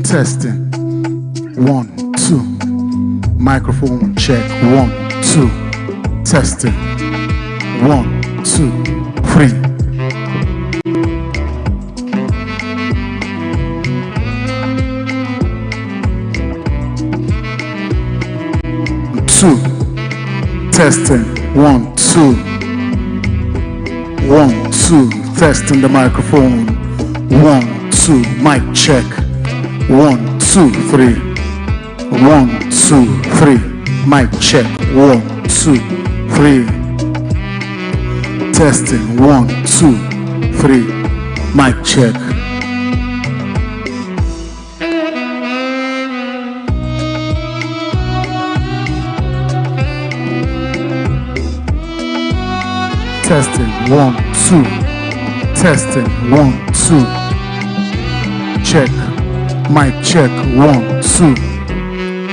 testing. 1, 2. Microphone check. 1, 2. Testing. 1, 2, 3. Two. Testing. 1, 2. 1, 2. Testing the microphone. 1, 2. Mic check. 1, 2, 3. 1, 2, 3. Mic check. 1, 2, 3. Testing. 1, 2, 3. Mic check. Testing. 1, 2. Testing. 1, 2. Check. Mic check. 1, 2.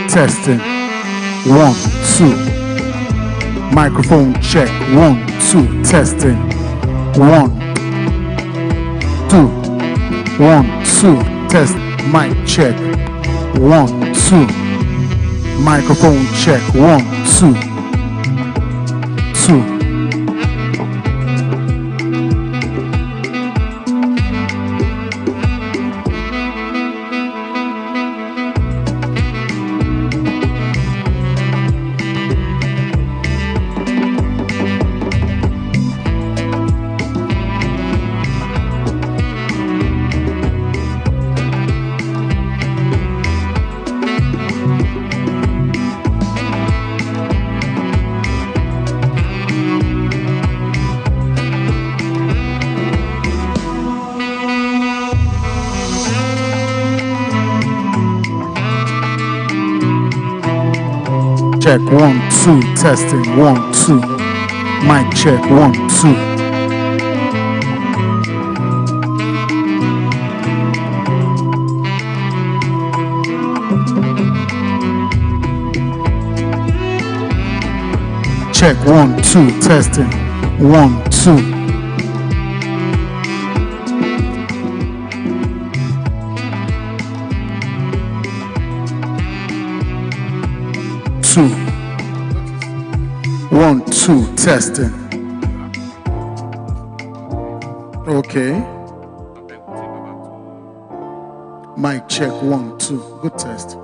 Testing. 1, 2. Microphone check. 1, 2. Testing. 1, 2. 1, 2. Test. Mic check. 1, 2. Microphone check. 1, 2. 2. Check. 1, 2. Testing. 1, 2. Mic check. 1, 2. Check. 1, 2. Testing. 1, 2. 2. 1, 2. Testing. Okay. Mic check. 1, 2. Good test.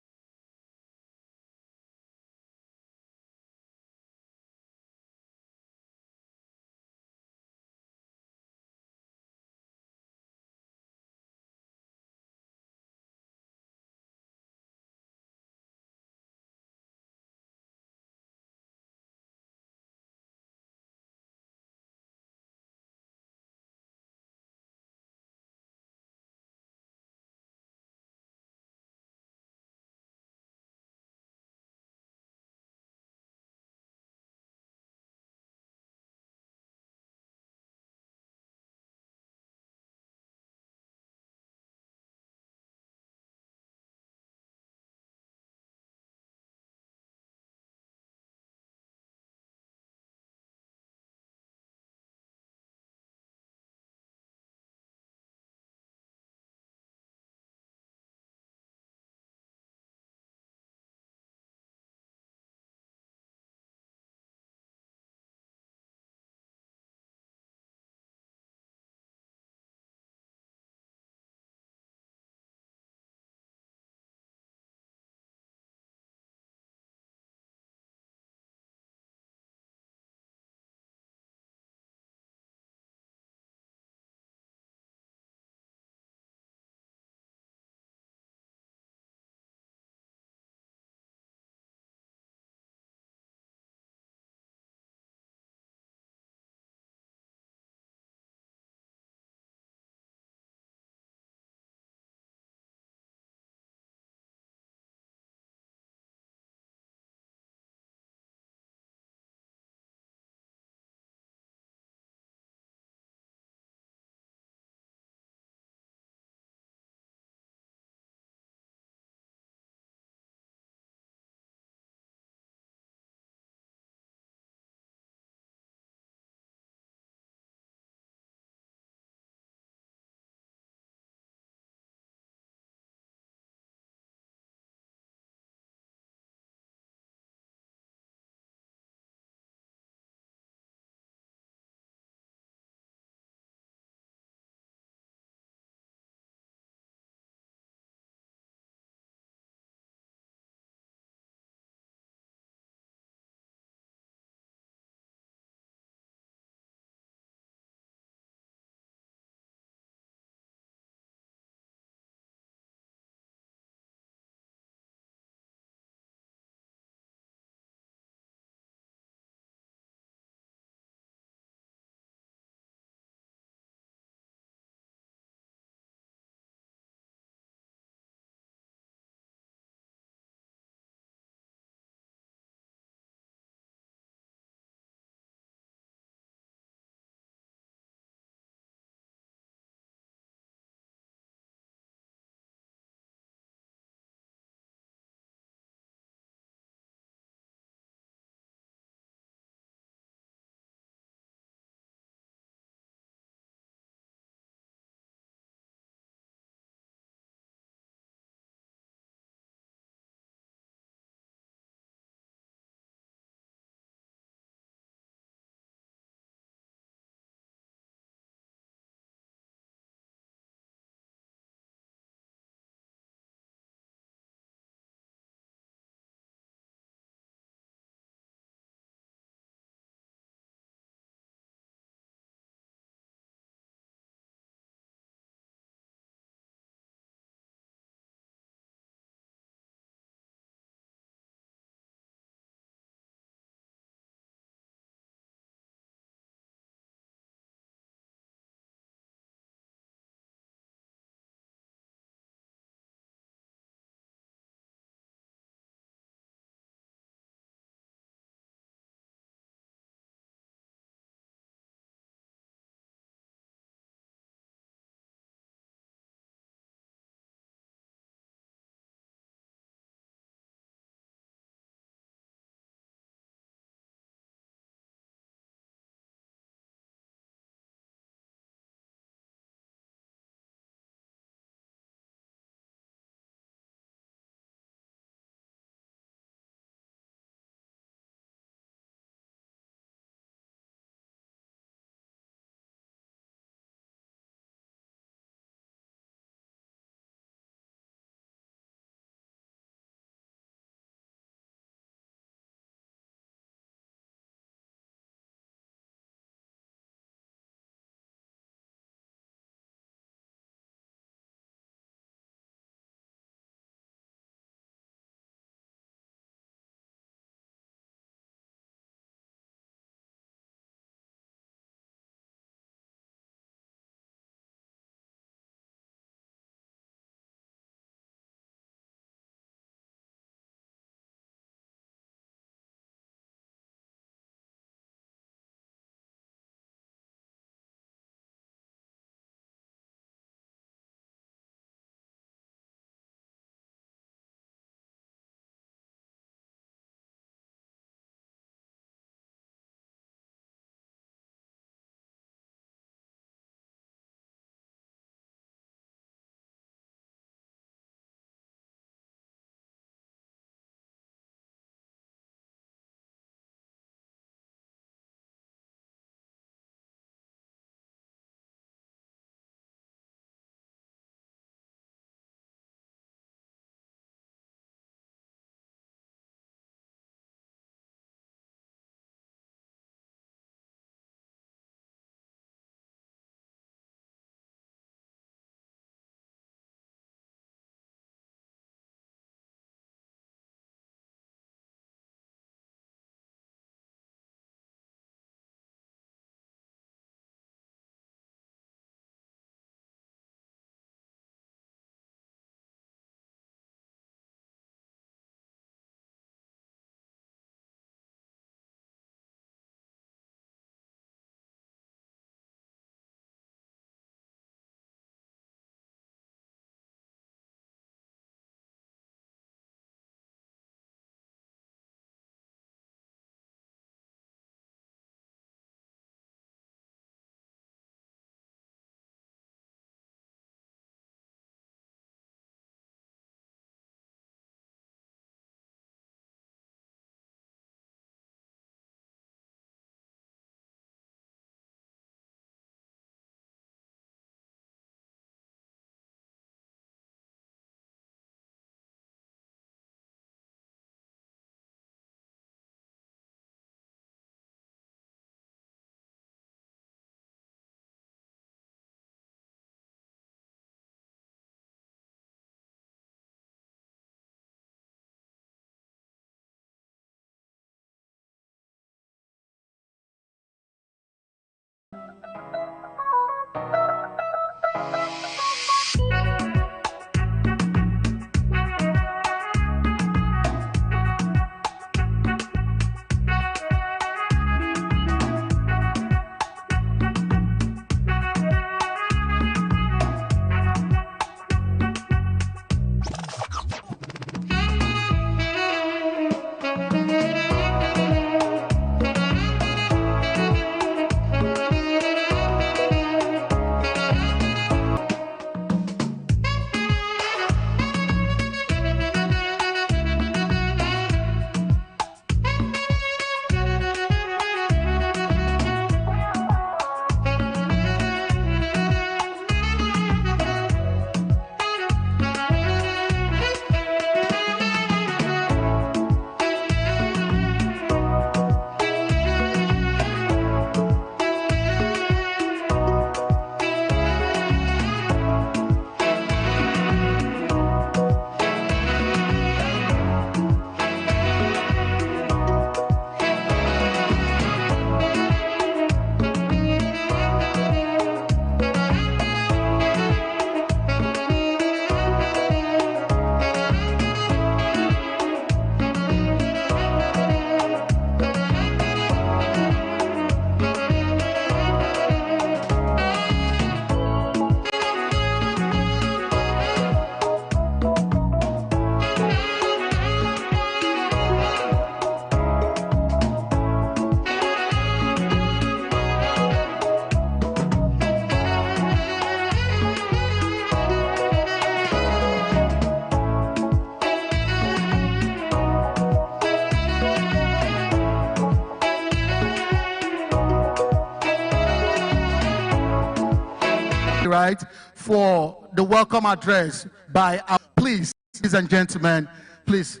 right, for the welcome address by our, please, ladies and gentlemen, please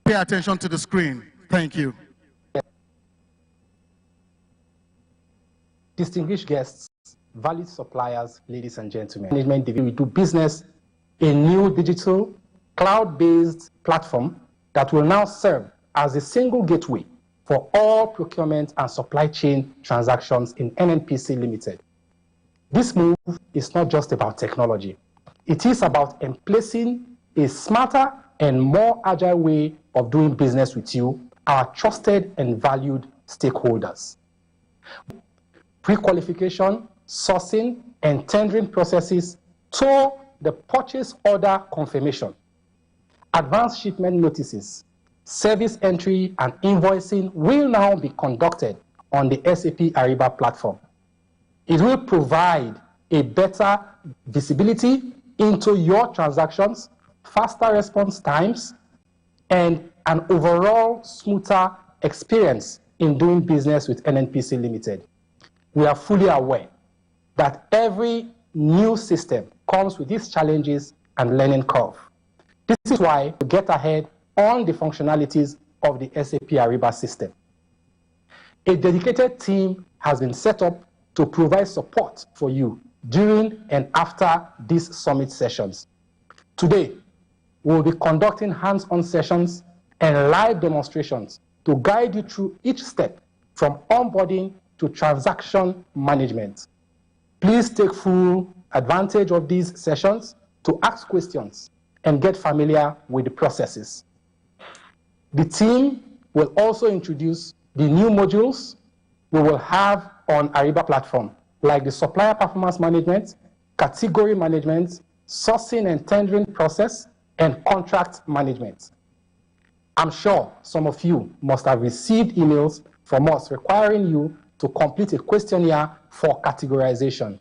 pay attention to the screen. Thank you. Distinguished guests, valued suppliers, ladies and gentlemen, management division, we do business, a new digital cloud-based platform that will now serve as a single gateway for all procurement and supply chain transactions in NNPC Limited. This move is not just about technology. It is about emplacing a smarter and more agile way of doing business with you, our trusted and valued stakeholders. Pre-qualification, sourcing, and tendering processes to the purchase order confirmation. Advanced shipment notices, service entry, and invoicing will now be conducted on the SAP Ariba platform. It will provide a better visibility into your transactions, faster response times, and an overall smoother experience in doing business with NNPC Limited. We are fully aware that every new system comes with these challenges and learning curve. This is why we get ahead on the functionalities of the SAP Ariba system. A dedicated team has been set up to provide support for you during and after these summit sessions. Today, we will be conducting hands-on sessions and live demonstrations to guide you through each step from onboarding to transaction management. Please take full advantage of these sessions to ask questions and get familiar with the processes. The team will also introduce the new modules we will have on Ariba platform, like the supplier performance management, category management, sourcing and tendering process, and contract management. I'm sure some of you must have received emails from us requiring you to complete a questionnaire for categorization.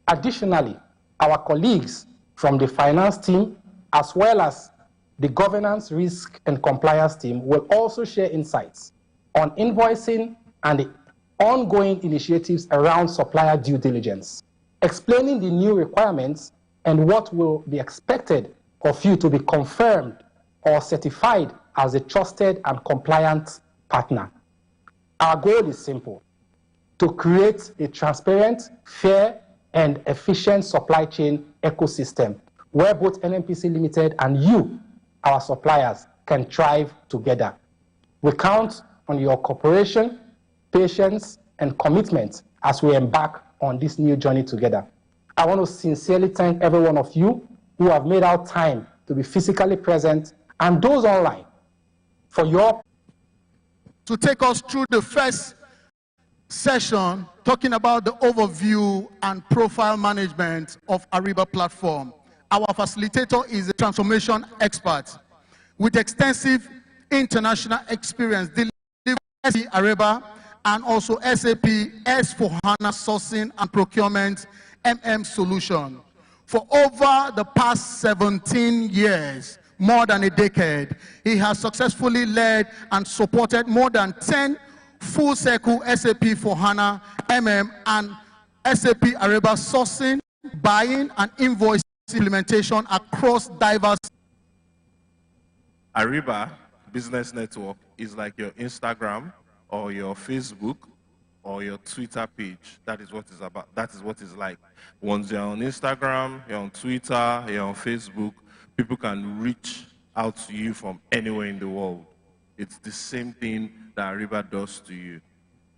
Additionally, our colleagues from the finance team, as well as the governance, risk, and compliance team, will also share insights on invoicing and the ongoing initiatives around supplier due diligence, explaining the new requirements and what will be expected of you to be confirmed or certified as a trusted and compliant partner. Our goal is simple: to create a transparent, fair, and efficient supply chain ecosystem where both NNPC Limited and you, our suppliers, can thrive together. We count on your cooperation, patience, and commitment as we embark on this new journey together. I want to sincerely thank every one of you who have made out time to be physically present and those online for your... To take us through the first session, talking about the overview and profile management of Ariba platform. Our facilitator is a transformation expert with extensive international experience delivering SAP Ariba and also SAP S/4HANA sourcing and procurement solution. For over the past 17 years, more than a decade, he has successfully led and supported more than 10 full-cycle SAP S/4HANA and SAP Ariba sourcing, buying, and invoice implementation across diverse... Ariba Business Network is like your Instagram or your Facebook or your Twitter page. That is what it's about. That is what it's like. Once you're on Instagram, you're on Twitter, you're on Facebook, people can reach out to you from anywhere in the world. It's the same thing that Ariba does to you.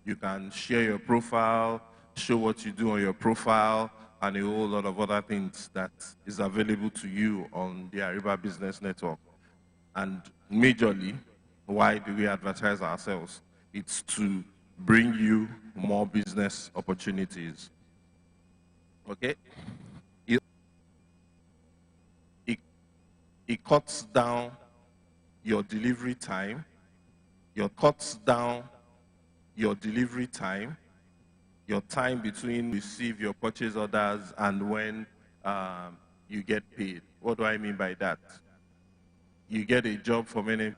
You can share your profile, show what you do on your profile, and a whole lot of other things that is available to you on the Ariba Business Network. And majorly, why do we advertise ourselves? It's to bring you more business opportunities. Okay? It cuts down your delivery time. Your time between receive your purchase orders and when you get paid. What do I mean by that? You get a job from any...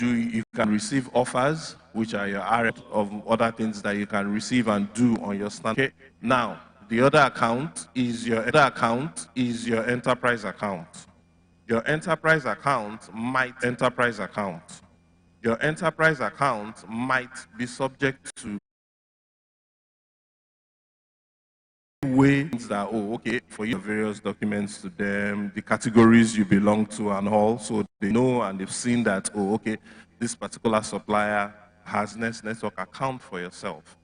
You can receive offers, which are your RF of other things that you can receive and do on your stand. Okay. Now, The other account is your enterprise account. Your enterprise account might be subject to ways that, oh, okay, for you various documents to them, the categories you belong to and all, so they know and they've seen that, oh, okay, this particular supplier has Nest Network account for yourself.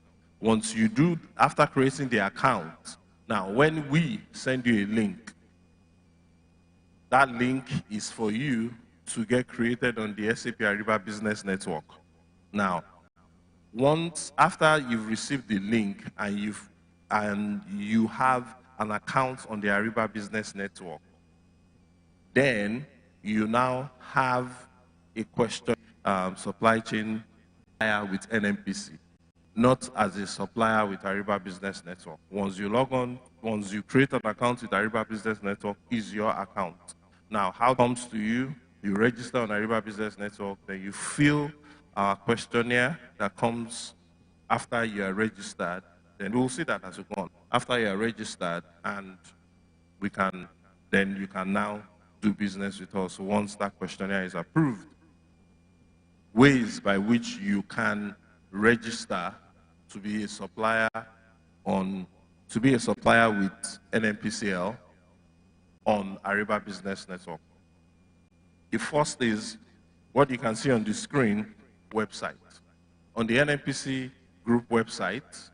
Once you do, after creating the account, now when we send you a link, that link is for you to get created on the SAP Ariba Business Network. Now, once after you've received the link and you have an account on the Ariba Business Network, then you now have a question supply chain with NMPC, not as a supplier with Ariba Business Network. Once you log on, once you create an account with Ariba Business Network, is your account. Now, how it comes to you, you register on Ariba Business Network, then you fill our questionnaire that comes after you are registered. Then we'll see that as we go on. After you are registered, and then you can now do business with us once that questionnaire is approved. Ways by which you can register to be a supplier with NMPCL on Ariba Business Network. The first is what you can see on the screen, website. On the NMPC group website,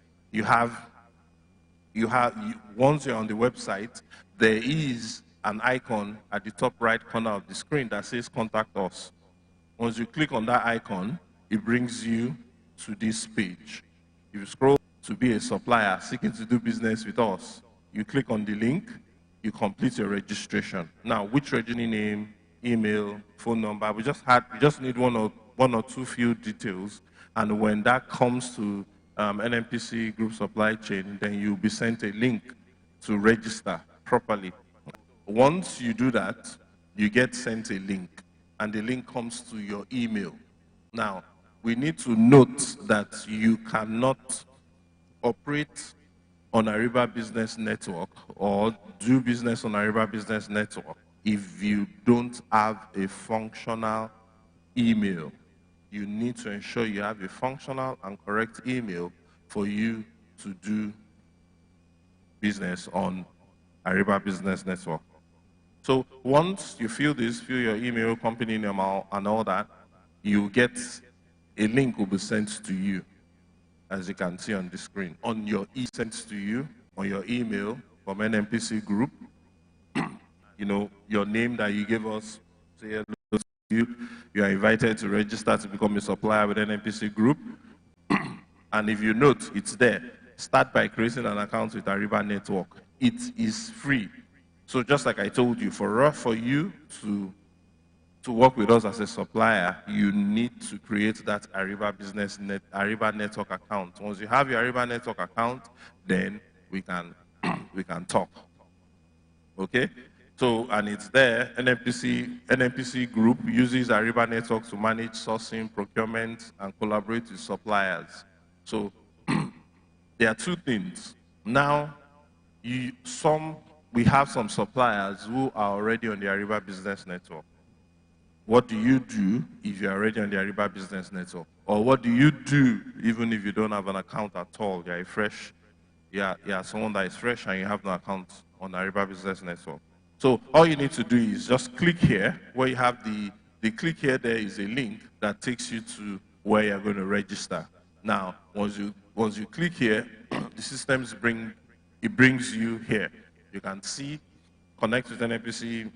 once you're on the website, there is an icon at the top right corner of the screen that says contact us. Once you click on that icon, it brings you to this page. If you scroll to be a supplier seeking to do business with us, you click on the link, you complete your registration. Now, which registration name, email, phone number, we just need one or two few details, and when that comes to NMPC group supply chain, then you'll be sent a link to register properly. Once you do that, you get sent a link, and the link comes to your email. Now, we need to note that you cannot operate on Ariba Business Network or do business on Ariba Business Network if you don't have a functional email. You need to ensure you have a functional and correct email for you to do business on Ariba Business Network. So once you fill your email, company name, and all that, you get a link will be sent to you, as you can see on the screen. On your sent to you on your email from NMPC Group, you know, your name that you gave us, say hello to you. You are invited to register to become a supplier with NMPC Group. And if you note, it's there. Start by creating an account with Ariba Network. It is free. So just like I told you, for you to work with us as a supplier, you need to create that Ariba Network account. Once you have your Ariba Network account, then we can talk. Okay? So, and it's there. NMPC Group uses Ariba Network to manage sourcing, procurement, and collaborate with suppliers. So there are two things. Now, we have some suppliers who are already on the Ariba Business Network. What do you do if you're already on the Ariba Business Network? Or what do you do even if you don't have an account at all? You're someone that is fresh and you have no account on the Ariba Business Network. So all you need to do is just click here, where you have the click here, there is a link that takes you to where you're going to register. Now, once you click here, the systems brings you here. You can see, connect with NMPC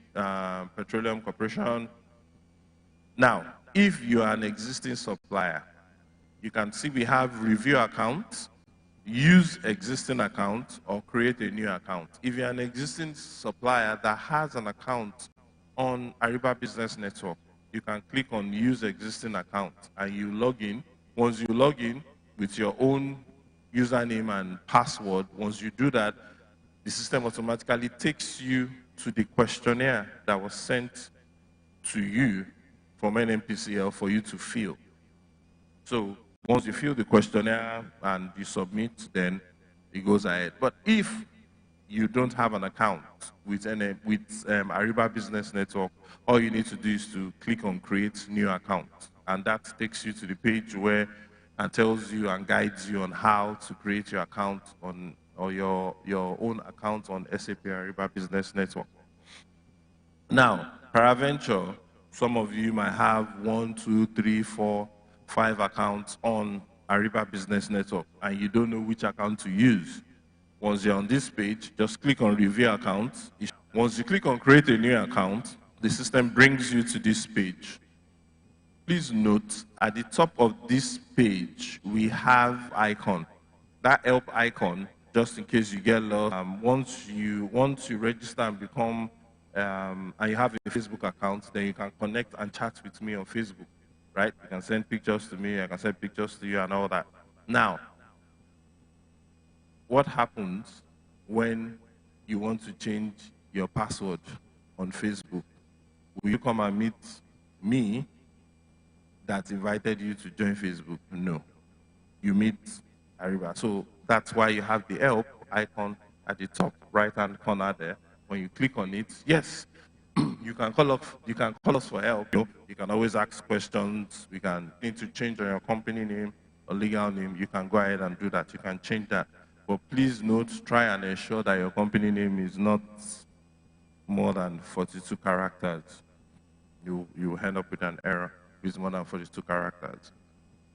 Petroleum Corporation. Now, if you are an existing supplier, you can see we have review accounts, use existing account, or create a new account. If you're an existing supplier that has an account on Ariba Business Network, you can click on use existing account and you log in. Once you log in with your own username and password, once you do that, the system automatically takes you to the questionnaire that was sent to you from NMPCL for you to fill. So once you fill the questionnaire and you submit, then it goes ahead. But if you don't have an account with Ariba Business Network, all you need to do is to click on Create New Account, and that takes you to the page where and tells you and guides you on how to create your account on or your own account on SAP Ariba Business Network. Now, peradventure, some of you might have 1, 2, 3, 4, 5 accounts on Ariba Business Network, and you don't know which account to use. Once you're on this page, just click on Review Accounts. Once you click on Create a New Account, the system brings you to this page. Please note, at the top of this page, we have icon. That help icon, just in case you get lost, once you register and become, and you have a Facebook account, then you can connect and chat with me on Facebook, right? You can send pictures to me, I can send pictures to you and all that. Now, what happens when you want to change your password on Facebook? Will you come and meet me that invited you to join Facebook? No. You meet Ariba. So that's why you have the help icon at the top right-hand corner there. When you click on it, yes, you can call us for help. You can always ask questions. We can need to change your company name or legal name. You can go ahead and do that. You can change that. But please note, try and ensure that your company name is not more than 42 characters. You will end up with an error with more than 42 characters.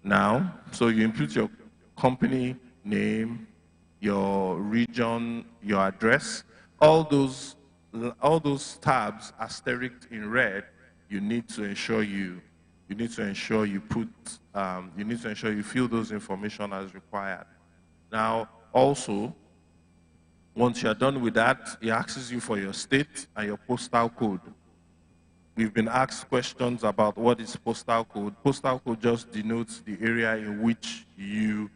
Now, so you input your company name, your region, your address, all those tabs asterisked in red. You need to ensure you fill those information as required. Now, also, once you're done with that, it asks you for your state and your postal code. We've been asked questions about what is postal code. Postal code just denotes the area in which you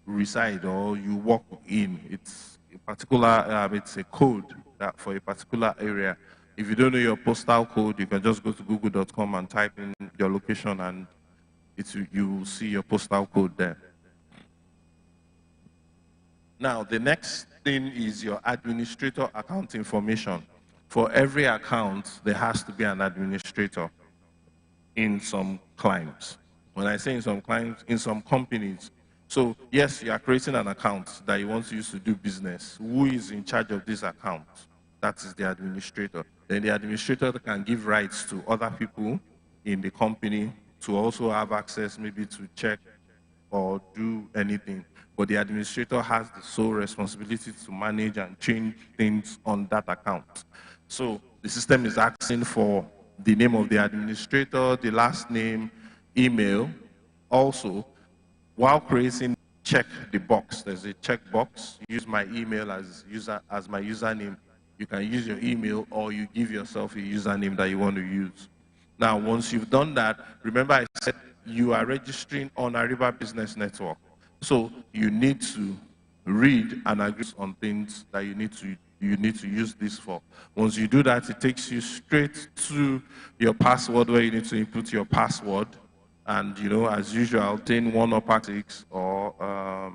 reside or you work in. It's a particular, it's a code that for a particular area. If you don't know your postal code, you can just go to google.com and type in your location, and you will see your postal code there. Now, the next thing is your administrator account information. For every account, there has to be an administrator in some clients. When I say in some clients, in some companies. So yes, you are creating an account that you want to use to do business. Who is in charge of this account? That is the administrator. Then the administrator can give rights to other people in the company to also have access, maybe to check or do anything. But the administrator has the sole responsibility to manage and change things on that account. So the system is asking for the name of the administrator, the last name, email. Also, while creating, check the box. There's a check box. Use my email as my username. You can use your email, or you give yourself a username that you want to use. Now, once you've done that, remember I said you are registering on Ariba Business Network. So you need to read and agree on things that you need to use this for. Once you do that, it takes you straight to your password, where you need to input your password. And as usual, 1 upper 6, or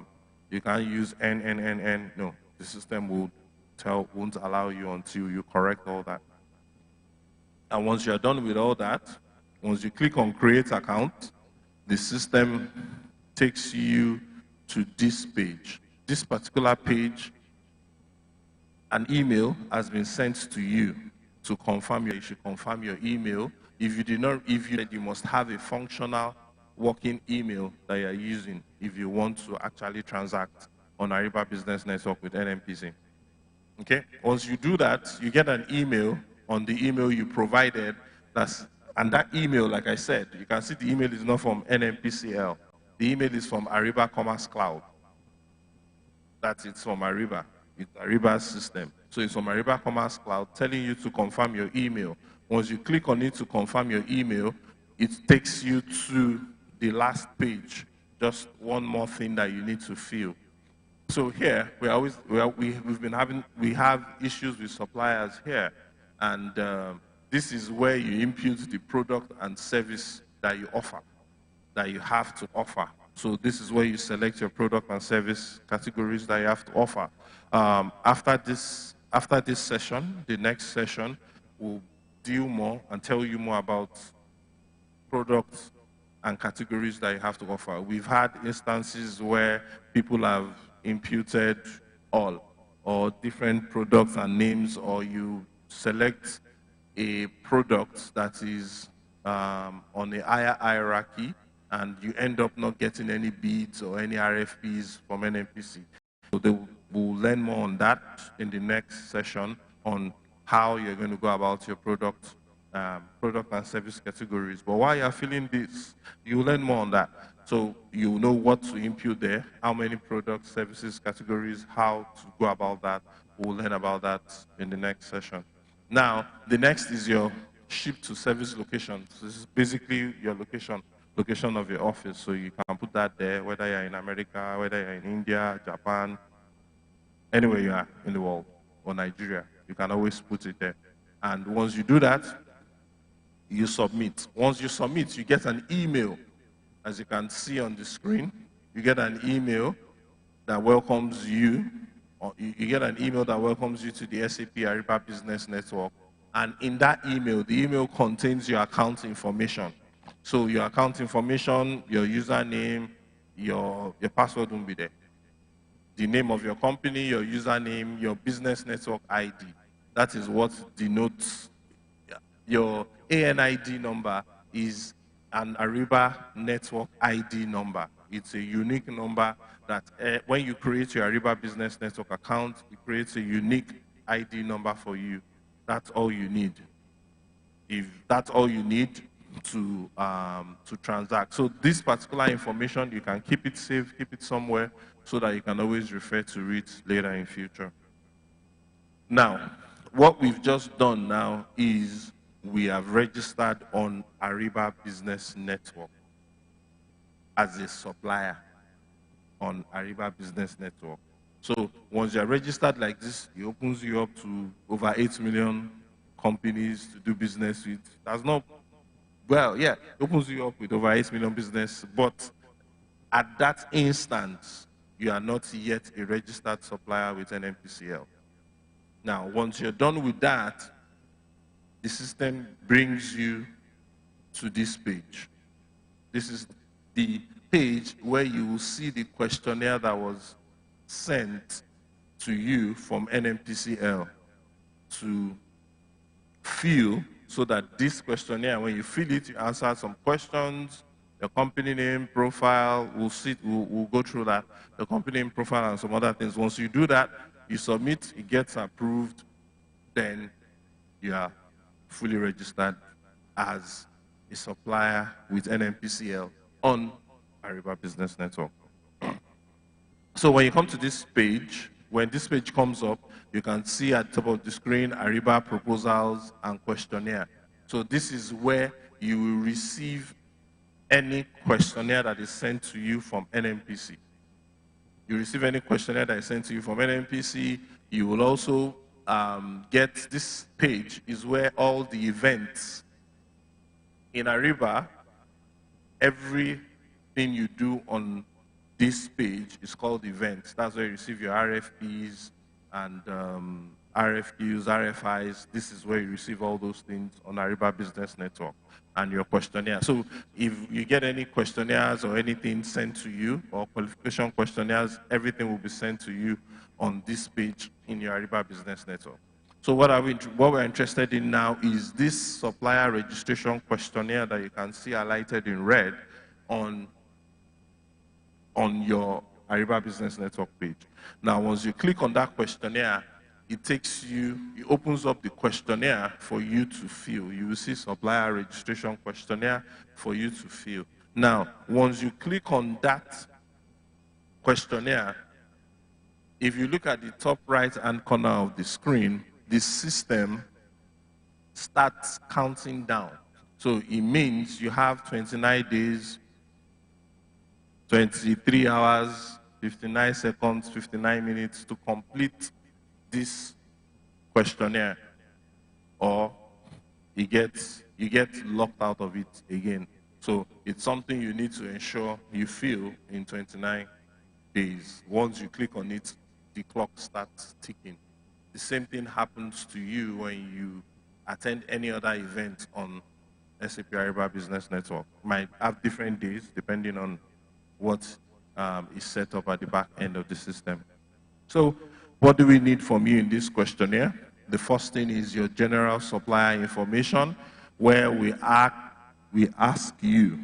you can't use N. No, the system won't allow you until you correct all that. And once you're done with all that, once you click on Create Account, the system takes you to this page. This particular page, an email has been sent to you to confirm you should confirm your email. If you did not, you must have a functional working email that you're using if you want to actually transact on Ariba Business Network with NMPC. Okay? Once you do that, you get an email on the email you provided. And that email, like I said, you can see the email is not from NMPCL. The email is from Ariba Commerce Cloud. That's it, from Ariba. It's Ariba's system. So it's from Ariba Commerce Cloud telling you to confirm your email. Once you click on it to confirm your email, it takes you to the last page. Just one more thing that you need to fill. So here, we have issues with suppliers here. And this is where you input the product and service that you offer, that you have to offer. So this is where you select your product and service categories that you have to offer. After this session, the next session will deal more and tell you more about products and categories that you have to offer. We've had instances where people have imputed all or different products and names, or you select a product that is on a higher hierarchy and you end up not getting any bids or any RFPs from NMPC. So we'll learn more on that in the next session on how you're going to go about your product and service categories. But while you're filling this, you learn more on that. So you know what to impute there, how many products, services, categories, how to go about that. We'll learn about that in the next session. Now, the next is your ship to service location. So this is basically your location of your office. So you can put that there, whether you're in America, whether you're in India, Japan, anywhere you are in the world, or Nigeria, you can always put it there. And once you do that, you submit. Once you submit, you get an email. As you can see on the screen, you get an email that welcomes you, or you get an email that welcomes you to the SAP Ariba Business Network. And in that email, the email contains your account information. So your account information, your username, your password won't be there. The name of your company, your username, your business network ID. That is what denotes your ANID number is an Ariba network ID number. It's a unique number that when you create your Ariba Business Network account, it creates a unique ID number for you. That's all you need. If that's all you need to transact. So this particular information, you can keep it safe, keep it somewhere so that you can always refer to it later in future. Now, what we've just done now is we have registered on Ariba Business Network as a supplier on Ariba Business Network. So once you're registered like this, it opens you up to over 8 million companies to do business with. That's not, well, yeah, it opens you up with over 8 million business, but at that instance, you are not yet a registered supplier with NMPCL. Now, once you're done with that, the system brings you to this page. This is the page where you will see the questionnaire that was sent to you from NMPCL to fill, so that this questionnaire, when you fill it, you answer some questions, your company name, profile, we'll go through that, the company name, profile, and some other things. Once you do that, you submit, it gets approved, then you are fully registered as a supplier with NMPCL on Ariba Business Network. So when you come to this page, when this page comes up, you can see at the top of the screen Ariba proposals and questionnaire. So this is where you will receive any questionnaire that is sent to you from NMPC. You receive any questionnaire that is sent to you from NMPC. You will also get this page is where all the events in Ariba, everything you do on this page is called events. That's where you receive your RFPs and RFQs, RFIs. This is where you receive all those things on Ariba Business Network and your questionnaire. So if you get any questionnaires or anything sent to you, or qualification questionnaires, everything will be sent to you on this page in your Ariba Business Network. So what we're interested in now is this supplier registration questionnaire that you can see highlighted in red on your Ariba Business Network page. Now, once you click on that questionnaire, it opens up the questionnaire for you to fill. You will see supplier registration questionnaire for you to fill. Now, once you click on that questionnaire, if you look at the top right-hand corner of the screen, the system starts counting down. So it means you have 29 days, 23 hours, 59 seconds, 59 minutes to complete this questionnaire, or you get locked out of it again. So it's something you need to ensure you fill in 29 days. Once you click on it, the clock starts ticking. The same thing happens to you when you attend any other event on SAP Ariba Business Network. Might have different days depending on what is set up at the back end of the system. So what do we need from you in this questionnaire? The first thing is your general supplier information, where we ask you,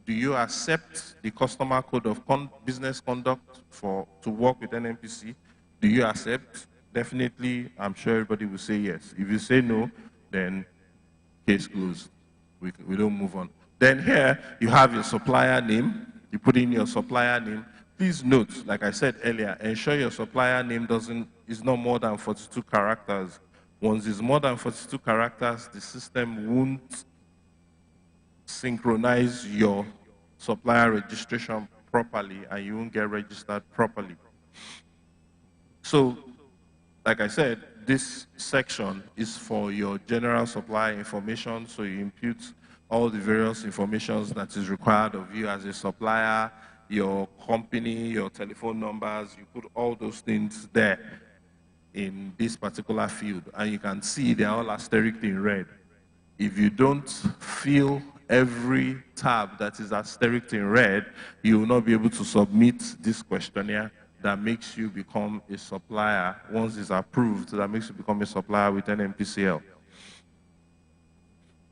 do you accept the customer code of business conduct to work with NMPC? Do you accept? Definitely, I'm sure everybody will say yes. If you say no, then case closed. We don't move on. Then here, you have your supplier name. You put in your supplier name. Please note, like I said earlier, ensure your supplier name is not more than 42 characters. Once it's more than 42 characters, the system won't synchronize your supplier registration properly and you won't get registered properly. So, like I said, this section is for your general supplier information, so you input all the various informations that is required of you as a supplier, your company, your telephone numbers, you put all those things there in this particular field, and you can see they're all asterisked in red. If you don't fill every tab that is asterisked in red, you will not be able to submit this questionnaire that makes you become a supplier. Once it's approved, that makes you become a supplier with NMPCL.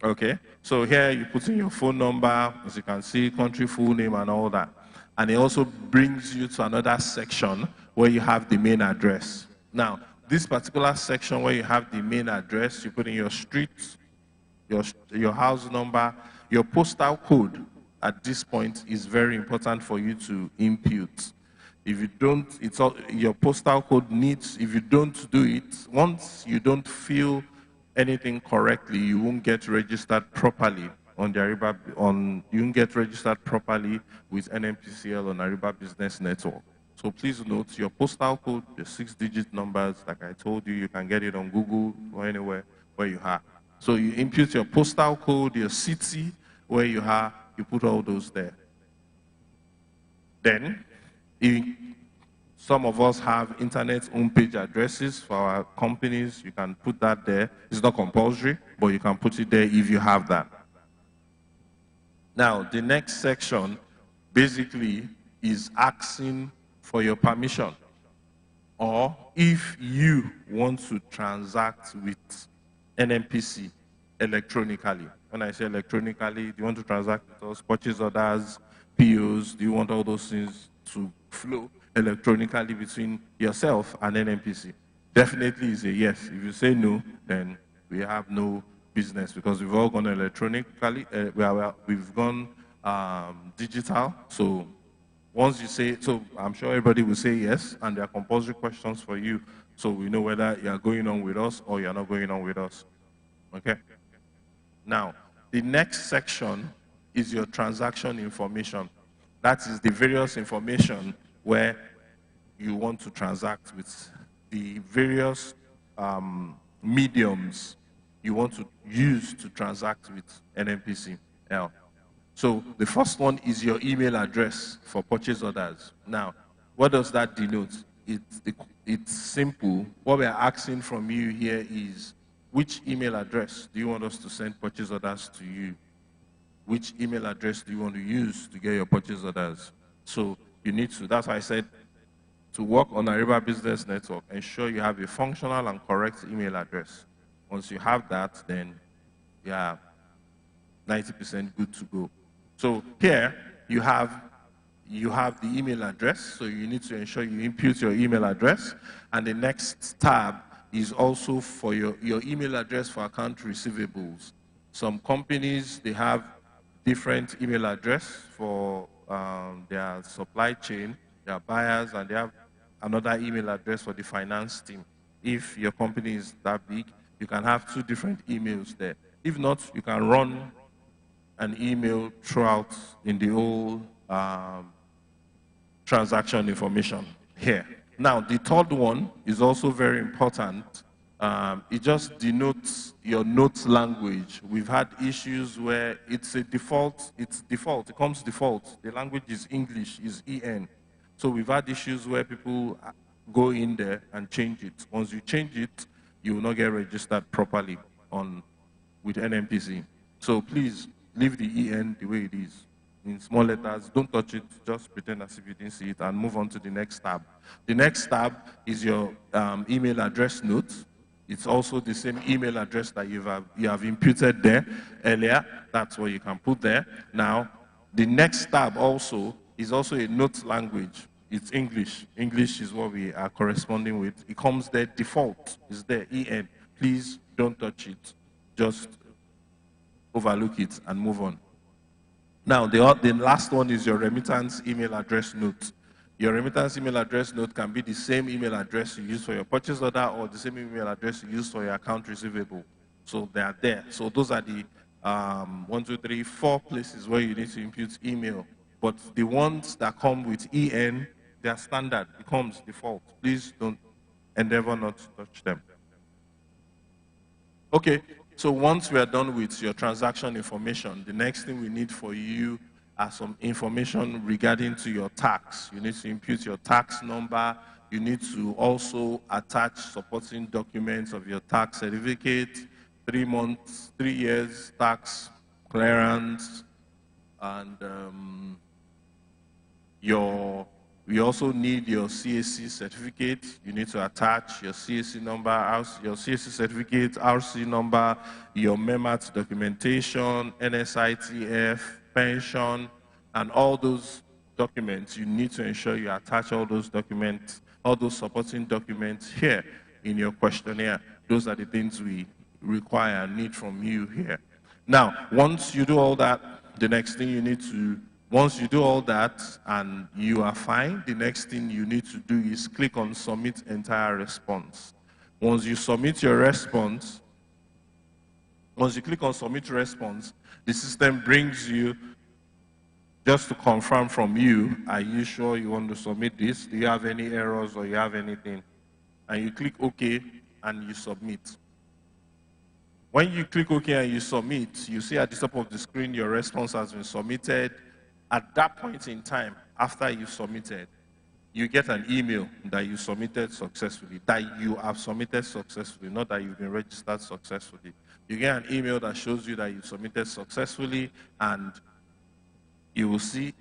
Okay, so here you put in your phone number, as you can see, country, full name, and all that. And it also brings you to another section where you have the main address. Now, this particular section where you have the main address, you put in your street, your house number, your postal code at this point is very important for you to input. If you don't, your postal code needs, if you don't do it, once you don't fill anything correctly, you won't get registered properly on the Ariba, you won't get registered properly with NMPCL on Ariba Business Network. So please note your postal code, your 6-digit numbers, like I told you, you can get it on Google or anywhere where you are. So you input your postal code, your city, where you are, you put all those there. Then, some of us have internet homepage addresses for our companies. You can put that there. It's not compulsory, but you can put it there if you have that. Now, the next section basically is asking for your permission, or if you want to transact with NMPC electronically. When I say electronically, do you want to transact with us, purchase orders, POs? Do you want all those things to flow electronically between yourself and NMPC? Definitely is a yes. If you say no, then we have no business, because we've all gone electronically, we've gone digital. So once you say, so I'm sure everybody will say yes, and there are compulsory questions for you, so we know whether you are going on with us or you're not going on with us. Okay? Now, the next section is your transaction information. That is the various information where you want to transact with, the various mediums you want to use to transact with NMPCL. So the first one is your email address for purchase orders. Now, what does that denote? It's simple. What we're asking from you here is, which email address do you want us to send purchase orders to you? Which email address do you want to use to get your purchase orders? So you need to, that's why I said, to work on Ariba Business Network, ensure you have a functional and correct email address. Once you have that, then yeah, 90% good to go. So here you have the email address, so you need to ensure you input your email address. And the next tab is also for your email address for account receivables. Some companies, they have different email address for their supply chain, their buyers, and they have another email address for the finance team. If your company is that big, you can have 2 different emails there. If not, you can run an email throughout in the whole transaction information here. Now, the third one is also very important It just denotes your note language. We've had issues where it's a default, it comes default. The language is English, is EN. So we've had issues where people go in there and change it. Once you change it, you will not get registered properly with NMPC. So please leave the EN the way it is. In small letters, don't touch it, just pretend as if you didn't see it and move on to the next tab. The next tab is your email address note. It's also the same email address that you have imputed there earlier. That's what you can put there. Now, the next tab also is also a note language. It's English. English is what we are corresponding with. It comes there, default is there, EN. Please don't touch it. Just overlook it and move on. Now, the last one is your remittance email address note. Your remittance email address note can be the same email address you use for your purchase order or the same email address you use for your account receivable. So they are there. So those are the 4 places where you need to impute email. But the ones that come with EN, they are standard. It comes default. Please don't endeavor not to touch them. Okay. So once we are done with your transaction information, the next thing we need for you are some information regarding to your tax. You need to impute your tax number. You need to also attach supporting documents of your tax certificate, 3 months, 3 years tax clearance, and we also need your CAC certificate. You need to attach your CAC number, your CAC certificate, RC number, your MEMAT documentation, NSITF, pension, and all those documents. You need to ensure you attach all those documents, all those supporting documents here in your questionnaire. Those are the things we require and need from you here. Now, once you do all that, the next thing you need to once you do all that and you are fine, the next thing you need to do is click on Submit Entire Response. Once you submit your response, once you click on Submit Response, the system brings you just to confirm from you, are you sure you want to submit this? Do you have any errors or you have anything? And you click OK and you submit. When you click OK and you submit, you see at the top of the screen your response has been submitted. At that point in time, after you submitted, you get an email that you submitted successfully, that you have submitted successfully, not that you've been registered successfully. You get an email that shows you that you submitted successfully, and you will see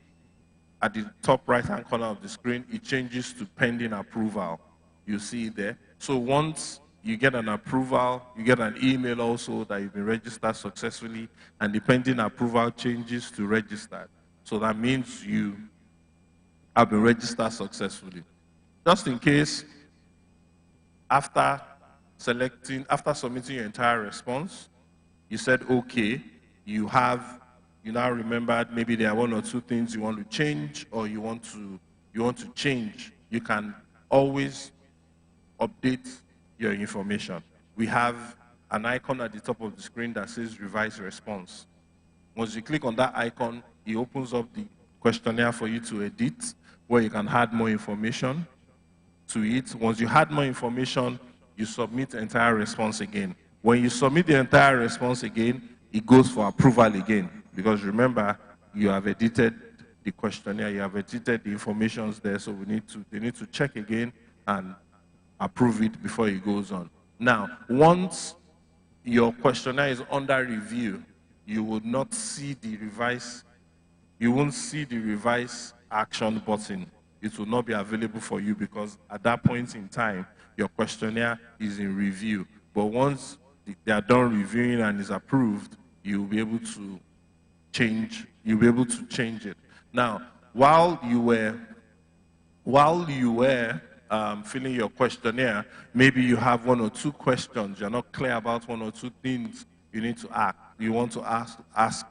at the top right-hand corner of the screen, it changes to pending approval. You see it there. So once you get an approval, you get an email also that you've been registered successfully, and the pending approval changes to registered. So that means you have been registered successfully. Just in case, after submitting your entire response, you said okay, you now remembered maybe there are 1 or 2 things you want to change or you want to change, you can always update your information. We have an icon at the top of the screen that says Revise Response. Once you click on that icon, it opens up the questionnaire for you to edit, where you can add more information to it. Once you add more information, you submit the entire response again. When you submit the entire response again, it goes for approval again. Because remember, you have edited the questionnaire, you have edited the information there, so they need to check again and approve it before it goes on. Now, once your questionnaire is under review, you will not see the revise. You won't see the revise action button. It will not be available for you because at that point in time, your questionnaire is in review. But once they are done reviewing and is approved, you'll be able to change. You'll be able to change it. Now, while you were filling your questionnaire, maybe you have 1 or 2 questions. You're not clear about 1 or 2 things you need to ask. You want to ask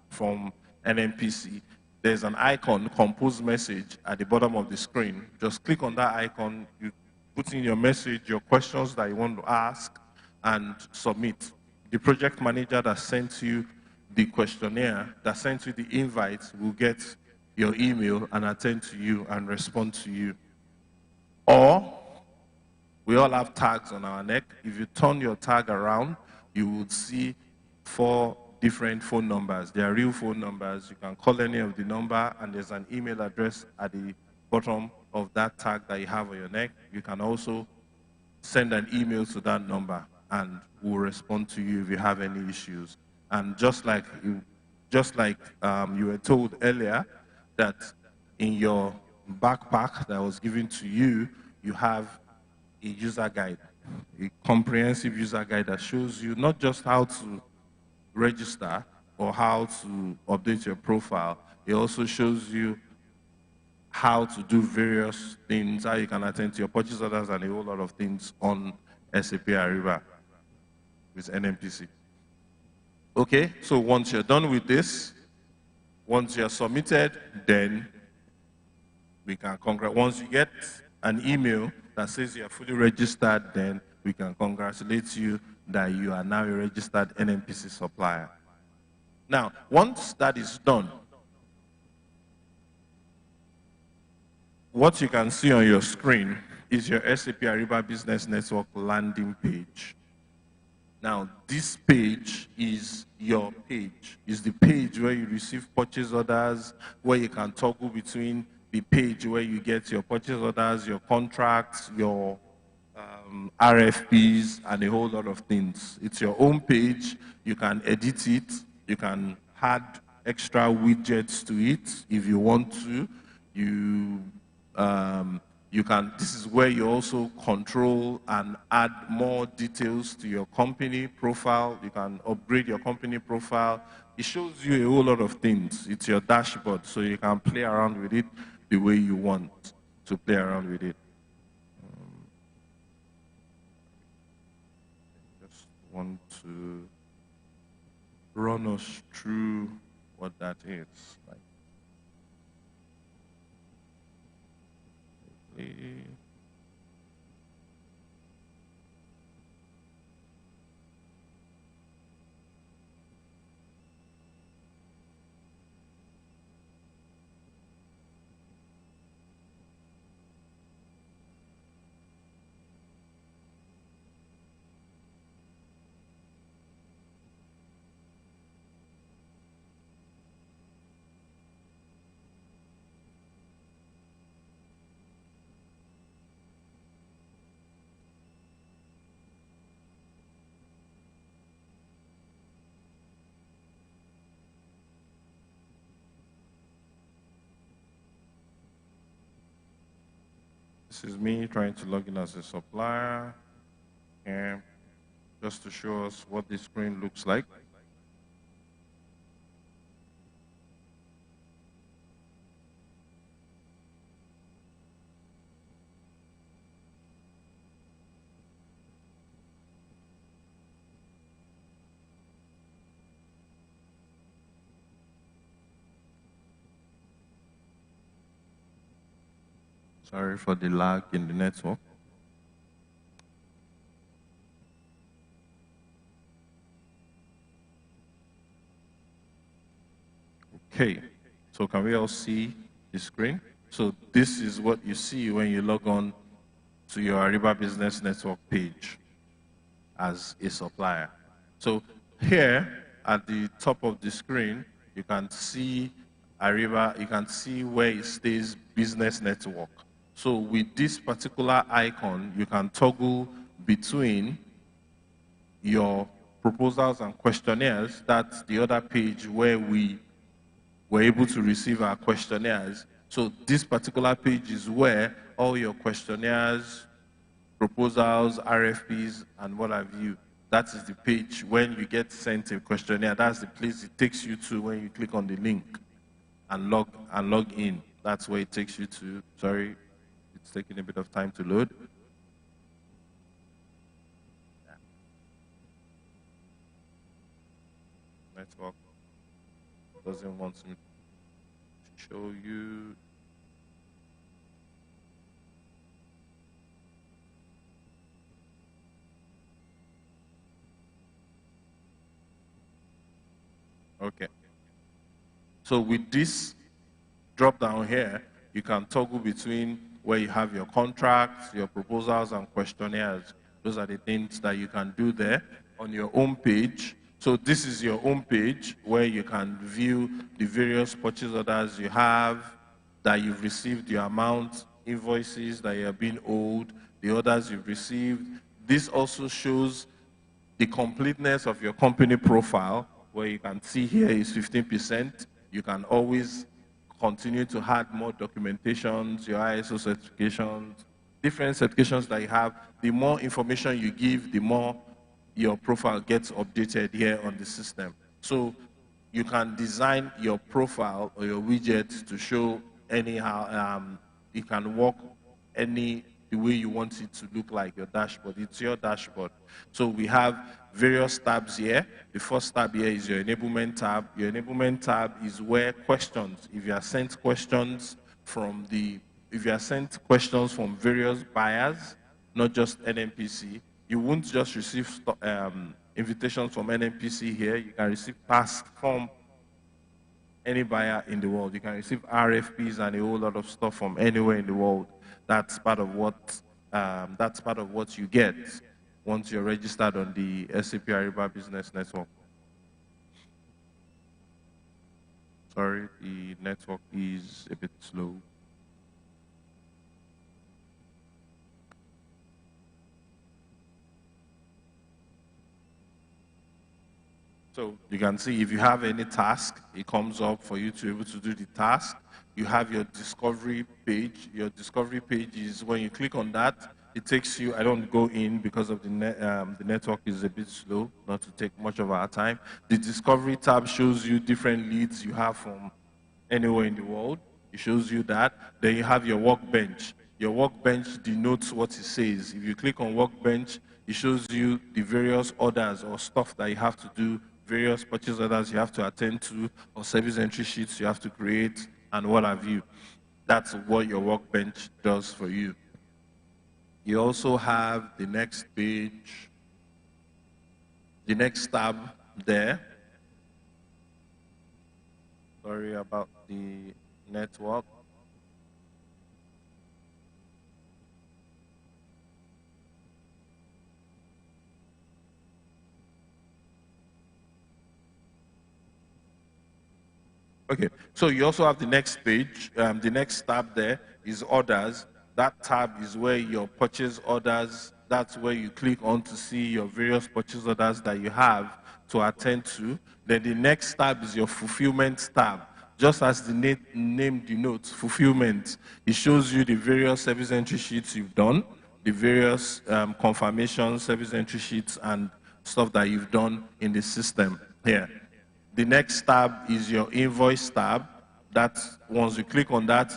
from NMPC. There's an icon, Compose Message, at the bottom of the screen. Just click on that icon, you put in your message, your questions that you want to ask, and submit. The project manager that sent you the questionnaire, that sent you the invite, will get your email and attend to you and respond to you. Or We all have tags on our neck. If you turn your tag around, you would see 4 different phone numbers. They are real phone numbers. You can call any of the number, and there's an email address at the bottom of that tag that you have on your neck. You can also send an email to that number, and we'll respond to you if you have any issues. And just like you were told earlier, that in your backpack that was given to you, you have a user guide, a comprehensive user guide that shows you not just how to register or how to update your profile, it also shows you how to do various things, how you can attend to your purchase orders and a whole lot of things on SAP Ariba with NMPC. Okay, so once you're done with this, once you're submitted, then we can once you get an email that says you're fully registered, then we can congratulate you that you are now a registered NMPC supplier. Now, once that is done, what you can see on your screen is your SAP Ariba Business Network landing page. Now, this page is your page. It's the page where you receive purchase orders, where you can toggle between the page where you get your purchase orders, your contracts, your RFPs, and a whole lot of things. It's your own page. You can edit it. You can add extra widgets to it if you want to. This is where you also control and add more details to your company profile. You can upgrade your company profile. It shows you a whole lot of things. It's your dashboard, so you can play around with it the way you want to play around with it. Just want to run us through what that is. This is me trying to log in as a supplier, and just to show us what the screen looks like. Sorry for the lag in the network. Okay, so can we all see the screen? So this is what you see when you log on to your Ariba Business Network page as a supplier. So here at the top of the screen, you can see Ariba, you can see where it stays Business Network. So with this particular icon, you can toggle between your proposals and questionnaires. That's the other page where we were able to receive our questionnaires. So this particular page is where all your questionnaires, proposals, RFPs, and what have you, that is the page when you get sent a questionnaire. That's the place it takes you to when you click on the link and log in. That's where it takes you to. Sorry, it's taking a bit of time to load. Network doesn't want me to show you. Okay. So with this drop down here, you can toggle between where you have your contracts, your proposals, and questionnaires. Those are the things that you can do there on your home page. So this is your home page where you can view the various purchase orders you have, that you've received, your amount, invoices that you have been owed, the orders you've received. This also shows the completeness of your company profile, where you can see here is 15%. You can always continue to add more documentations, your ISO certifications, different certifications that you have. The more information you give, the more your profile gets updated here on the system. So you can design your profile or your widget to show anyhow. It can work the way you want it to look like, your dashboard. It's your dashboard. So we have various tabs here. The first tab here is your enablement tab. Your enablement tab is where questions, if you are sent questions from various buyers, not just NMPC, you won't just receive invitations from NMPC here. You can receive tasks from any buyer in the world. You can receive RFPs and a whole lot of stuff from anywhere in the world. That's part of what you get once you're registered on the SAP Ariba Business Network. Sorry, the network is a bit slow. So you can see if you have any task, it comes up for you to be able to do the task. You have your discovery page. Your discovery page is when you click on that, it takes you, I don't go in because of the network is a bit slow, not to take much of our time. The discovery tab shows you different leads you have from anywhere in the world. It shows you that. Then you have your workbench. Your workbench denotes what it says. If you click on workbench, it shows you the various orders or stuff that you have to do, various purchase orders you have to attend to, or service entry sheets you have to create, and what have you. That's what your workbench does for you. You also have the next page, the next tab there. Sorry about the network. Okay, so you also have the next page. The next tab there is orders. That tab is where your purchase orders, that's where you click on to see your various purchase orders that you have to attend to. Then the next tab is your fulfillment tab. Just as the name denotes, fulfillment, it shows you the various service entry sheets you've done, the various confirmation service entry sheets and stuff that you've done in the system here. The next tab is your invoice tab. That once you click on that,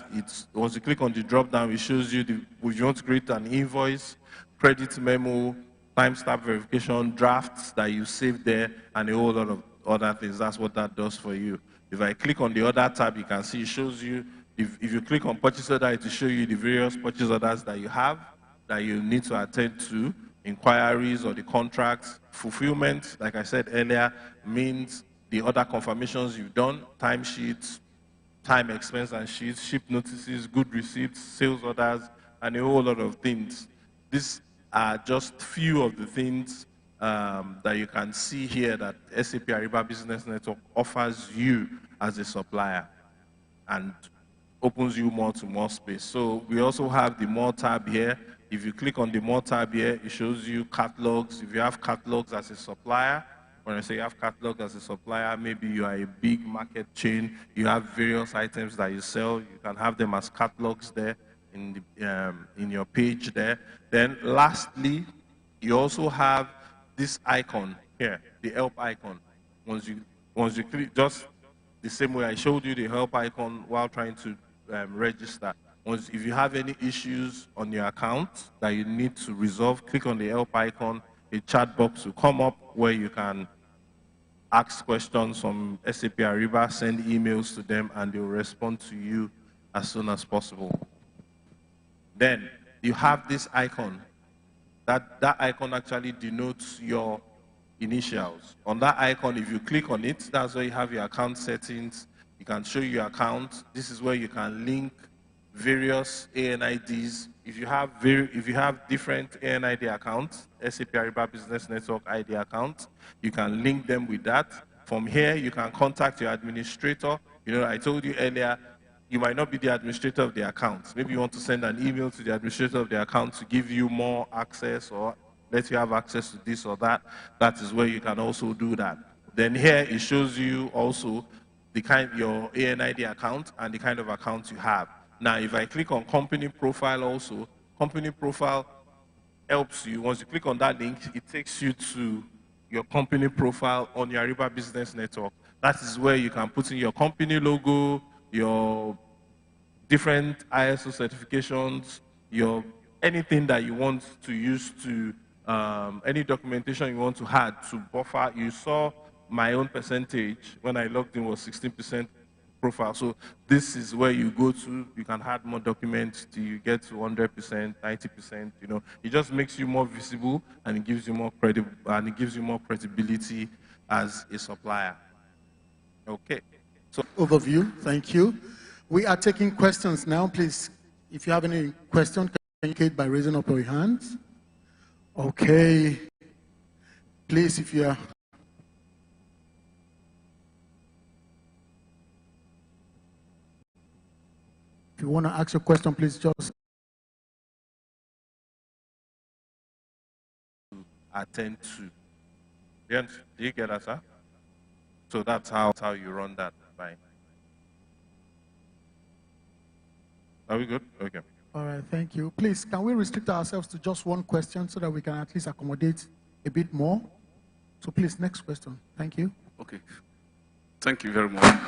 once you click on the drop down, it shows you if you want to create an invoice, credit memo, timestamp verification, drafts that you saved there, and a whole lot of other things. That's what that does for you. If I click on the other tab, you can see it shows you, if you click on purchase order, it will show you the various purchase orders that you have, that you need to attend to, inquiries or the contracts. Fulfillment, like I said earlier, means the other confirmations you've done, timesheets, time expense and sheets, ship notices, good receipts, sales orders, and a whole lot of things. These are just few of the things that you can see here that SAP Ariba Business Network offers you as a supplier and opens you more to more space. So we also have the More tab here. If you click on the More tab here, it shows you catalogs. If you have catalogs as a supplier, when I say you have catalog as a supplier, maybe you are a big market chain, you have various items that you sell, you can have them as catalogs there in your page there. Then lastly, you also have this icon here, the help icon. Once you click, just the same way I showed you the help icon while trying to register. If you have any issues on your account that you need to resolve, click on the help icon. A chat box will come up where you can ask questions from SAP Ariba, send emails to them, and they'll respond to you as soon as possible. Then you have this icon. That icon actually denotes your initials. On that icon, if you click on it, that's where you have your account settings. You can show your account. This is where you can link various ANIDs. If you have different ANID accounts, SAP Ariba Business Network ID accounts, you can link them with that. From here, you can contact your administrator. I told you earlier, you might not be the administrator of the account. Maybe you want to send an email to the administrator of the account to give you more access or let you have access to this or that. That is where you can also do that. Then here it shows you also your ANID account and the kind of account you have. Now, if I click on company profile also, company profile helps you. Once you click on that link, it takes you to your company profile on your Ariba Business Network. That is where you can put in your company logo, your different ISO certifications, anything that you want to use to, any documentation you want to add to buffer. You saw my own percentage when I logged in was 16% profile. So this is where you go to, you can add more documents till you get to 100%, 90%, It just makes you more visible and it gives you more credibility as a supplier. Okay. So overview, thank you. We are taking questions now. Please, if you have any question, communicate by raising up your hands. Okay. Please, if you want to ask a question, please just attend to. Do you get that, sir? So that's how you run that. Fine. Are we good? Okay. All right, thank you. Please, can we restrict ourselves to just one question so that we can at least accommodate a bit more? So please, next question. Thank you. Okay. Thank you very much.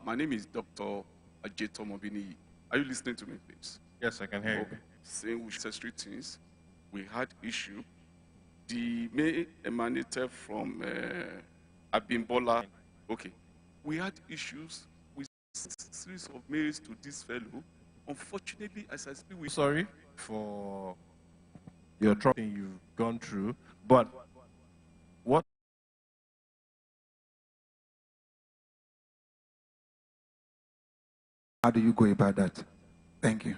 My name is Dr. Ajeto Mobini. Are you listening to me, please? Yes, I can hear you. Saying which necessary things, we had issue. The mail emanated from Abimbola. Okay. We had issues with series of mails to this fellow. Unfortunately, as I speak with... Sorry for your trouble you've gone through, but what... How do you go about that? Thank you.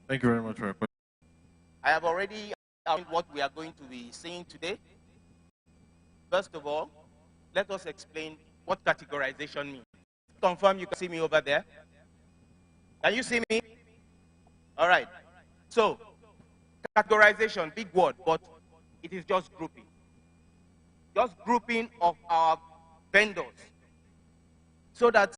Thank you very much for your question. I have already outlined what we are going to be seeing today. First of all, let us explain what categorization means. Confirm you can see me over there. Can you see me? All right. So, categorization, big word, but it is just grouping. Just grouping of our vendors so that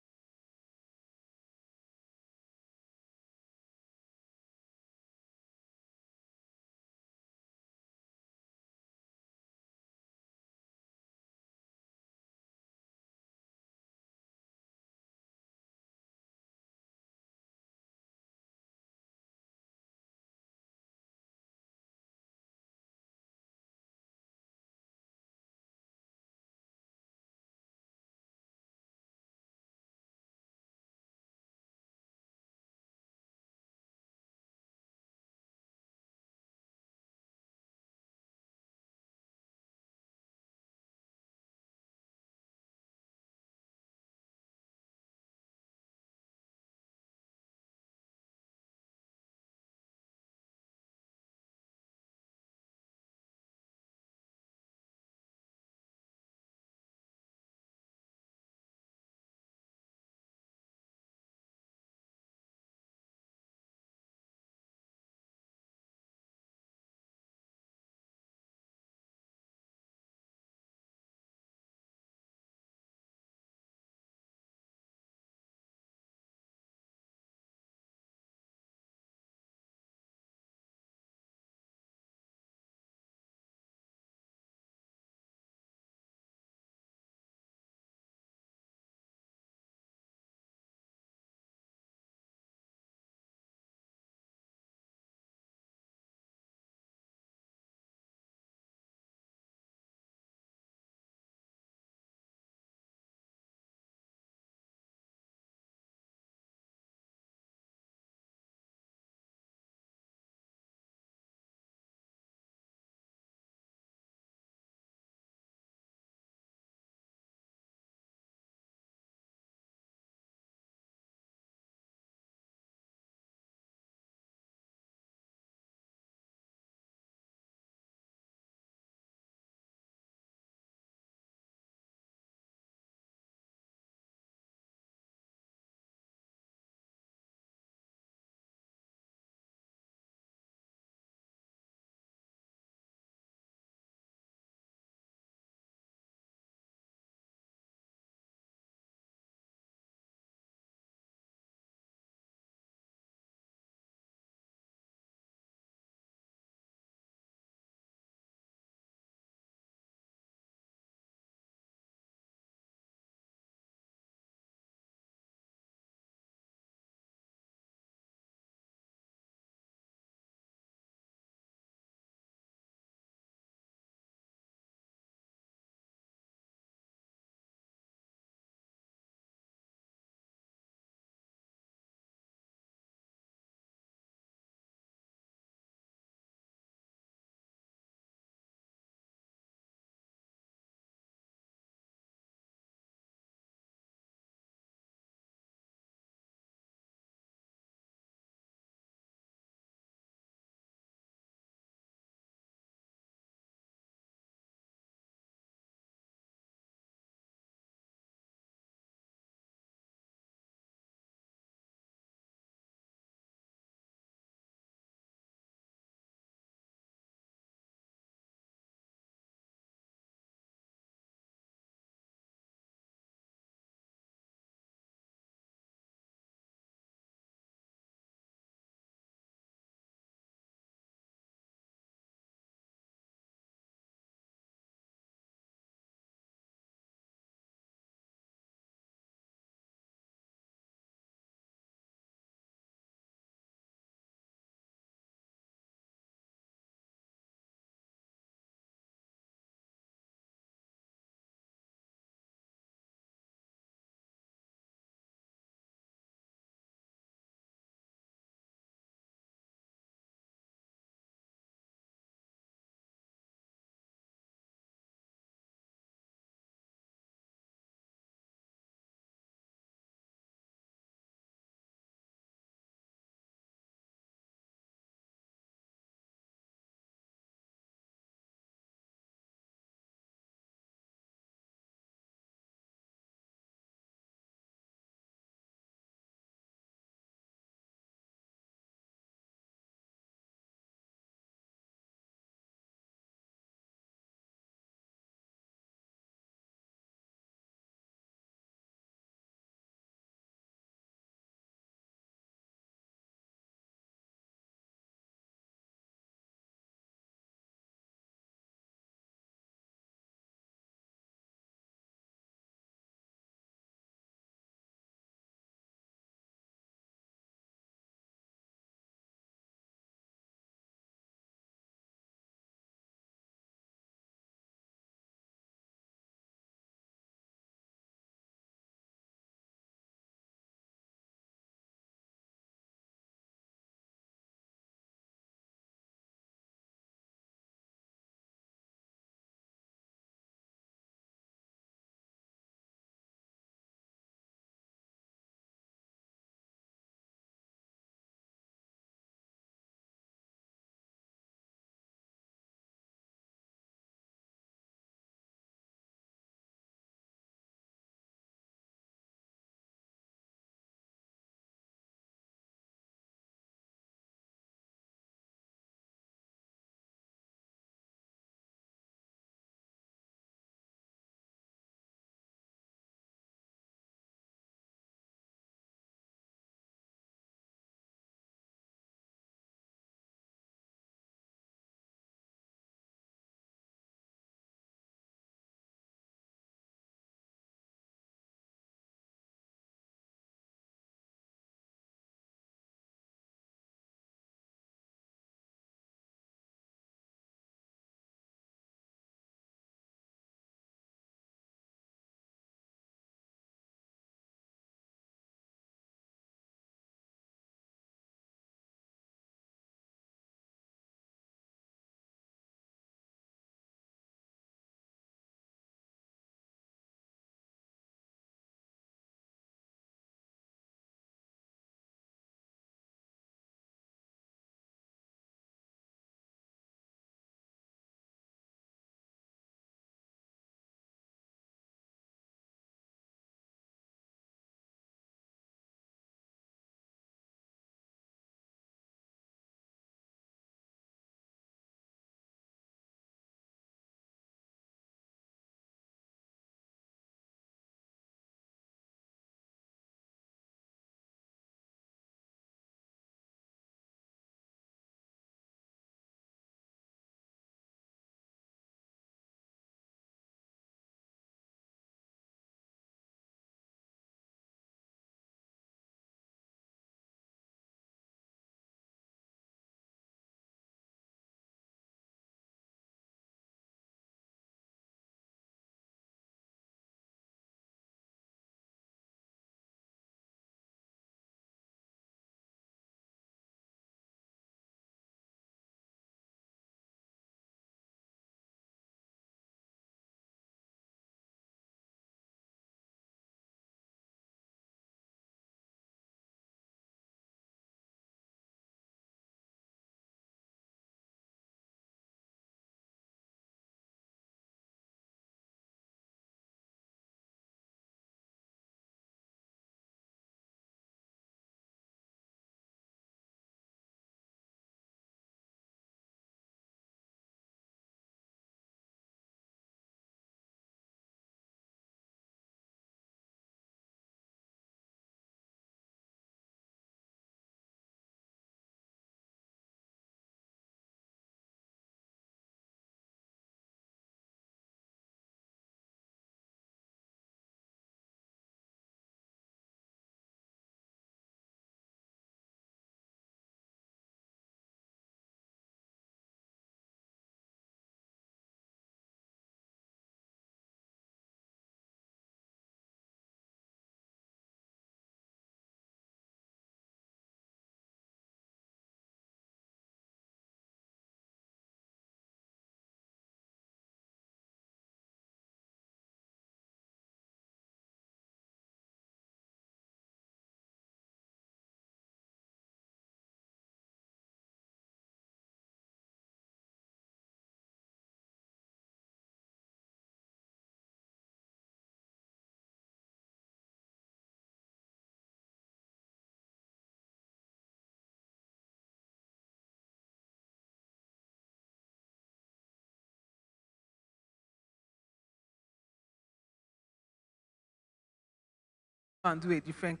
and do a different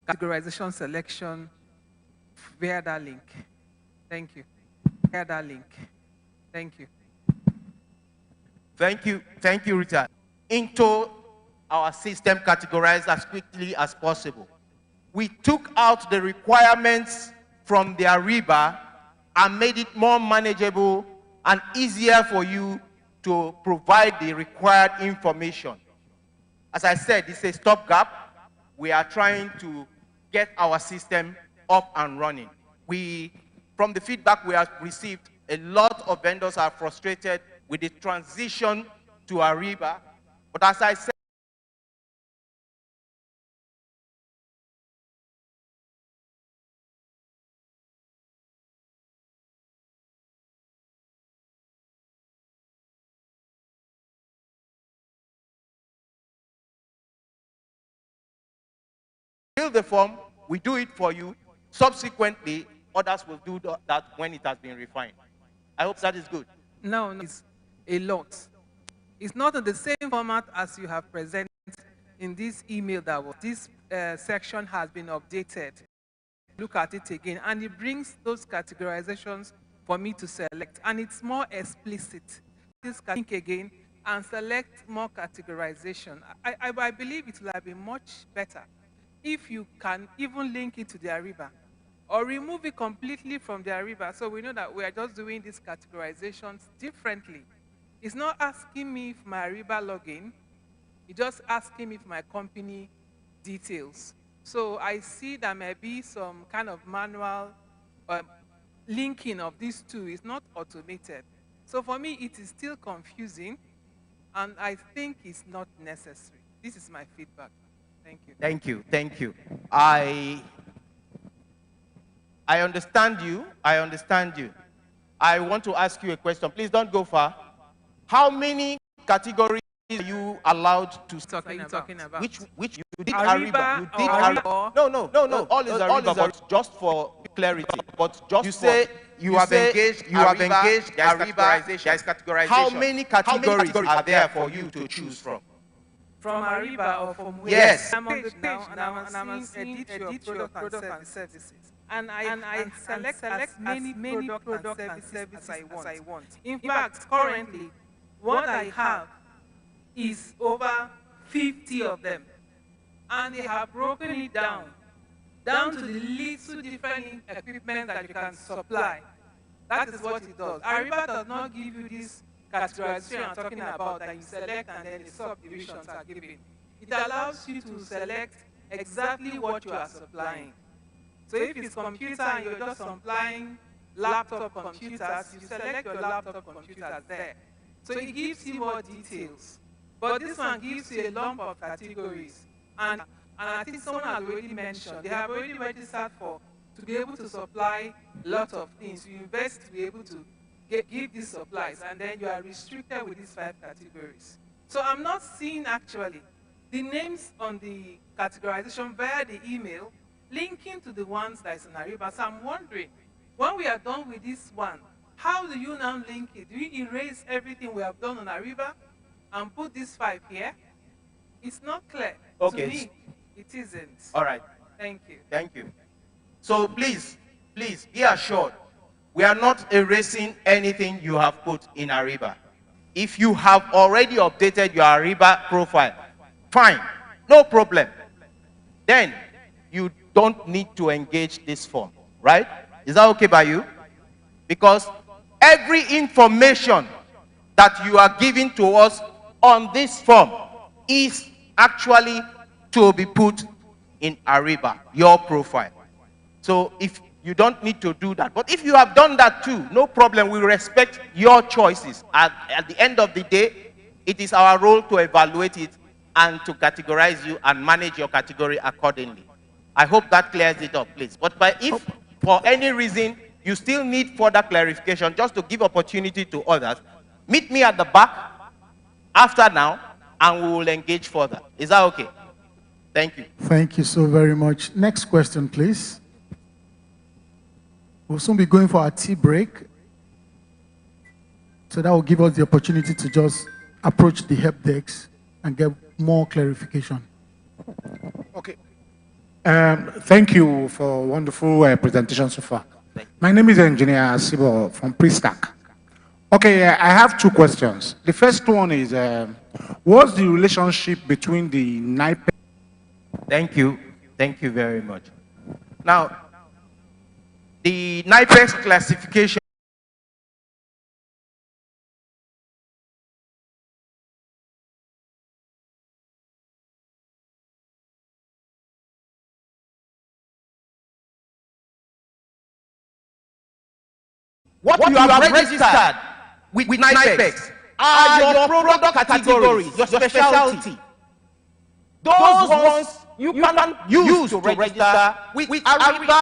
categorization selection via that link. Thank you. Via that link. Thank you. Thank you, Richard. Into our system categorized as quickly as possible. We took out the requirements from the Ariba and made it more manageable and easier for you to provide the required information. As I said, it's a stopgap. We are trying to get our system up and running. From the feedback we have received, a lot of vendors are frustrated with the transition to Ariba. But as I said, fill the form, we do it for you. Subsequently, others will do that when it has been refined. I hope that is good. No, it's a lot. It's not in the same format as you have presented in this email that was. This section has been updated. Look at it again, and it brings those categorizations for me to select, and it's more explicit. This can think again and select more categorization. I believe it will have been much better if you can even link it to the Ariba or remove it completely from the Ariba, so we know that we are just doing these categorizations differently. It's not asking me for my Ariba login. It's just asking me for my company details. So I see there may be some kind of manual linking of these two. It's not automated. So for me, it is still confusing, and I think it's not necessary. This is my feedback. Thank you. Thank you. Thank you. I understand you. I understand you. I want to ask you a question. Please don't go far. How many categories are you allowed to talking about? Which you did Ariba. You did Ariba. No. All is Ariba, but just for clarity. But just you say you have engaged Ariba. There is categorization. How many categories are there for you to choose from? From Ariba or from where? Yes. I'm on the page now, and I'm seeing edit your product and services. And I select as many product and services as I want. In fact, currently, what I have is over 50 of them. And they have broken it down to the little different equipment that you can supply. That is what it does. Ariba does not give you this categorization I'm talking about that you select and then the subdivisions are given. It allows you to select exactly what you are supplying. So if it's computer and you're just supplying laptop computers, you select your laptop computers there. So it gives you more details. But this one gives you a lump of categories. And I think someone has already mentioned, they have already registered to be able to supply lots of things. You invest to be able to give these supplies, and then you are restricted with these 5 categories. So I'm not seeing actually the names on the categorization via the email linking to the ones that is in Ariba. So I'm wondering, when we are done with this one, how do you now link it? Do you erase everything we have done on Ariba and put these 5 here? It's not clear. Okay. To me, it isn't. All right. Thank you. Thank you. So please be assured, we are not erasing anything you have put in Ariba. If you have already updated your Ariba profile, fine, no problem. Then you don't need to engage this form, right? Is that okay by you? Because every information that you are giving to us on this form is actually to be put in Ariba, your profile. So if you don't need to do that. But if you have done that too, no problem. We respect your choices. At the end of the day, it is our role to evaluate it and to categorize you and manage your category accordingly. I hope that clears it up, please. But if for any reason you still need further clarification, just to give opportunity to others, meet me at the back after now, and we will engage further. Is that okay? Thank you. Thank you so very much. Next question, please. We'll soon be going for our tea break. So that will give us the opportunity to just approach the help desk and get more clarification. Okay. Thank you for a wonderful presentation so far. My name is Engineer Sibo from Prestack. Okay, I have two questions. The first one is, what's the relationship between the NIPE? Thank you. Thank you very much. Now, the NIPEX classification what you have registered with NIPEX are your product categories, your specialty. Those ones you can use to register with Ariba.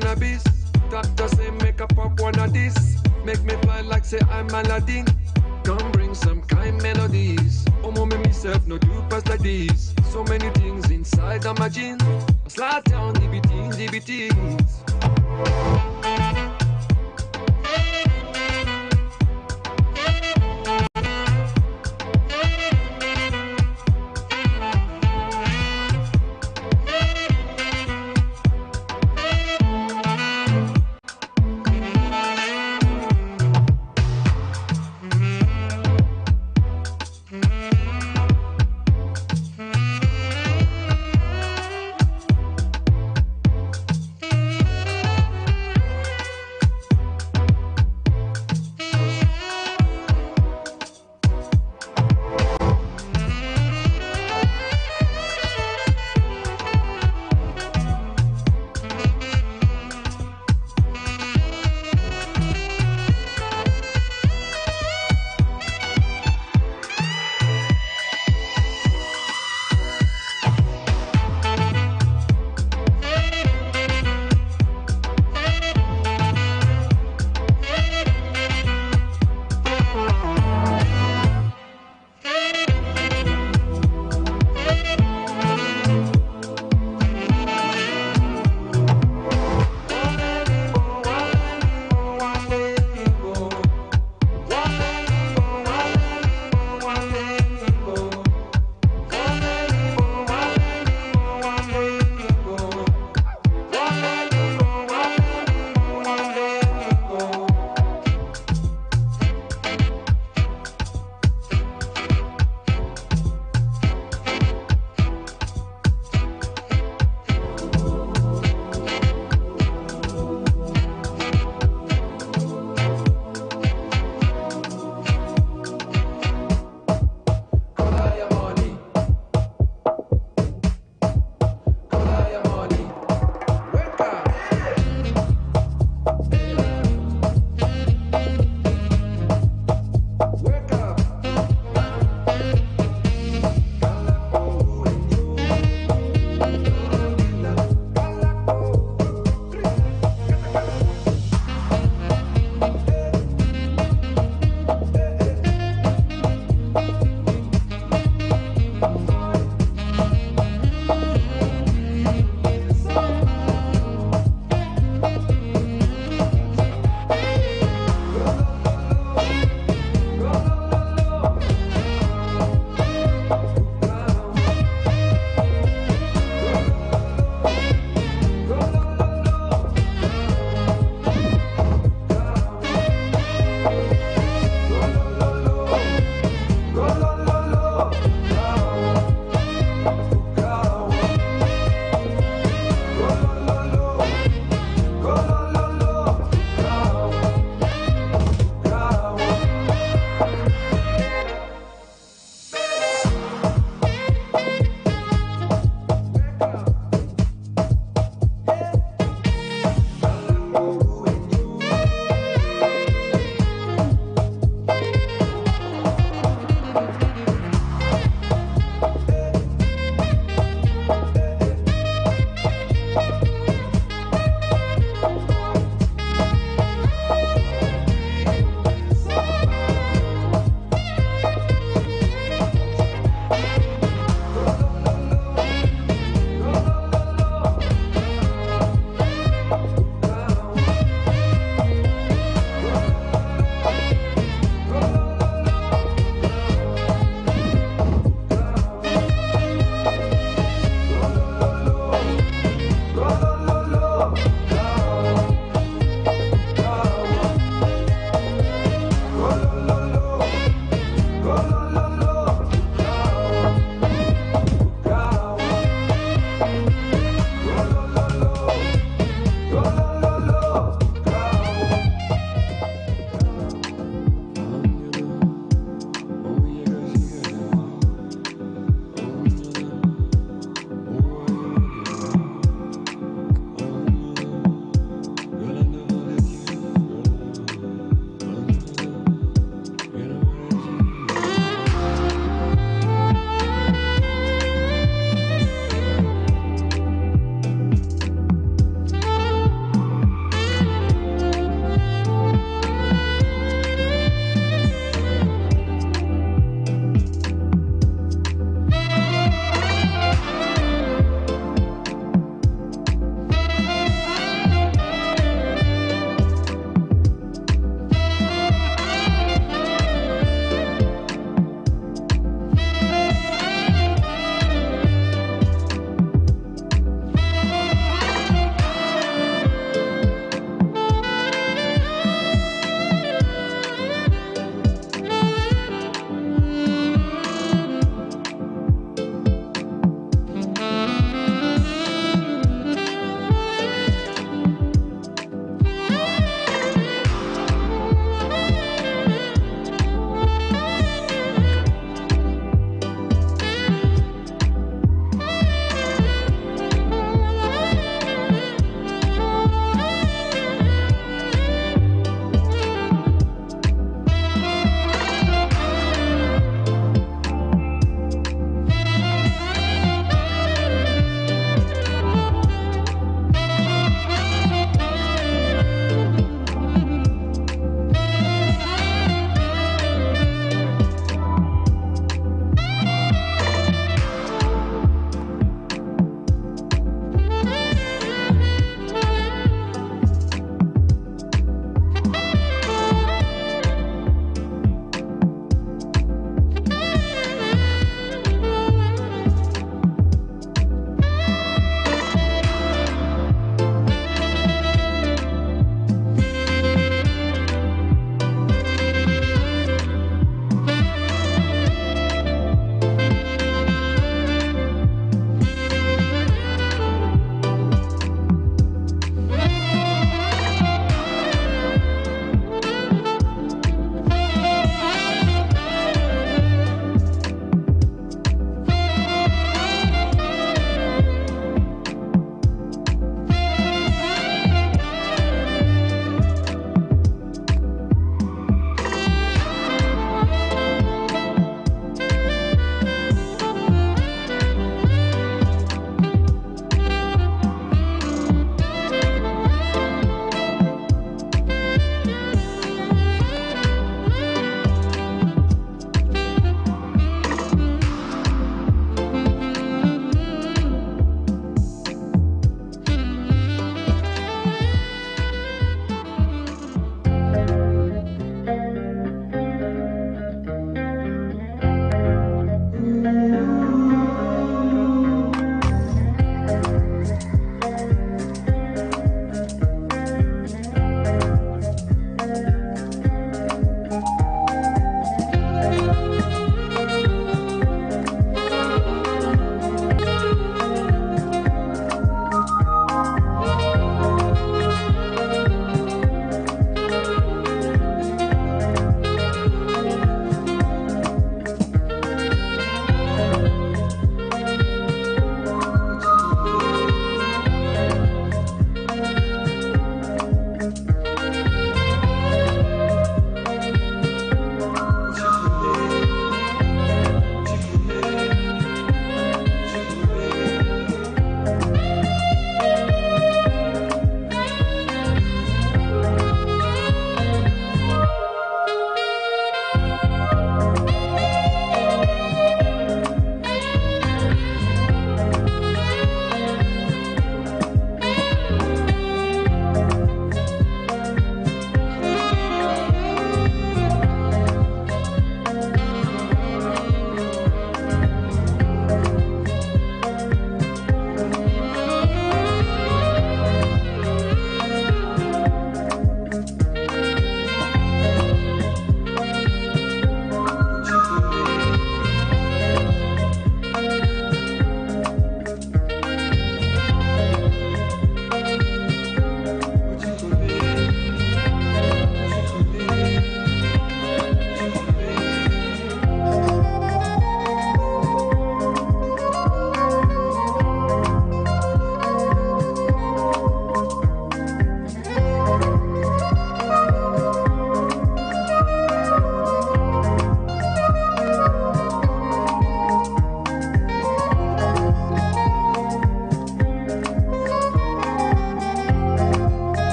cannabis. Doctor say make a pop one of this. Make me fly like say I'm Aladdin. Come bring some kind melodies. Oh, mommy, myself no do pass like this. So many things inside of my jeans. Slide down, DBTs, DBTs.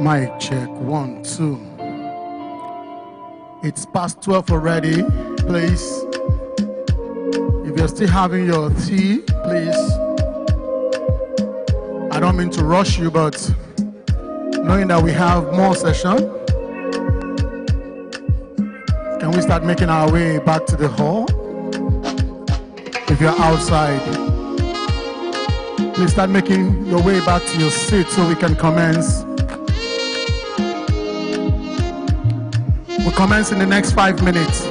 Mic check, 1, 2. It's past 12 already. Please, if you're still having your tea, please. I don't mean to rush you, but knowing that we have more session, can we start making our way back to the hall? If you're outside, please start making your way back to your seat so we can commence. We'll commence in the next 5 minutes.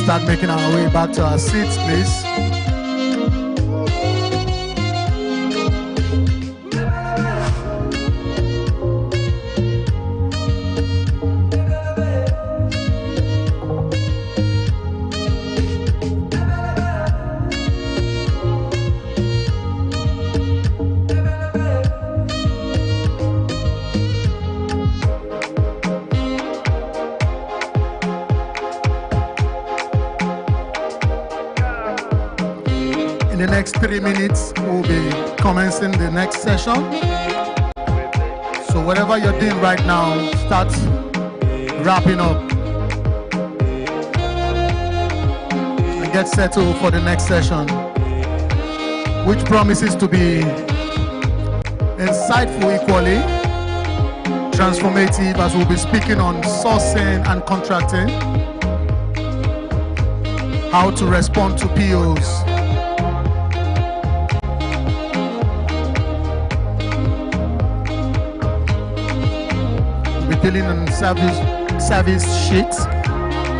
Start making our way back to our seats, please. In the next 3 minutes, we'll be commencing the next session. So whatever you're doing right now, start wrapping up and get settled for the next session, which promises to be insightful equally, transformative, as we'll be speaking on sourcing and contracting, how to respond to POs. Dealing on service sheets,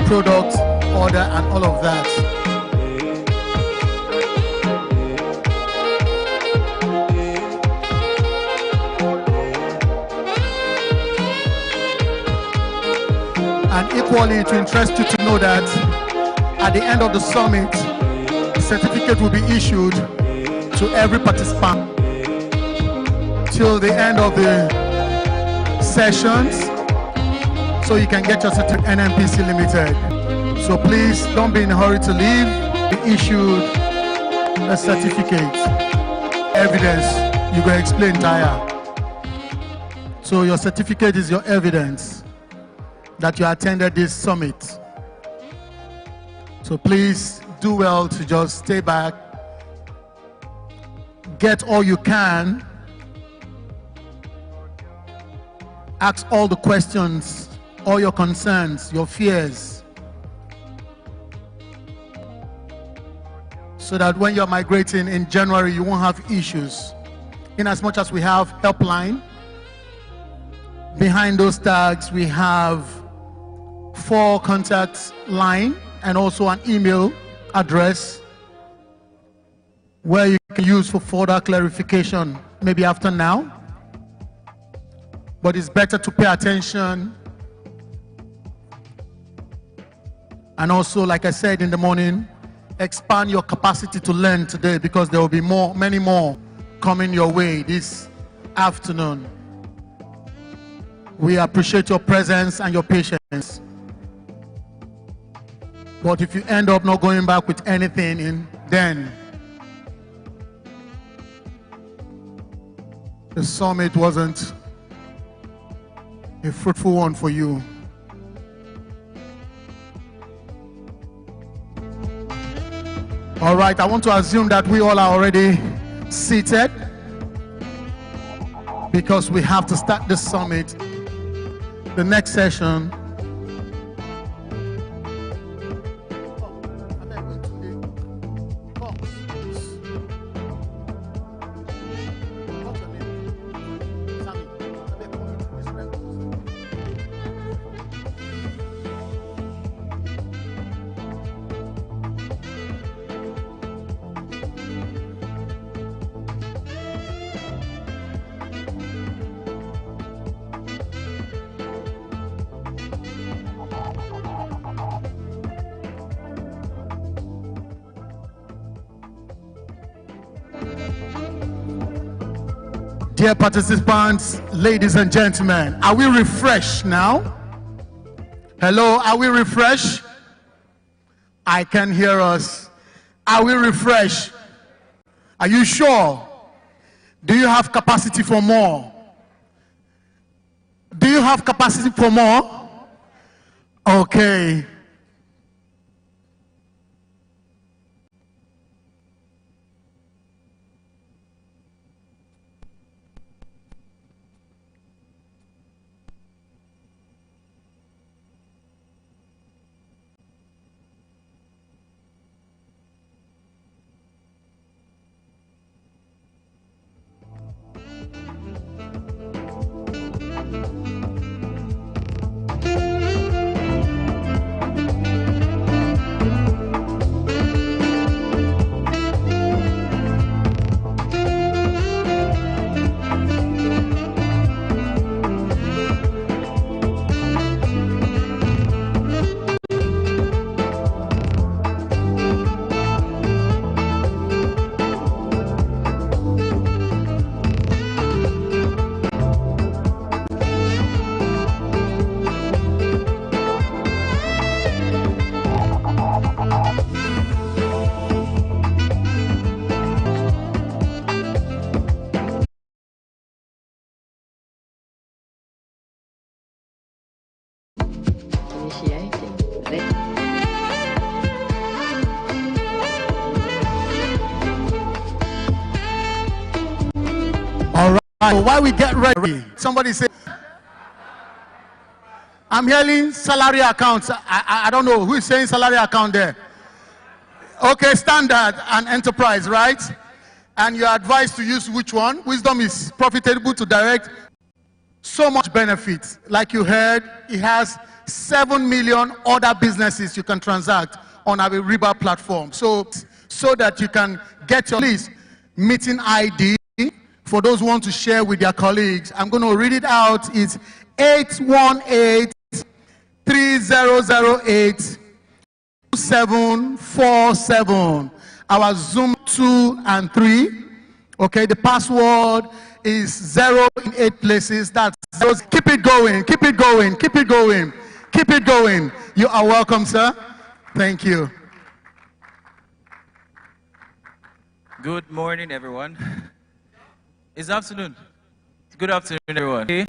product order, and all of that. And equally, it will interest you to know that at the end of the summit, a certificate will be issued to every participant till the end of the sessions, so you can get your certificate NMPC Limited. So please don't be in a hurry to leave. Be issued a certificate, evidence. You can explain tire. So your certificate is your evidence that you attended this summit. So please do well to just stay back, get all you can, ask all the questions, all your concerns, your fears, so that when you're migrating in January, you won't have issues. In as much as we have helpline, behind those tags, we have 4 contact line and also an email address where you can use for further clarification, maybe after now. But it's better to pay attention. And also, like I said in the morning, expand your capacity to learn today, because there will be many more coming your way this afternoon. We appreciate your presence and your patience. But if you end up not going back with anything, then the summit wasn't a fruitful one for you. All right, I want to assume that we all are already seated because we have to start this summit. The next session. Dear participants, ladies and gentlemen, are we refreshed now? Hello, are we refreshed? I can hear us. Are we refreshed? Are you sure? Do you have capacity for more? Do you have capacity for more? Okay. All right, so while we get ready, somebody say, I'm hearing salary accounts. I don't know who is saying salary account there. Okay, standard and enterprise, right? And you're advised to use which one? Wisdom is profitable to direct so much benefit. Like you heard, it has 7 million other businesses you can transact on our Riba platform. So that you can get your list meeting ID for those who want to share with their colleagues. I'm going to read it out. It's 818-3008-2747. Our Zoom 2 and 3. Okay, the password is 0 in 8 places. That's 0. Keep it going, keep it going, keep it going, keep it going. You are welcome, sir. Thank you. Good morning, everyone. It's afternoon. Good afternoon, everyone. Okay.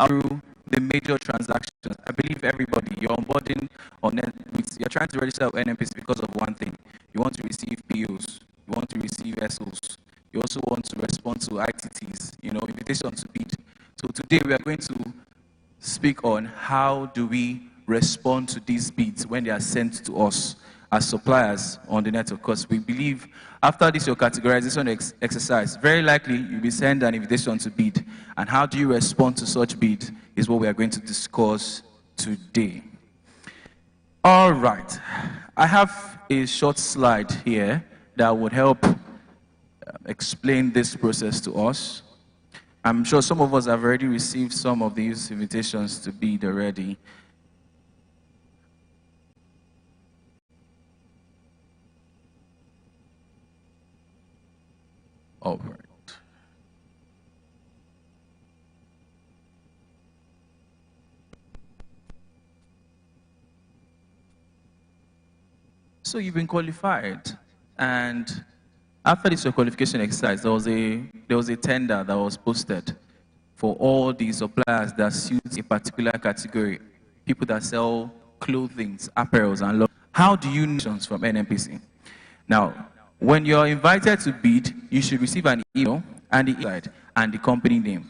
Through the major transactions, I believe everybody, you're onboarding on you're trying to register with NMPs because of one thing. You want to receive POs, you want to receive SOs, you also want to respond to ITTs, invitation to bid. So today we are going to speak on how do we respond to these bids when they are sent to us as suppliers on the network, because we believe after this your categorization exercise, very likely you'll be sent an invitation to bid. And how do you respond to such bid is what we are going to discuss today. All right. I have a short slide here that would help explain this process to us. I'm sure some of us have already received some of these invitations to bid already. All right. So you've been qualified, and after this qualification exercise, there was a tender that was posted for all the suppliers that suit a particular category, people that sell clothing, apparels, and law. How do you know from NNPC? Now, when you're invited to bid, you should receive an email and the site and the company name.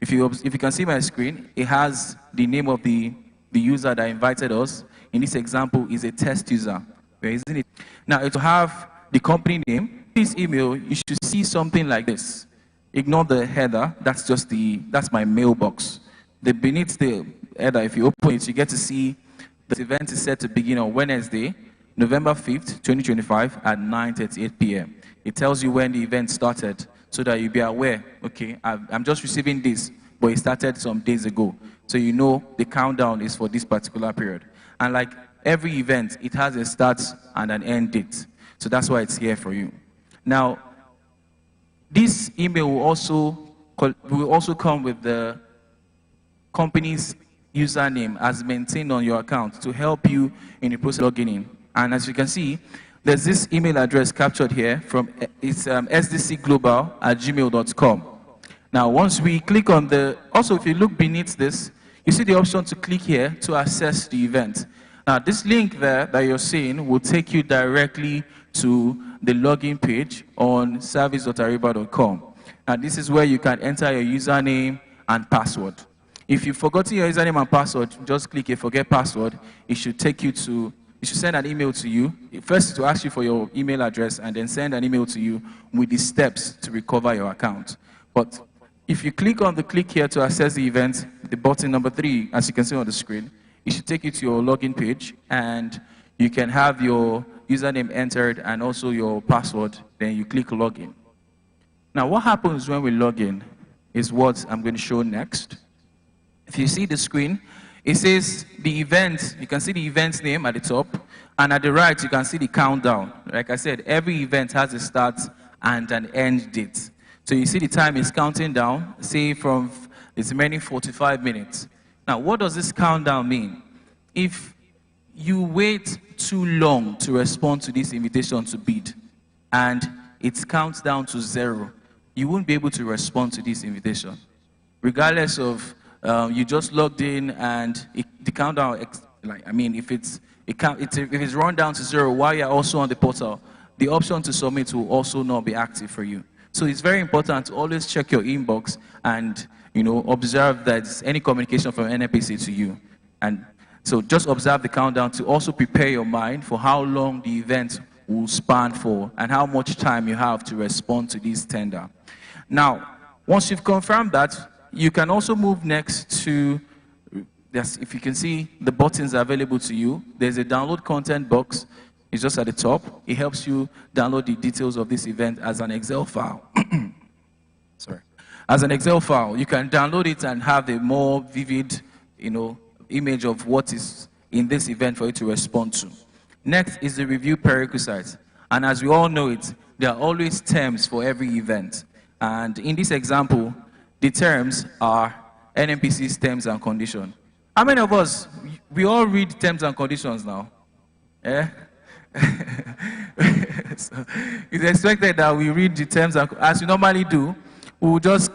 If you can see my screen, it has the name of the user that invited us. In this example, is a test user. Where isn't it? Now, to have the company name, this email, you should see something like this. Ignore the header. That's my mailbox. Beneath the header, if you open it, you get to see the event is set to begin on Wednesday, November 5th, 2025 at 9:38 p.m. It tells you when the event started so that you'll be aware, okay, I'm just receiving this, but it started some days ago. So you know the countdown is for this particular period. And like every event, it has a start and an end date. So that's why it's here for you. Now, this email will also come with the company's username as maintained on your account to help you in the process of logging in. And as you can see, there's this email address captured here from sdcglobal@gmail.com. Now, once we click on also if you look beneath this, you see the option to click here to access the event. Now, this link there that you're seeing will take you directly to the login page on service.ariba.com. And this is where you can enter your username and password. If you've forgotten your username and password, just click a forget password. It should send an email to you. First, to ask you for your email address and then send an email to you with the steps to recover your account. But if you click on the click here to access the event, the button number 3, as you can see on the screen, it should take you to your login page and you can have your username entered and also your password. Then you click login. Now, what happens when we log in is what I'm going to show next. If you see the screen, it says the event, you can see the event's name at the top, and at the right, you can see the countdown. Like I said, every event has a start and an end date. So you see the time is counting down, say from it's remaining 45 minutes. Now, what does this countdown mean? If you wait too long to respond to this invitation to bid, and it counts down to 0, you won't be able to respond to this invitation. Regardless of you just logged in and the countdown, if it's run down to 0 while you're also on the portal, the option to submit will also not be active for you. So it's very important to always check your inbox and observe that there's any communication from NNPC to you. And so just observe the countdown to also prepare your mind for how long the event will span for and how much time you have to respond to this tender. Now, once you've confirmed that, you can also move next to, if you can see the buttons available to you, there's a download content box. It's just at the top. It helps you download the details of this event as an Excel file. Sorry. As an Excel file, you can download it and have a more vivid, image of what is in this event for you to respond to. Next is the review prerequisites. And as we all know it, there are always terms for every event. And in this example, the terms are NNPC's terms and conditions. How many of us, we all read terms and conditions now? Yeah? So it's expected that we read the terms, as we normally do. We'll just,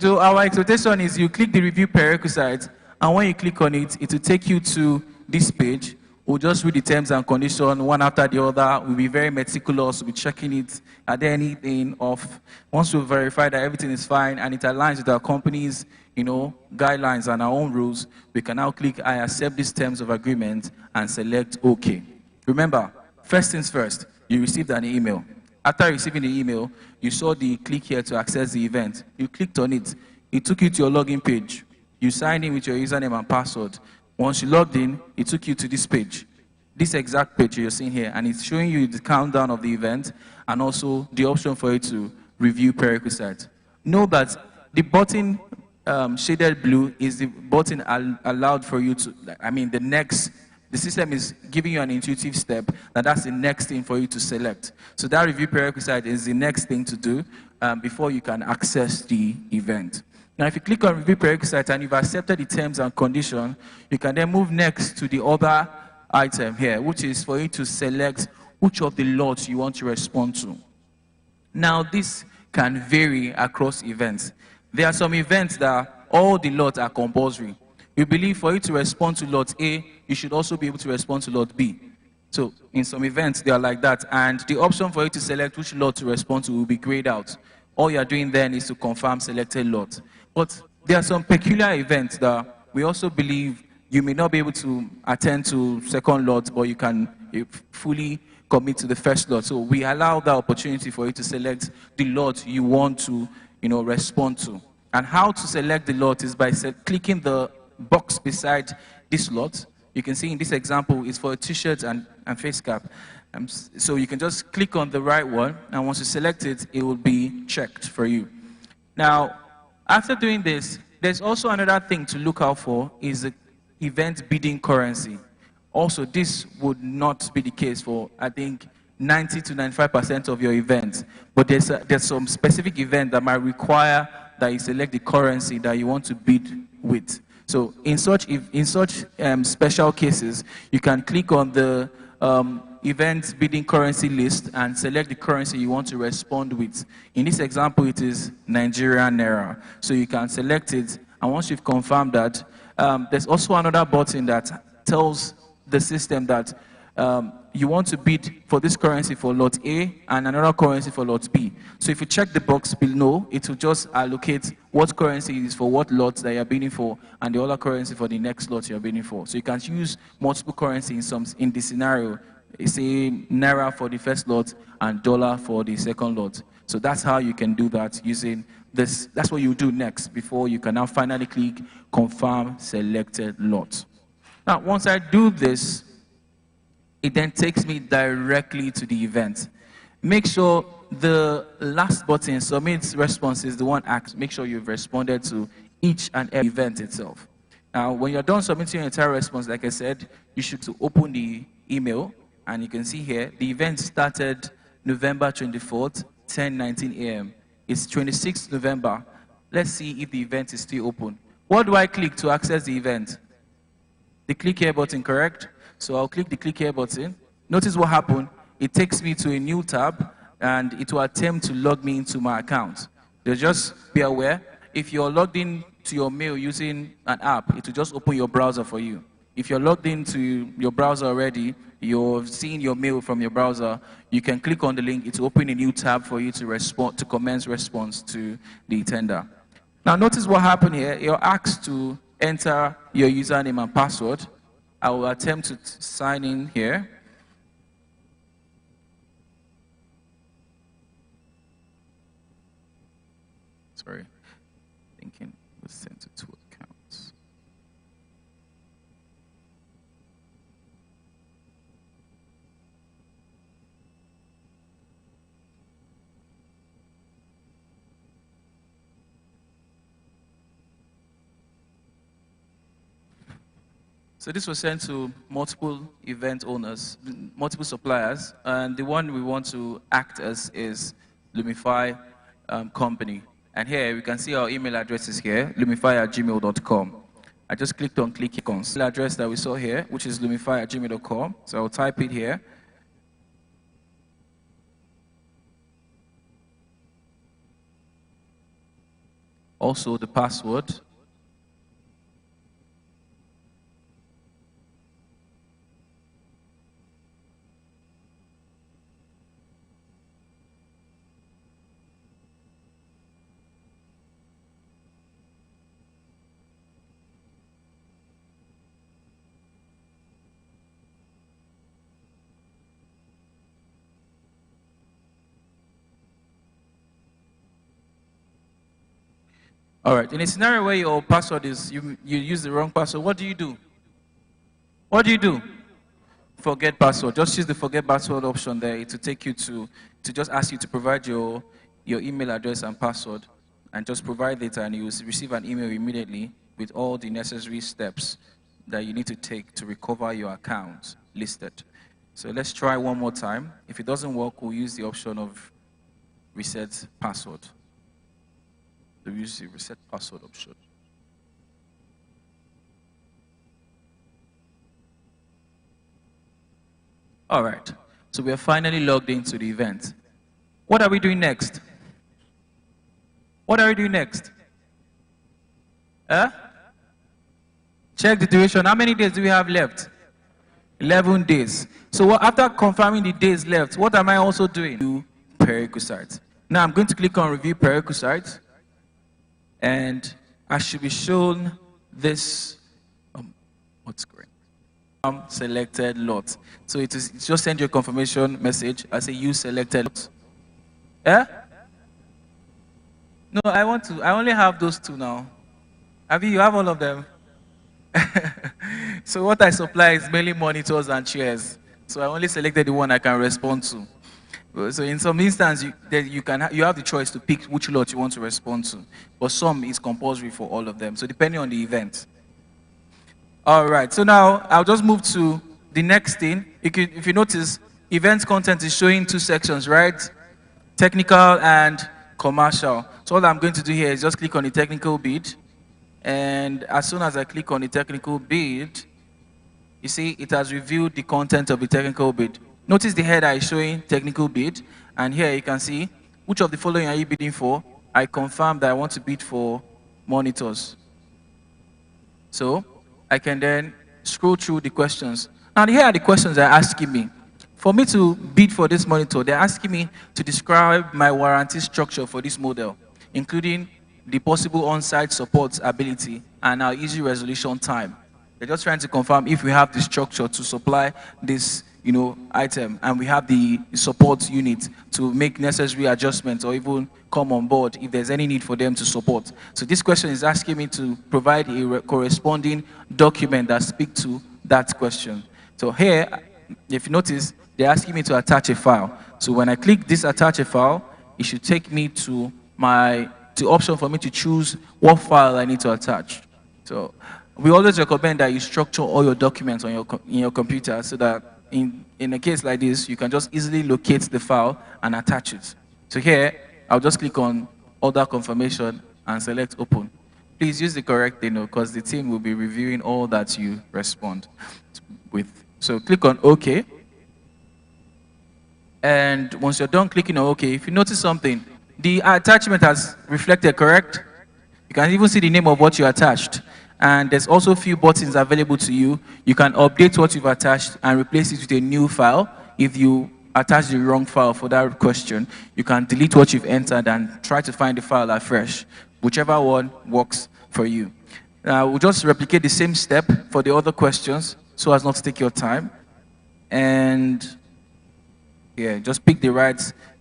our expectation is you click the review prerequisites, and when you click on it, it will take you to this page. We'll just read the terms and conditions one after the other. We'll be very meticulous. We'll be checking it. Are there anything off? Once we verify that everything is fine and it aligns with our company's, guidelines and our own rules, we can now click I accept these terms of agreement and select OK. Remember, first things first, you received an email. After receiving the email, you saw the click here to access the event. You clicked on it. It took you to your login page. You signed in with your username and password. Once you logged in, it took you to this page, this exact page you're seeing here, and it's showing you the countdown of the event and also the option for you to review prerequisites. Know that the button shaded blue is the button allowed for you to, the system is giving you an intuitive step that's the next thing for you to select. So that review prerequisite is the next thing to do before you can access the event. Now, if you click on review prerequisite and you've accepted the terms and conditions, you can then move next to the other item here, which is for you to select which of the lots you want to respond to. Now, this can vary across events. There are some events that all the lots are compulsory. We believe for you to respond to lot A, you should also be able to respond to lot B. So in some events, they are like that. And the option for you to select which lot to respond to will be grayed out. All you're doing then is to confirm selected lot. But there are some peculiar events that we also believe you may not be able to attend to second lot, but you can fully commit to the first lot. So we allow the opportunity for you to select the lot you want to, respond to. And how to select the lot is by clicking the box beside this lot. You can see in this example, it's for a t-shirt and face cap. So you can just click on the right one, and once you select it, it will be checked for you. Now, after doing this, there's also another thing to look out for is the event bidding currency. Also, this would not be the case for, I think, 90 to 95% of your events. But there's some specific event that might require that you select the currency that you want to bid with. So in such special cases, you can click on the event bidding currency list and select the currency you want to respond with. In this example, it is Nigerian Naira. So you can select it, and once you've confirmed that, there's also another button that tells the system that you want to bid for this currency for lot A and another currency for lot B. So if you check the box below, it will just allocate what currency is for what lot that you're bidding for and the other currency for the next lot you're bidding for. So you can use multiple currency in this scenario. Say Naira for the first lot and dollar for the second lot. So that's how you can do that using this. That's what you do next before you can now finally click confirm selected lot. Now, once I do this, it then takes me directly to the event. Make sure the last button, submit response, is the one asked. Make sure you've responded to each and every event itself. Now, when you're done submitting your entire response, like I said, you should open the email, and you can see here, the event started November 24th, 10:19 a.m. It's 26th November. Let's see if the event is still open. What do I click to access the event? The click here button, correct? So I'll click the click here button. Notice what happened. It takes me to a new tab, and it will attempt to log me into my account. Just be aware, if you're logged in to your mail using an app, it will just open your browser for you. If you're logged into your browser already, you're seeing your mail from your browser, you can click on the link. It will open a new tab for you to commence response to the tender. Now notice what happened here. You're asked to enter your username and password. I will attempt to sign in here. Sorry, thinking it was sent to two accounts. So this was sent to multiple event owners, multiple suppliers, and the one we want to act as is Lumify company. And here we can see our email address is here, lumify@gmail.com. I just clicked on click on the address that we saw here, which is lumify@gmail.com. So I'll type it here. Also the password. All right, in a scenario where your password is, you use the wrong password, what do you do? What do you do? Forget password. Just use the forget password option there to take you to just ask you to provide your email address and password, and just provide it, and you will receive an email immediately with all the necessary steps that you need to take to recover your account listed. So let's try one more time. If it doesn't work, we'll use the option of reset password. We use the reset password option. All right, so we are finally logged into the event. What are we doing next? What are we doing next? Huh? Check the duration. How many days do we have left? 11 days. So after confirming the days left, what am I also doing? Do prerequisites. Now I'm going to click on review prerequisites, and I should be shown this what's great? Selected lot. So it's just send you a confirmation message. I say you selected lot. Yeah? No, I only have those two now. You have all of them? So what I supply is mainly monitors and chairs. So I only selected the one I can respond to. So in some instances, you have the choice to pick which lot you want to respond to. But some is compulsory for all of them. So depending on the event. All right, so now I'll just move to the next thing. If you notice, event content is showing two sections, right? Technical and commercial. So all I'm going to do here is just click on the technical bid. And as soon as I click on the technical bid, you see it has reviewed the content of the technical bid. Notice the header is showing technical bid. And here you can see, which of the following are you bidding for? I confirm that I want to bid for monitors. So I can then scroll through the questions. Now here are the questions they're asking me. For me to bid for this monitor, they're asking me to describe my warranty structure for this model, including the possible on-site support ability and our easy resolution time. They're just trying to confirm if we have the structure to supply this item, and we have the support unit to make necessary adjustments or even come on board if there's any need for them to support. So this question is asking me to provide a corresponding document that speaks to that question. So here, if you notice, they're asking me to attach a file. So when I click this attach a file, it should take me to the option for me to choose what file I need to attach. So we always recommend that you structure all your documents on in your computer so that in a case like this, you can just easily locate the file and attach it. So here, I'll just click on order confirmation and select open. Please use the correct thing because the team will be reviewing all that you respond with. So click on OK. And once you're done clicking on OK, if you notice something, the attachment has reflected, correct? You can even see the name of what you attached. And there's also a few buttons available to you. You can update what you've attached and replace it with a new file. If you attach the wrong file for that question, you can delete what you've entered and try to find the file afresh. Whichever one works for you. We'll just replicate the same step for the other questions so as not to take your time. And yeah, just pick the right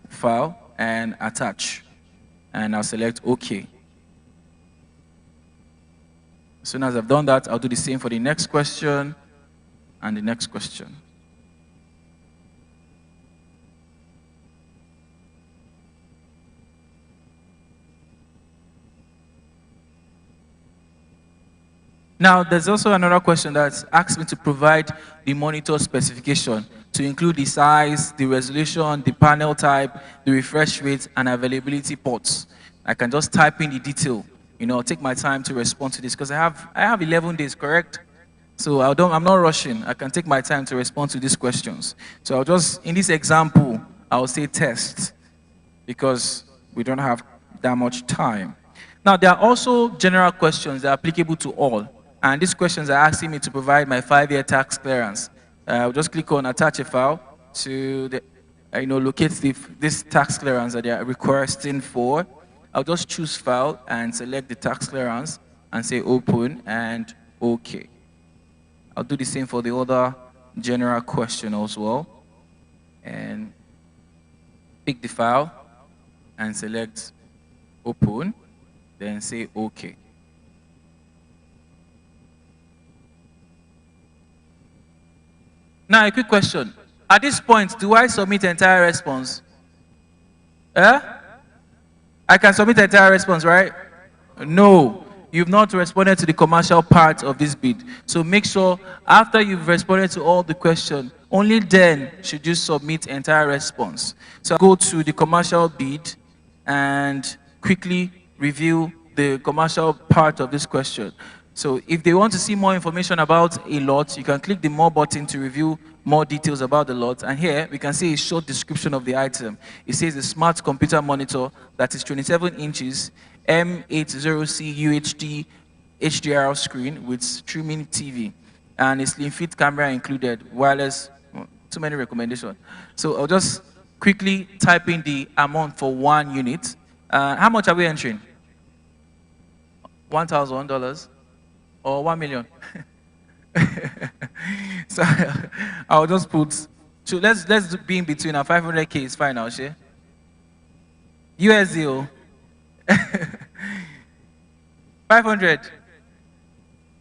file and attach. And I'll select OK. As soon as I've done that, I'll do the same for the next question and the next question. Now, there's also another question that asks me to provide the monitor specification to include the size, the resolution, the panel type, the refresh rate, and availability ports. I can just type in the detail. Take my time to respond to this because I have 11 days, correct? So I'm not rushing. I can take my time to respond to these questions. So I'll just, in this example, I'll say test because we don't have that much time. Now, there are also general questions that are applicable to all. And these questions are asking me to provide my 5-year tax clearance. I'll just click on attach a file to locate this tax clearance that they are requesting for. I'll just choose file and select the tax clearance and say open and OK. I'll do the same for the other general question as well. And pick the file and select open, then say OK. Now, a quick question. At this point, do I submit entire response? I can submit the entire response, right? No, you've not responded to the commercial part of this bid. So make sure after you've responded to all the questions, only then should you submit entire response. So go to the commercial bid and quickly review the commercial part of this question. So if they want to see more information about a lot, you can click the more button to review more details about the lot. And here we can see a short description of the item. It says a smart computer monitor that is 27 inches, M80C UHD HDR screen with streaming TV and a slim fit camera included, wireless, too many recommendations. So I'll just quickly type in the amount for 1 unit. How much are we entering? $1,000 or 1 million? So I'll just put, so let's be in between. 500K is fine now, share. USD 500.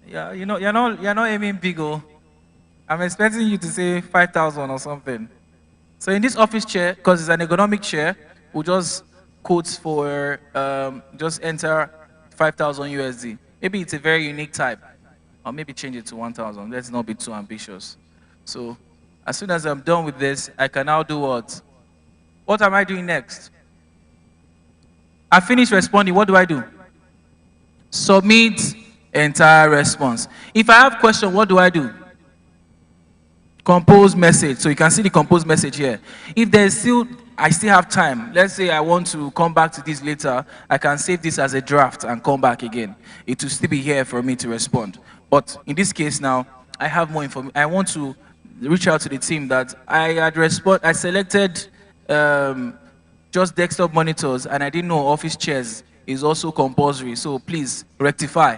Yeah, you know, you're not aiming big. Oh, I'm expecting you to say 5,000 or something. So in this office chair, because it's an ergonomic chair, we'll just quote for just enter 5,000 USD. Maybe it's a very unique type, or maybe change it to 1,000. Let's not be too ambitious. So as soon as I'm done with this, I can now do what? What am I doing next? I finished responding. What do I do? Submit entire response. If I have question, what do I do? Compose message. So you can see the compose message here. If I still have time, let's say I want to come back to this later, I can save this as a draft and come back again. It will still be here for me to respond. But in this case now, I have more information. I want to reach out to the team that I selected just desktop monitors and I didn't know office chairs is also compulsory. So please rectify.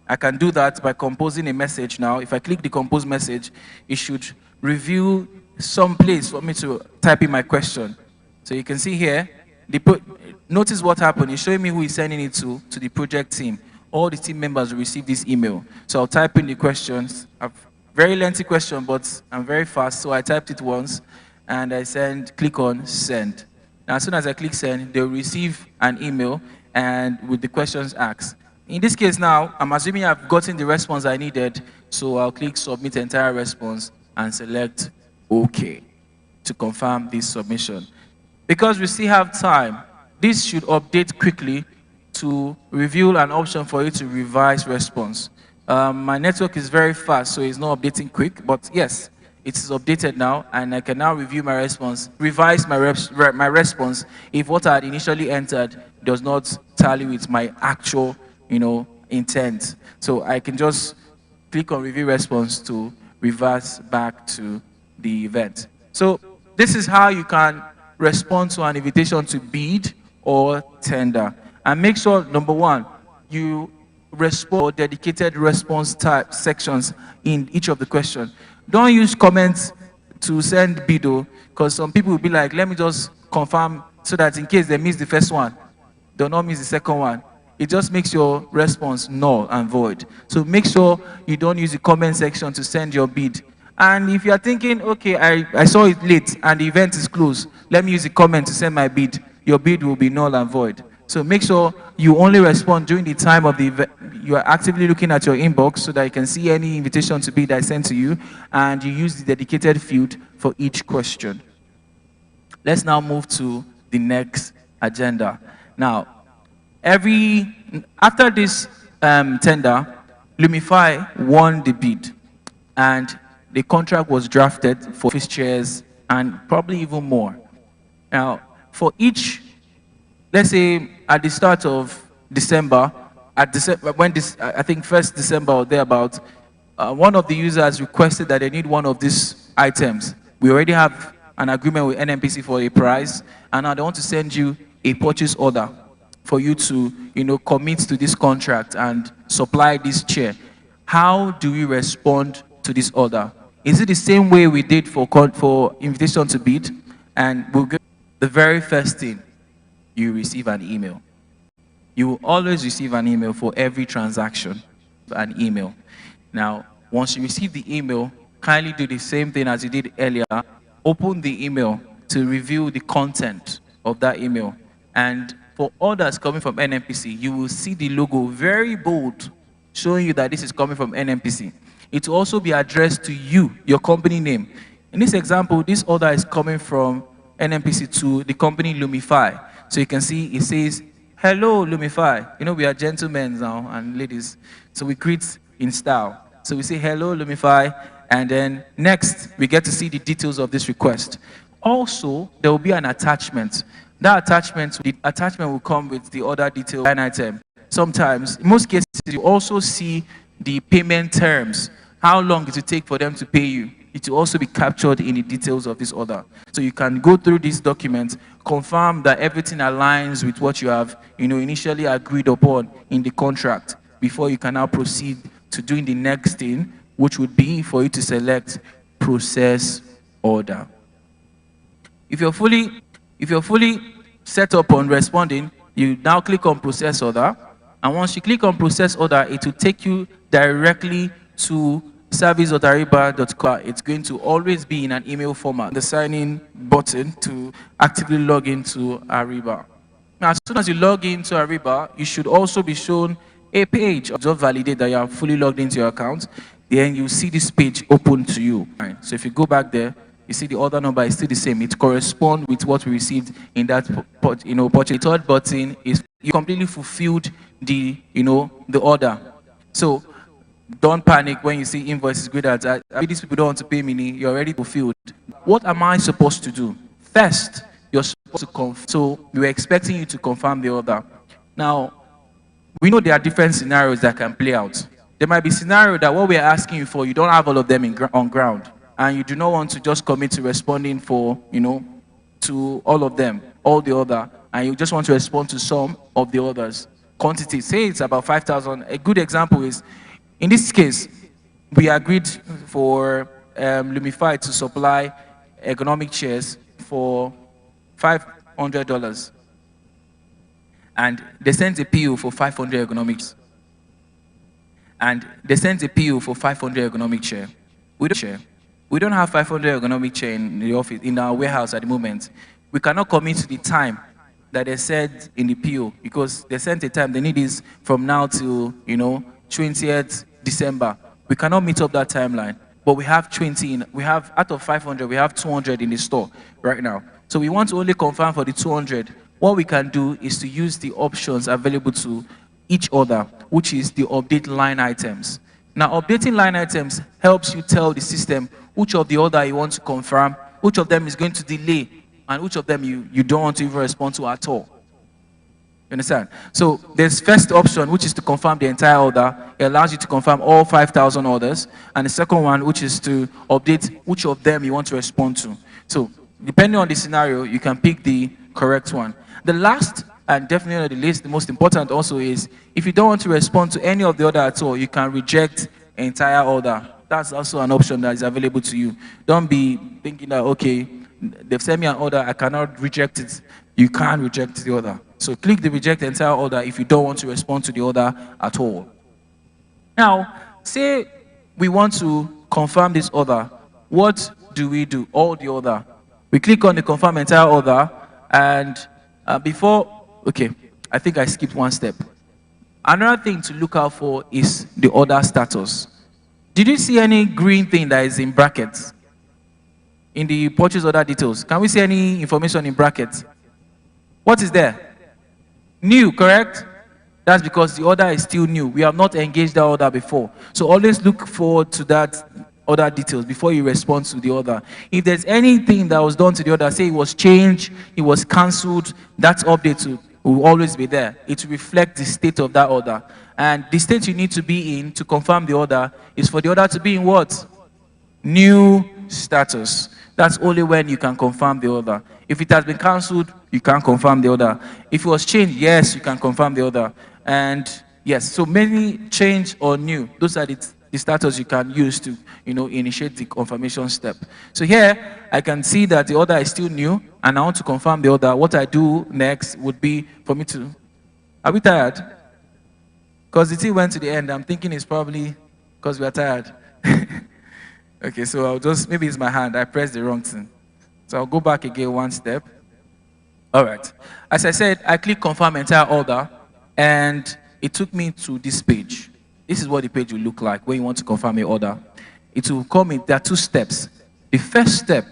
I can do that by composing a message now. If I click the compose message, it should review some place for me to type in my question. So you can see here, notice what happened. It's showing me who is sending it to the project team. All the team members will receive this email. So I'll type in the questions. Very lengthy question, but I'm very fast. So I typed it once and I click on send. Now, as soon as I click send, they'll receive an email and with the questions asked. In this case now, I'm assuming I've gotten the response I needed, so I'll click submit entire response and select OK to confirm this submission. Because we still have time, this should update quickly to reveal an option for you to revise response. My network is very fast, so it's not updating quick, but yes, it is updated now, and I can now review my response, revise my response if what I had initially entered does not tally with my actual intent. So I can just click on review response to reverse back to the event. So this is how you can respond to an invitation to bid or tender. And make sure, number one, you respond dedicated response type sections in each of the questions. Don't use comments to send bid, because some people will be like, let me just confirm so that in case they miss the first one, they'll not miss the second one. It just makes your response null and void. So make sure you don't use the comment section to send your bid. And if you're thinking, okay, I saw it late and the event is closed, let me use the comment to send my bid, your bid will be null and void. So make sure you only respond during the time of the event. You are actively looking at your inbox so that you can see any invitation to bid I sent to you, and you use the dedicated field for each question. Let's now move to the next agenda. Now, after this tender, Lumify won the bid, and the contract was drafted for office chairs and probably even more. Now, for each, let's say at the start of December, I think 1st December or thereabout, one of the users requested that they need one of these items. We already have an agreement with NMPC for a price, and now they want to send you a purchase order for you to, commit to this contract and supply this chair. How do we respond to this order? Is it the same way we did for invitation to bid? And we'll get the very first thing, you receive an email. You will always receive an email for every transaction, an email. Now, once you receive the email, kindly do the same thing as you did earlier. Open the email to review the content of that email. And for orders coming from NMPC, you will see the logo very bold, showing you that this is coming from NMPC. It will also be addressed to you, your company name. In this example, this order is coming from NMPC to the company Lumify. So you can see it says, hello, Lumify. We are gentlemen now and ladies. So we greet in style. So we say, hello, Lumify, and then next, we get to see the details of this request. Also, there will be an attachment. The attachment will come with the other detail line item. Sometimes, in most cases, you also see the payment terms, how long it will take for them to pay you. It will also be captured in the details of this order. So you can go through this document, confirm that everything aligns with what you have initially agreed upon in the contract before you can now proceed to doing the next thing, which would be for you to select process order. If you're fully set up on responding, you now click on process order. And once you click on process order, it will take you directly to service.ariba.com. It's going to always be in an email format. The sign in button to actively log into Ariba. Now, as soon as you log into Ariba, you should also be shown a page to validate that you are fully logged into your account. Then you see this page open to you. Right. So if you go back there, you see the order number is still the same. It corresponds with what we received in that purchase. The third button is you completely fulfilled the order. So don't panic when you see invoices greater than these people don't want to pay me. You're already fulfilled. What am I supposed to do? First, you're supposed to confirm. So we're expecting you to confirm the order. Now, we know there are different scenarios that can play out. There might be scenario that what we're asking you for, you don't have all of them on ground, and you do not want to just commit to responding for, to all of them, all the other, and you just want to respond to some of the others. Quantity, say it's about 5,000. A good example is, in this case, we agreed for Lumify to supply ergonomic chairs for $500. And they sent a PO for 500 ergonomics. And they sent a PO for 500 ergonomic chair. We don't have 500 ergonomic chair in the office, in our warehouse at the moment. We cannot commit to the time that they said in the PO, because they sent a time, they need this from now to, 20th December. We cannot meet up that timeline, but we have 20, we have, out of 500, we have 200 in the store right now. So we want to only confirm for the 200. What we can do is to use the options available to each order, which is the update line items. Now, updating line items helps you tell the system which of the order you want to confirm, which of them is going to delay, and which of them you don't want to even respond to at all. You understand? So there's first option, which is to confirm the entire order. It allows you to confirm all 5,000 orders. And the second one, which is to update which of them you want to respond to. So depending on the scenario, you can pick the correct one. The last, and definitely not the least, the most important also is, if you don't want to respond to any of the order at all, you can reject entire order. That's also an option that is available to you. Don't be thinking that, okay, they've sent me an order, I cannot reject it. You can't reject the order. So click the reject entire order if you don't want to respond to the order at all. Now, say we want to confirm this order. What do we do? All the order. We click on the confirm entire order, and okay, I think I skipped one step. Another thing to look out for is the order status. Did you see any green thing that is in brackets in the purchase order details? Can we see any information in brackets? What is there? New, correct? That's because the order is still new. We have not engaged that order before. So always look forward to that order details before you respond to the order. If there's anything that was done to the order, say it was changed, it was cancelled, that update will always be there. It will reflect the state of that order. And the state you need to be in to confirm the order is for the order to be in what? New status. That's only when you can confirm the order. If it has been cancelled, you can't confirm the order. If it was changed, yes, you can confirm the order. And yes, so many change or new, those are the status you can use to initiate the confirmation step. So here, I can see that the order is still new, and I want to confirm the order. What I do next would be for me to... Are we tired? Because the thing went to the end. I'm thinking it's probably because we are tired. Okay, so I'll just... Maybe it's my hand. I pressed the wrong thing. So I'll go back again one step. All right. As I said, I click confirm entire order, and it took me to this page. This is what the page will look like when you want to confirm your order. It will come in, there are two steps. The first step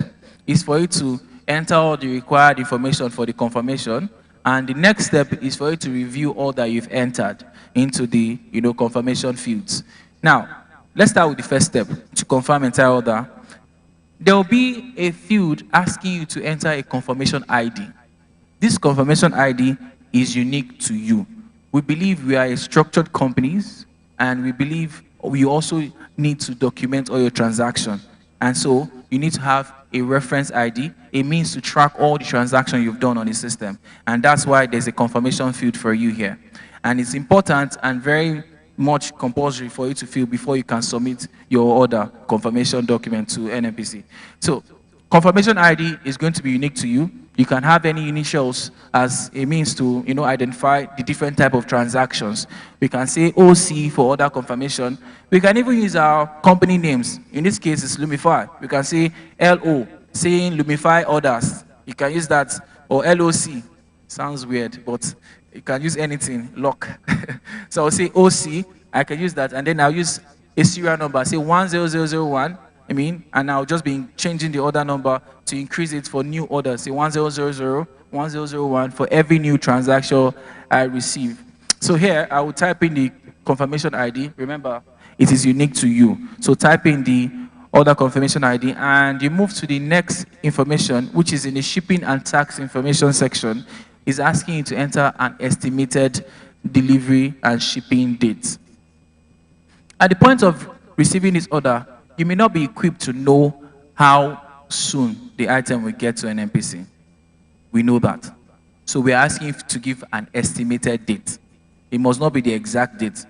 is for you to enter all the required information for the confirmation, and the next step is for you to review all that you've entered into the confirmation fields. Now, let's start with the first step to confirm entire order. There will be a field asking you to enter a confirmation ID. This confirmation ID is unique to you. We believe we are a structured companies, and we believe we also need to document all your transaction. And so you need to have a reference ID, a means to track all the transactions you've done on the system. And that's why there's a confirmation field for you here. And it's important and very much compulsory for you to fill before you can submit your order confirmation document to NNPC. So confirmation ID is going to be unique to you. You can have any initials as a means to identify the different type of transactions. We can say OC for order confirmation. We can even use our company names. In this case, it's Lumify. We can say LO, saying Lumify orders. You can use that, or LOC. Sounds weird, but you can use anything, lock. So I'll say OC, I can use that, and then I'll use a serial number, say 10001, and I'll just be changing the order number to increase it for new orders, say 1000, 1001 for every new transaction I receive. So here, I will type in the confirmation ID. Remember, it is unique to you. So type in the order confirmation ID, and you move to the next information, which is in the shipping and tax information section. Is asking you to enter an estimated delivery and shipping date. At the point of receiving this order, you may not be equipped to know how soon the item will get to an NPC. We know that. So we're asking you to give an estimated date. It must not be the exact date.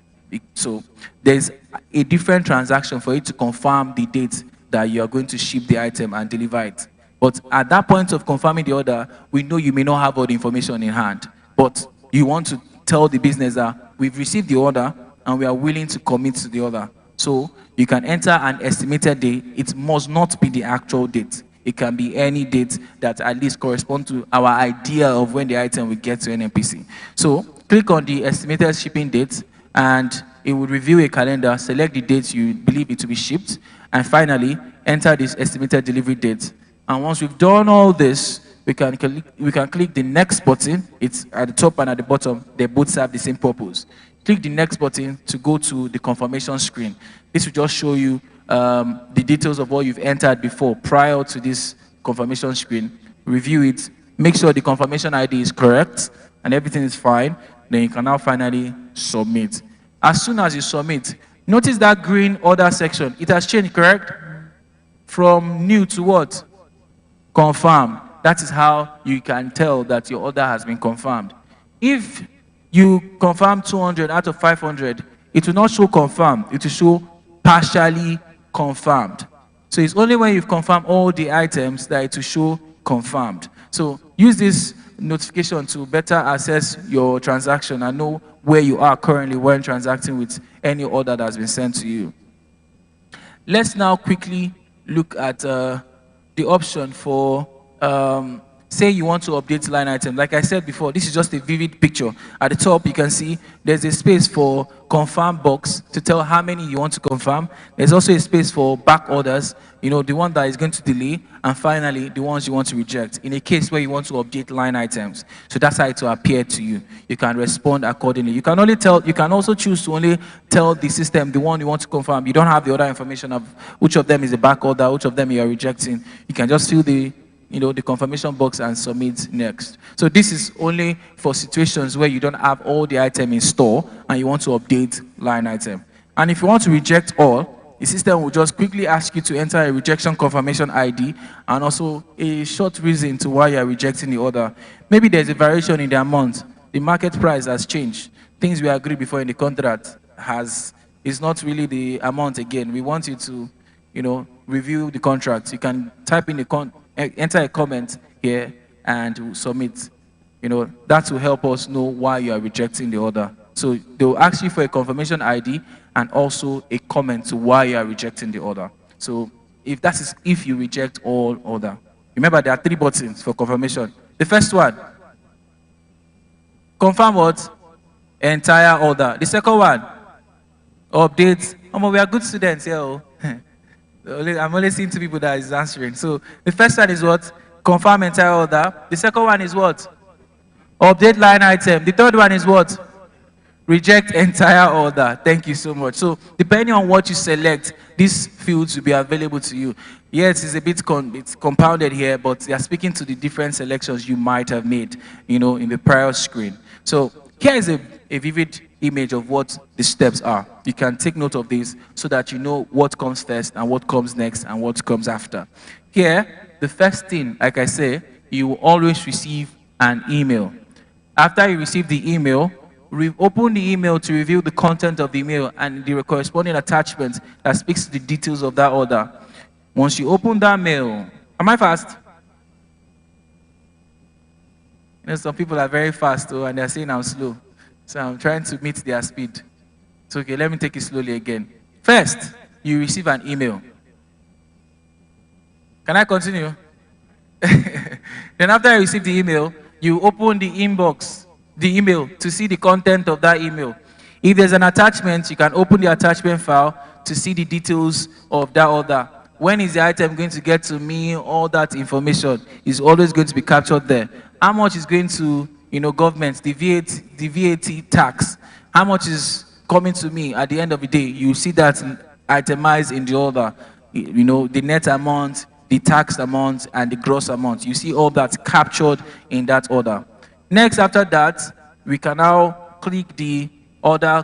So there's a different transaction for you to confirm the date that you are going to ship the item and deliver it. But at that point of confirming the order, we know you may not have all the information in hand. But you want to tell the business that we've received the order and we are willing to commit to the order. So you can enter an estimated date. It must not be the actual date. It can be any date that at least corresponds to our idea of when the item will get to NNPC. So click on the estimated shipping date, and it will reveal a calendar. Select the date you believe it to be shipped, and finally enter this estimated delivery date. And once we've done all this, we can click the next button. It's at the top and at the bottom. They both serve the same purpose. Click the next button to go to the confirmation screen. This will just show you the details of what you've entered before prior to this confirmation screen. Review it. Make sure the confirmation ID is correct and everything is fine. Then you can now finally submit. As soon as you submit, notice that green order section. It has changed, correct? From new to what? Confirm. That is how you can tell that your order has been confirmed. If you confirm 200 out of 500, it will not show confirmed. It will show partially confirmed. So it's only when you've confirmed all the items that it will show confirmed. So use this notification to better assess your transaction and know where you are currently when transacting with any order that has been sent to you. Let's now quickly look at the option for say you want to update line item. Like I said before, this is just a vivid picture. At the top, you can see there's a space for confirm box to tell how many you want to confirm. There's also a space for back orders, the one that is going to delay, and finally, the ones you want to reject, in a case where you want to update line items. So that's how it will appear to you. You can respond accordingly. You can also choose to only tell the system the one you want to confirm. You don't have the other information of which of them is a back order, which of them you are rejecting. You can just fill the confirmation box and submit next. So this is only for situations where you don't have all the item in store and you want to update line item. And if you want to reject all, the system will just quickly ask you to enter a rejection confirmation ID and also a short reason to why you are rejecting the order. Maybe there's a variation in the amount. The market price has changed. Things we agreed before in the contract is not really the amount again. We want you to, review the contract. You can type in enter a comment here and submit. That will help us know why you are rejecting the order. So they'll ask you for a confirmation ID and also a comment to why you are rejecting the order. So if you reject all order. Remember, there are 3 buttons for confirmation. The first one, confirm what? Entire order. The second one, update. We are good students here. I'm only seeing 2 people that is answering. So the first one is what? Confirm entire order. The second one is what? Update line item. The third one is what? Reject entire order. Thank you so much. So depending on what you select, these fields will be available to you. Yes, it's a bit it's compounded here, but they are speaking to the different selections you might have made, in the prior screen. So here is a vivid image of what the steps are. You can take note of this so that you know what comes first and what comes next and what comes after. Here, the first thing, like I say, you will always receive an email. After you receive the email, open the email to review the content of the email and the corresponding attachment that speaks to the details of that order. Once you open that mail, am I fast? Some people are very fast, and they're saying I'm slow. So I'm trying to meet their speed. So, okay, let me take it slowly again. First, you receive an email. Can I continue? Then after I receive the email, you open the inbox, the email, to see the content of that email. If there's an attachment, you can open the attachment file to see the details of that order. When is the item going to get to me? All that information is always going to be captured there. How much is going to, government, the VAT tax? How much is coming to me at the end of the day? You see that itemized in the order. The net amount, the tax amount, and the gross amount. You see all that captured in that order. Next, after that, we can now click the order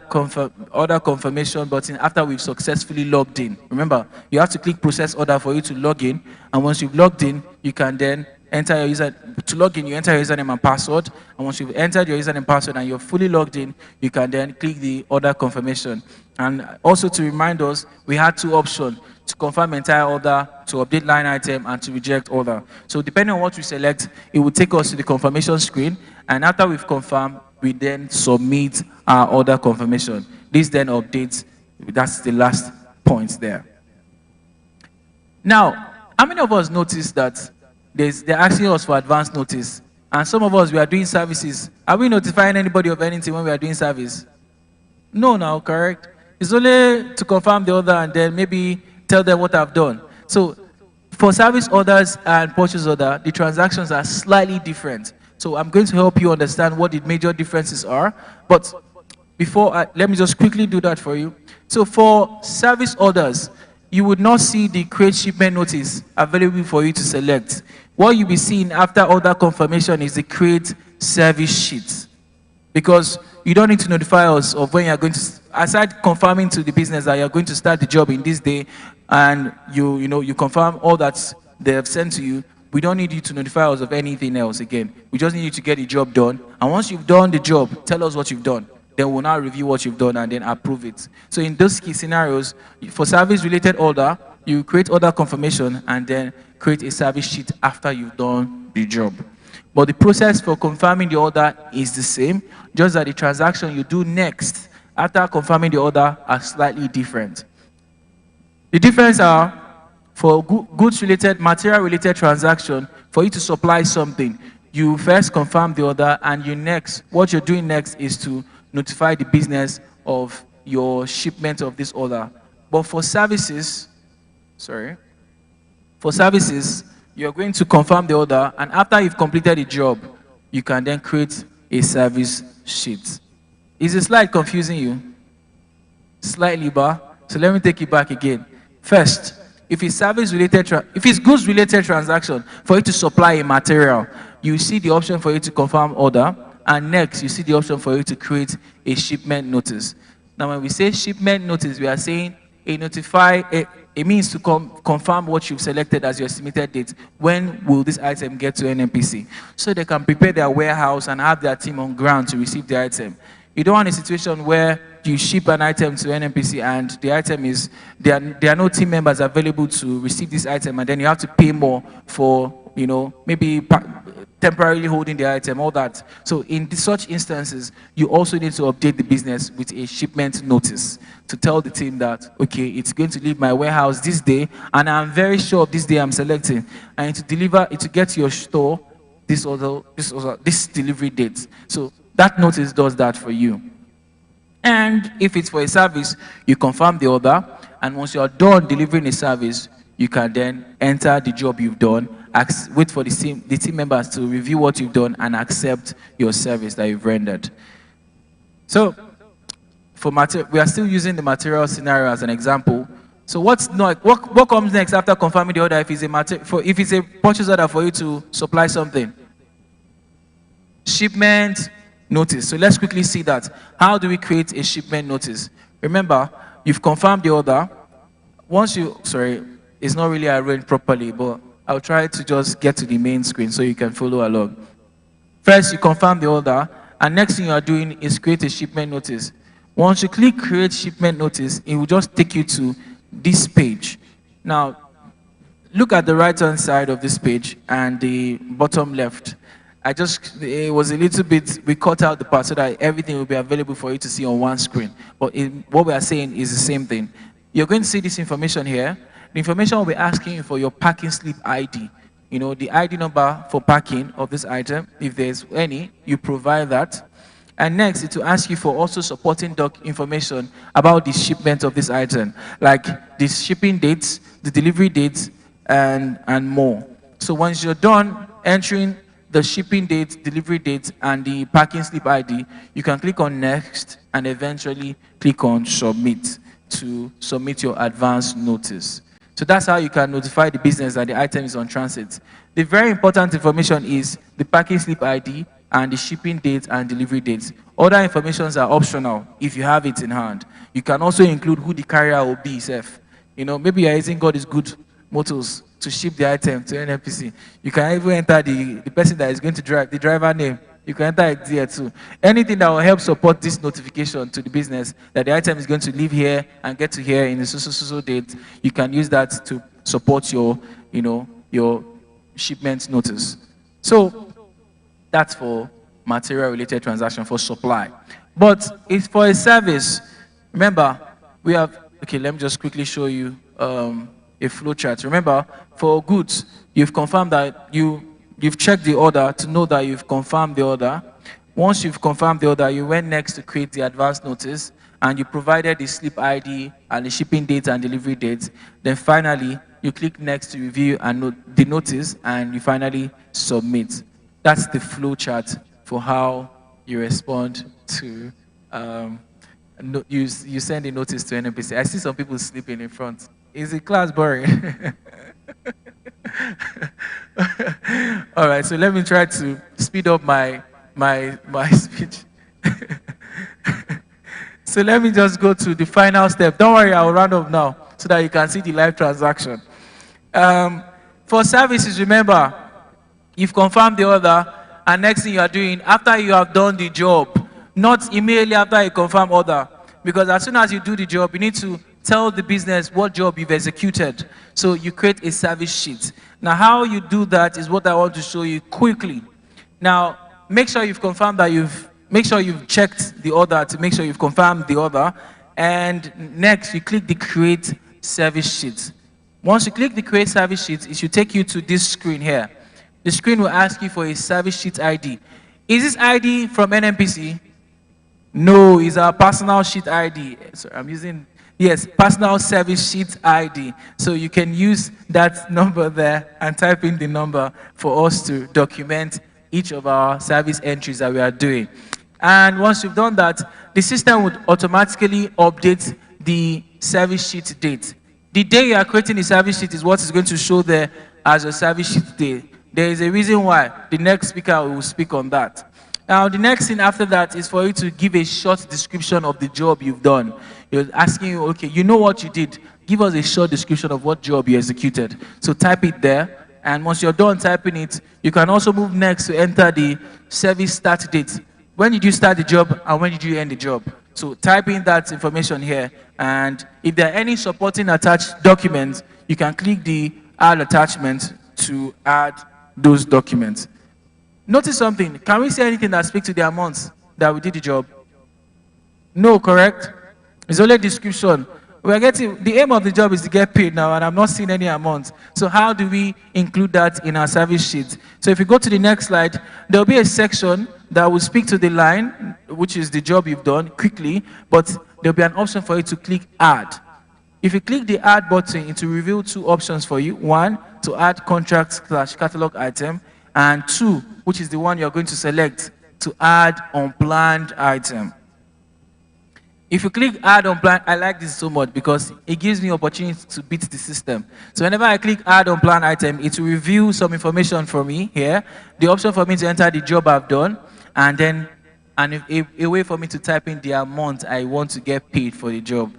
confirmation button after we've successfully logged in. Remember, you have to click process order for you to log in, and once you've logged in, you can then enter your to log in, you enter your username and password, and once you've entered your username and password and you're fully logged in, you can then click the order confirmation. And also to remind us, we had two options: to confirm entire order, to update line item, and to reject order. So depending on what we select, it will take us to the confirmation screen, and after we've confirmed, we then submit our order confirmation. This then updates. That's the last point there. Now, how many of us noticed that they're asking us for advance notice? And some of us, we are doing services. Are we notifying anybody of anything when we are doing service? No, now, correct? It's only to confirm the order and then maybe tell them what I've done. So for service orders and purchase order, the transactions are slightly different. So I'm going to help you understand what the major differences are. But before, let me just quickly do that for you. So for service orders, you would not see the create shipment notice available for you to select. What you'll be seeing after order confirmation is the create service sheet. Because you don't need to notify us of when you're going to, aside confirming to the business that you're going to start the job in this day, and you confirm all that they have sent to you. We don't need you to notify us of anything else again. We just need you to get the job done. And once you've done the job, tell us what you've done. Then we'll now review what you've done and then approve it. So in those key scenarios, for service-related order, you create order confirmation and then create a service sheet after you've done the job. But the process for confirming the order is the same, just that the transaction you do next after confirming the order are slightly different. The difference are, for goods-related, material-related transaction, for you to supply something, you first confirm the order, and what you're doing next is to notify the business of your shipment of this order. But for services, you're going to confirm the order, and after you've completed the job, you can then create a service sheet. Is the slide confusing you? Slightly, bar. So let me take it back again. First, if it's goods-related transaction, for you to supply a material, you see the option for you to confirm order, and next, you see the option for you to create a shipment notice. Now, when we say shipment notice, we are saying it means to confirm what you've selected as your estimated date. When will this item get to NNPC? So they can prepare their warehouse and have their team on ground to receive the item. You don't want a situation where you ship an item to NNPC and the item is, there are no team members available to receive this item, and then you have to pay more for, maybe temporarily holding the item, all that. So in such instances, you also need to update the business with a shipment notice to tell the team that, okay, it's going to leave my warehouse this day, and I'm very sure of this day I'm selecting, and to deliver it to get to your store this delivery date. So that notice does that for you. And if it's for a service, you confirm the order, and once you're done delivering a service, you can then enter the job you've done, wait for the team members to review what you've done and accept your service that you've rendered. So for we are still using the material scenario as an example. So what comes next after confirming the order if it's a purchase order for you to supply something? Shipment notice. So let's quickly see that. How do we create a shipment notice? Remember, you've confirmed the order. It's not really arranged properly, but I'll try to just get to the main screen so you can follow along. First, you confirm the order, and next thing you are doing is create a shipment notice. Once you click create shipment notice, it will just take you to this page. Now, look at the right-hand side of this page and the bottom left. It was a little bit, we cut out the part so that everything will be available for you to see on one screen. But what we are saying is the same thing. You're going to see this information here. The information will be asking you for your packing slip ID. You know, the ID number for packing of this item. If there's any, you provide that. And next, it will ask you for also supporting information about the shipment of this item, like the shipping dates, the delivery dates, and more. So once you're done entering the shipping date, delivery date, and the packing slip ID, you can click on next and eventually click on submit to submit your advance notice. So that's how you can notify the business that the item is on transit. The very important information is the packing slip ID and the shipping date and delivery dates. Other informations are optional if you have it in hand. You can also include who the carrier will be, Seth. You know, maybe you're using God is Good Motors to ship the item to NNPC. You can even enter the person that is going to drive, the driver name. You can enter it there too. Anything that will help support this notification to the business that the item is going to leave here and get to here in the so date, you can use that to support your, your shipment notice. So that's for material related transaction for supply. But it's for a service. Remember, we have, okay, let me just quickly show you a flow chart. Remember, for goods, you've confirmed that you've checked the order to know that you've confirmed the order. Once you've confirmed the order, you went next to create the advance notice, and you provided the slip ID and the shipping date and delivery date. Then finally, you click next to review and the notice, and you finally submit. That's the flow chart for how you respond to, you send a notice to NNPC. I see some people sleeping in front. Is the class boring? All right, so let me try to speed up my speech. So let me just go to the final step. Don't worry, I'll round up now so that you can see the live transaction. For services, remember, you've confirmed the order, and next thing you are doing, after you have done the job, not immediately after you confirm order, because as soon as you do the job, you need to tell the business what job you've executed. So you create a service sheet. Now, how you do that is what I want to show you quickly. Now, make sure you've confirmed that make sure you've checked the order to make sure you've confirmed the order. And next, you click the create service sheet. Once you click the create service sheet, it should take you to this screen here. The screen will ask you for a service sheet ID. Is this ID from NNPC? No, it's our personal sheet ID. Sorry, I'm using, yes, personal service sheet ID. So you can use that number there and type in the number for us to document each of our service entries that we are doing. And once you've done that, the system would automatically update the service sheet date. The day you are creating the service sheet is what is going to show there as a service sheet day. There is a reason why. The next speaker will speak on that. Now, the next thing after that is for you to give a short description of the job you've done. You're asking you, okay, you know what you did. Give us a short description of what job you executed. So type it there. And once you're done typing it, you can also move next to enter the service start date. When did you start the job and when did you end the job? So type in that information here. And if there are any supporting attached documents, you can click the add attachment to add those documents. Notice something. Can we see anything that speaks to the amounts that we did the job? No, correct? It's only a description. The aim of the job is to get paid now, and I'm not seeing any amount. So how do we include that in our service sheet? So if you go to the next slide, there'll be a section that will speak to the line, which is the job you've done, quickly, but there'll be an option for you to click add. If you click the add button, it will reveal two options for you. One, to add contract/catalog item, and two, which is the one you're going to select, to add unplanned item. If you click add on plan, I like this so much because it gives me opportunity to beat the system. So whenever I click add on plan item, it will review some information for me here, the option for me to enter the job I've done, and then a way for me to type in the amount I want to get paid for the job.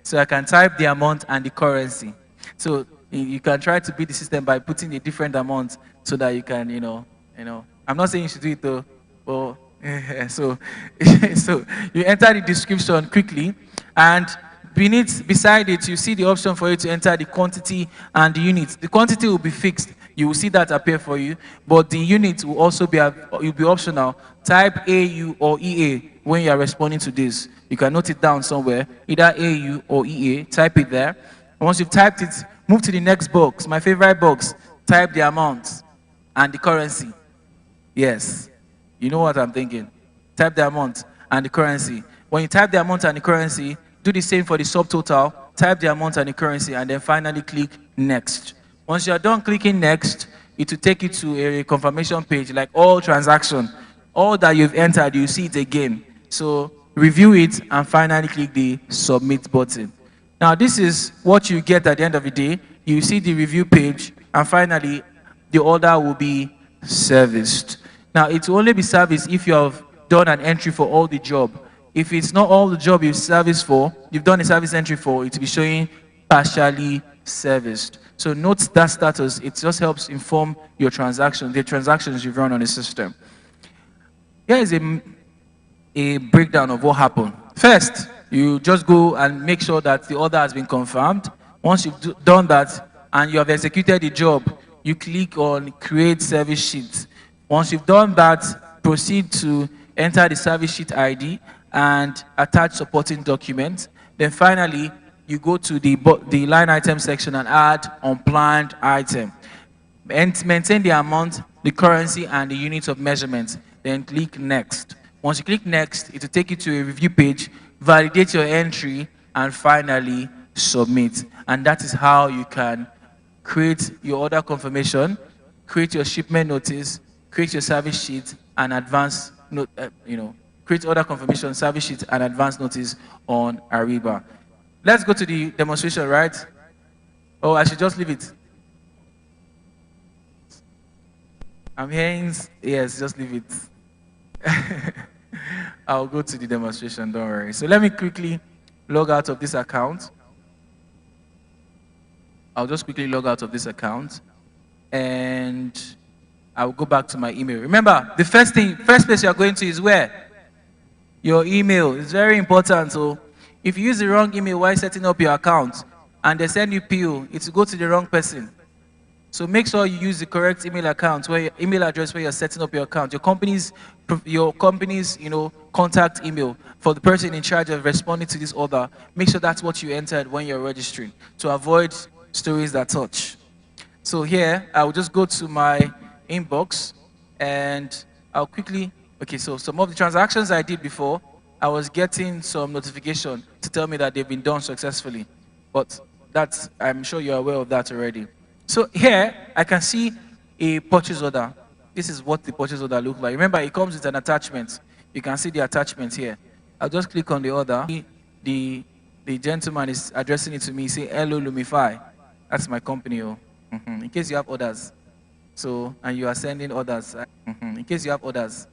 So I can type the amount and the currency. So you can try to beat the system by putting a different amount so that you can, I'm not saying you should do it though, but so, so you enter the description quickly, and beside it, you see the option for you to enter the quantity and the unit. The quantity will be fixed. You will see that appear for you, but the unit will also be optional. Type AU or EA when you are responding to this. You can note it down somewhere, either AU or EA. Type it there. And once you've typed it, move to the next box, my favorite box. Type the amount and the currency. Yes. You know what I'm thinking. Type the amount and the currency. When you type the amount and the currency, do the same for the subtotal. Type the amount and the currency, and then finally click next. Once you are done clicking next, it will take you to a confirmation page, like all transaction. All that you've entered, you see it again. So review it and finally click the submit button. Now this is what you get at the end of the day. You see the review page, and finally the order will be serviced. Now, it will only be serviced if you have done an entry for all the job. If it's not all the job you've done a service entry for, it will be showing partially serviced. So note that status. It just helps inform your transactions, the transactions you've run on the system. Here is a breakdown of what happened. First, you just go and make sure that the order has been confirmed. Once you've done that and you have executed the job, you click on create service sheet. Once you've done that, proceed to enter the service sheet ID and attach supporting documents. Then finally, you go to the line item section and add unplanned item. And maintain the amount, the currency, and the unit of measurement. Then click next. Once you click next, it will take you to a review page, validate your entry, and finally submit. And that is how you can create your order confirmation, create your shipment notice, create your service sheet, and advance, create order confirmation, service sheet, and advance notice on Ariba. Let's go to the demonstration, right? Oh, I should just leave it. I'm hearing, yes, just leave it. I'll go to the demonstration, don't worry. So let me quickly log out of this account. I'll just quickly log out of this account, and I'll go back to my email. Remember, the first place you're going to is where? Your email. It's very important. So if you use the wrong email while setting up your account and they send you PO, it will go to the wrong person. So make sure you use the correct email account, email address where you're setting up your account, your company's contact email for the person in charge of responding to this order. Make sure that's what you entered when you're registering to avoid stories that touch. So here, I will just go to my inbox, and I'll quickly, okay, so some of the transactions I did before, I was getting some notification to tell me that they've been done successfully. But that's, I'm sure you're aware of that already. So here, I can see a purchase order. This is what the purchase order looks like. Remember, it comes with an attachment. You can see the attachment here. I'll just click on the order. The gentleman is addressing it to me, say, hello, Lumify. That's my company, in case you have orders. So, and you are sending orders. In case you have orders.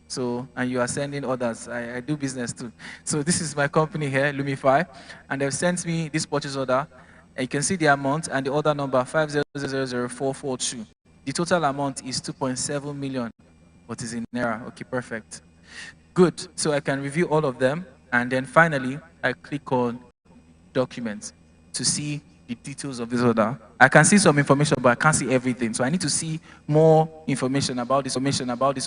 So, and you are sending orders. I do business too. So this is my company here, Lumify. And they've sent me this purchase order. And you can see the amount and the order number 5000442. The total amount is 2.7 million. What is in error? Okay, perfect. Good. So I can review all of them. And then finally, I click on documents to see the details of this order. I can see some information, but I can't see everything. So I need to see more information about this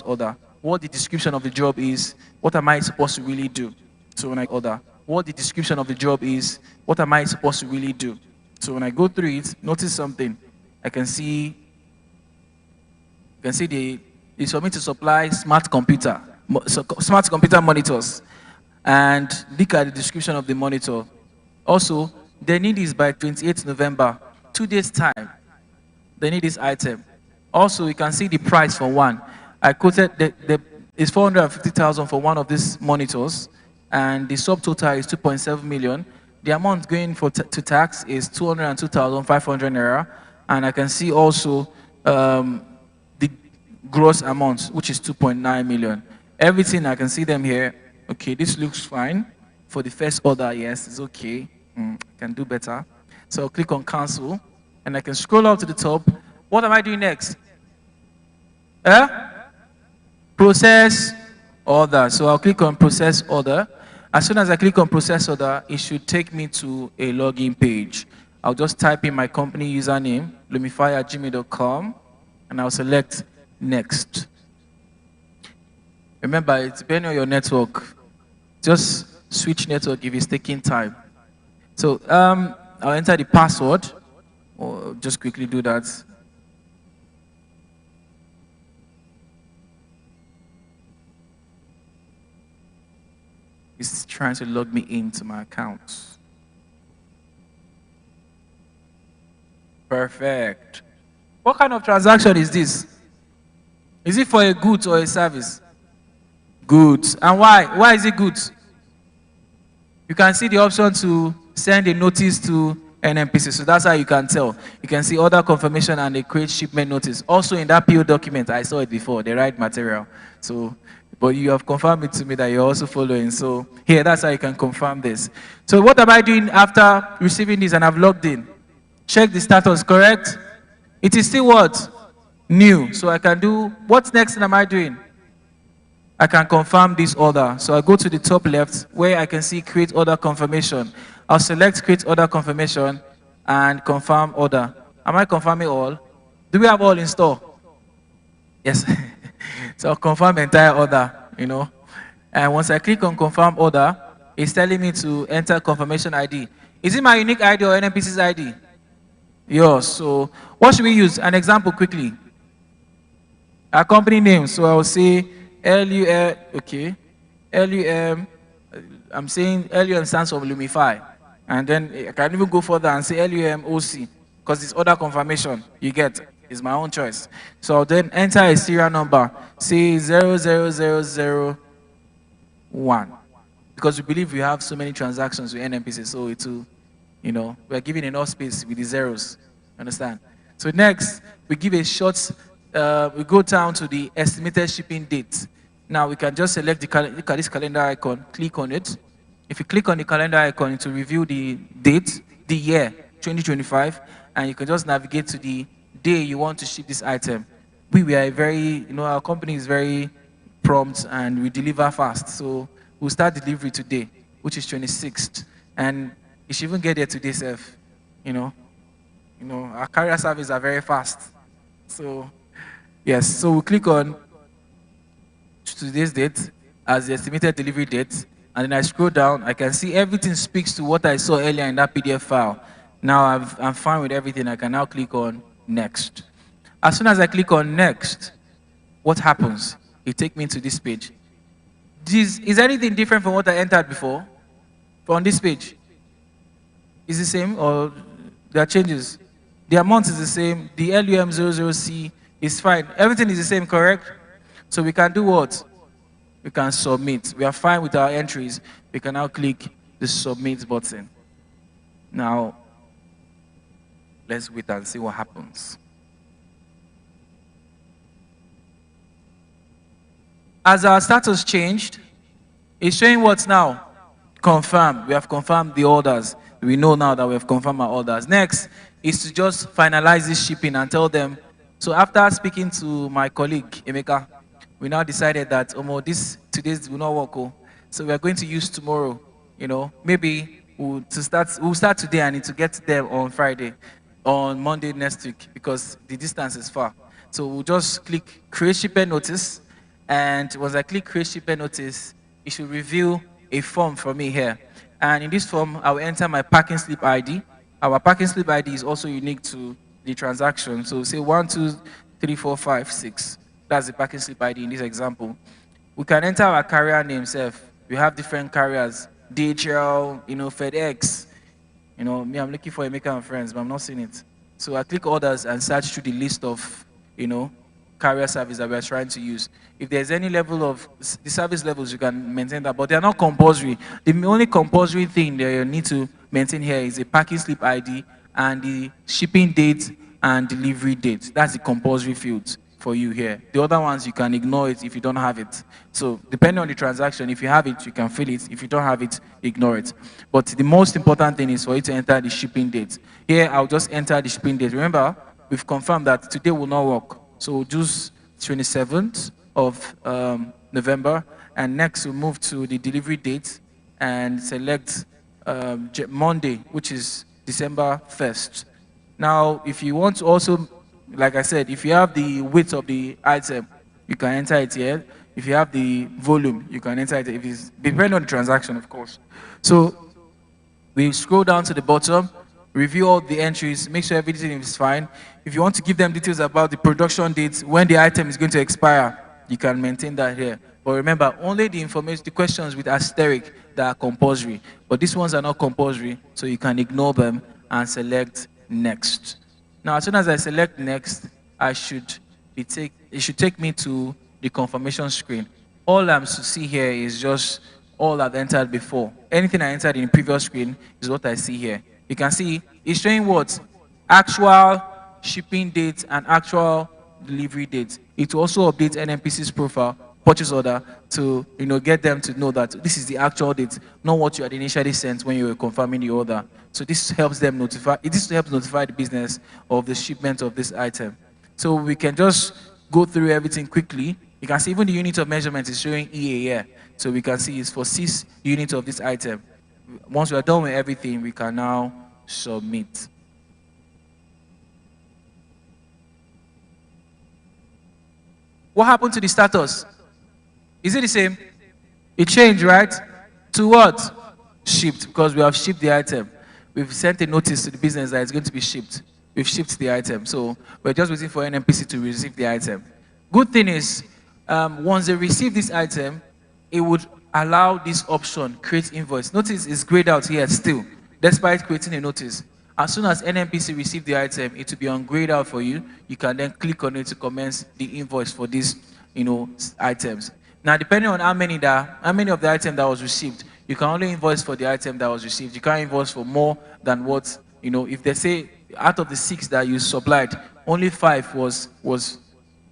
order. What the description of the job is, what am I supposed to really do? So when I order, what the description of the job is, what am I supposed to really do? So when I go through it, notice something. I can see it's for me to supply smart computer monitors, and look at the description of the monitor. Also, they need this by 28th November, 2 days time. They need this item. Also, you can see the price for one. I quoted it's 450,000 for one of these monitors, and the subtotal is 2.7 million. The amount going to tax is 202,500 naira, and I can see also the gross amount, which is 2.9 million. Everything, I can see them here. Okay, this looks fine. For the first order, yes, it's okay. I can do better. So I'll click on cancel, and I can scroll up to the top. What am I doing next? Process order. So I'll click on process order. As soon as I click on process order, it should take me to a login page. I'll just type in my company username, lumify@gmail.com, and I'll select next. Remember, it's depending on your network. Just switch network if it's taking time. So I'll enter the password, or just quickly do that. It's trying to log me into my account. Perfect. What kind of transaction is this? Is it for a goods or a service? Goods. And why? Why is it goods? You can see the option to send a notice to NMPC. So that's how you can tell. You can see order confirmation and a create shipment notice. Also in that PO document, I saw it before, the right material. So, but you have confirmed it to me that you're also following. So here, that's how you can confirm this. So what am I doing after receiving this and I've logged in? Check the status, correct? It is still what? New. So I can do, what's next am I doing? I can confirm this order. So I go to the top left where I can see create order confirmation. I'll select create order confirmation and confirm order. Am I confirming all? Do we have all in store? Yes. So I'll confirm the entire order, you know. And once I click on confirm order, it's telling me to enter confirmation ID. Is it my unique ID or NMPC's ID? Yours. So what should we use? An example quickly. Our company name. So I will say LUM, okay. LUM, I'm saying LUM stands for Lumify. And then I can even go further and say LUM OC, because it's order confirmation. You get, it's my own choice. So I'll then enter a serial number, say 00001. Because we believe we have so many transactions with NMPC, so it will, you know, we're giving enough space with the zeros. Understand? So next, we give a short, we go down to the estimated shipping date. Now we can just select look at this calendar icon, click on it. If you click on the calendar icon, it will reveal the date, the year, 2025, and you can just navigate to the day you want to ship this item. We are very, you know, our company is very prompt and we deliver fast. So we'll start delivery today, which is 26th. And you should even get there today, Seth. You know, our carrier service are very fast. So, yes, so we'll click on today's date as the estimated delivery date. And then I scroll down, I can see everything speaks to what I saw earlier in that PDF file. Now I'm fine with everything. I can now click on next. As soon as I click on next, what happens? It takes me to this page. Is anything different from what I entered before? On this page? Is the same or there are changes? The amount is the same. The LUM00C is fine. Everything is the same, correct? So we can do what? We can submit. We are fine with our entries. We can now click the submit button. Now, let's wait and see what happens. As our status changed, it's showing what's now? Confirmed. We have confirmed the orders. We know now that we have confirmed our orders. Next is to just finalize this shipping and tell them. So after speaking to my colleague, Emeka, we now decided that today's will not work. So we are going to use tomorrow. You know, maybe we'll start today and need to get there on Friday, on Monday next week, because the distance is far. So we'll just click create shipment notice, and once I click create shipment notice, it should reveal a form for me here. And in this form, I will enter my packing slip ID. Our packing slip ID is also unique to the transaction. So say 1, 2, 3, 4, 5, 6. That's the packing slip ID in this example. We can enter our carrier name self. We have different carriers, DHL, FedEx. Me, I'm looking for Emeka and Friends, but I'm not seeing it. So I click orders and search through the list of, carrier service that we are trying to use. If there's any level of the service levels, you can maintain that, but they are not compulsory. The only compulsory thing that you need to maintain here is a packing slip ID and the shipping date and delivery date. That's the compulsory fields for you here. The other ones, you can ignore it if you don't have it. So depending on the transaction, if you have it, you can fill it. If you don't have it, ignore it. But the most important thing is for you to enter the shipping date. Here, I'll just enter the shipping date. Remember, we've confirmed that today will not work. So we'll choose 27th of November, and next we'll move to the delivery date and select Monday, which is December 1st. Now, if you want to also, like I said, if you have the width of the item, you can enter it here. If you have the volume, you can enter it. If it's depending on the transaction, of course. So we scroll down to the bottom, review all the entries, make sure everything is fine. If you want to give them details about the production dates, when the item is going to expire, you can maintain that here. But remember, only the information, the questions with asterisk that are compulsory. But these ones are not compulsory, so you can ignore them and select next. Now, as soon as I select next, it should take me to the confirmation screen. All I'm to see here is just all I've entered before. Anything I entered in the previous screen is what I see here. You can see it's showing what? Actual shipping date and actual delivery date. It will also update NMPC's profile, purchase order, to get them to know that this is the actual date, not what you had initially sent when you were confirming the order. So this helps them notify. This helps notify the business of the shipment of this item. So we can just go through everything quickly. You can see even the unit of measurement is showing EA here. So we can see it's for 6 units of this item. Once we are done with everything, we can now submit. What happened to the status? Is it the same? It changed, right? To what? Shipped, because we have shipped the item. We've sent a notice to the business that it's going to be shipped. We've shipped the item. So we're just waiting for NMPC to receive the item. Good thing is, once they receive this item, it would allow this option, create invoice. Notice it's grayed out here still, despite creating a notice. As soon as NMPC receive the item, it will be ungrayed out for you. You can then click on it to commence the invoice for these, items. Now, depending on how many of the item that was received, you can only invoice for the item that was received. You can't invoice for more than what, if they say out of the 6 that you supplied, only 5 was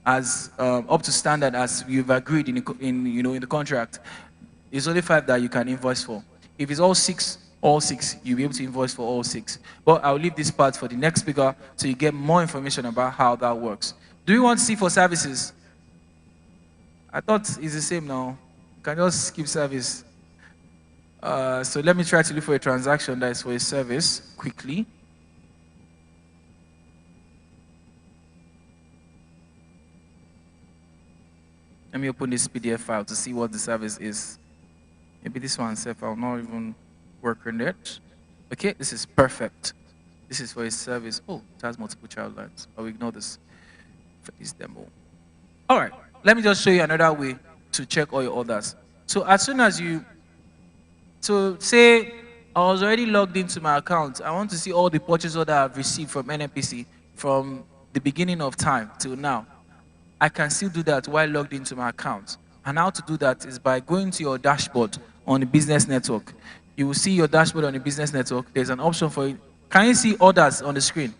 as up to standard as you've agreed in the contract. It's only 5 that you can invoice for. If it's all 6, you'll be able to invoice for all 6. But I'll leave this part for the next speaker so you get more information about how that works. Do you want to see for services? I thought it's the same now. You can just skip service. So let me try to look for a transaction that is for a service quickly. Let me open this PDF file to see what the service is. Maybe this one, I'll not even work on it. Okay, this is perfect. This is for a service. Oh, it has multiple child lines. I'll ignore this for this demo. All right, let me just show you another way to check all your orders. So as soon as say I was already logged into my account, I want to see all the purchase order I've received from NMPC from the beginning of time till now. I can still do that while logged into my account. And how to do that is by going to your dashboard on the business network. You will see your dashboard on the business network. There's an option for it. Can you see orders on the screen?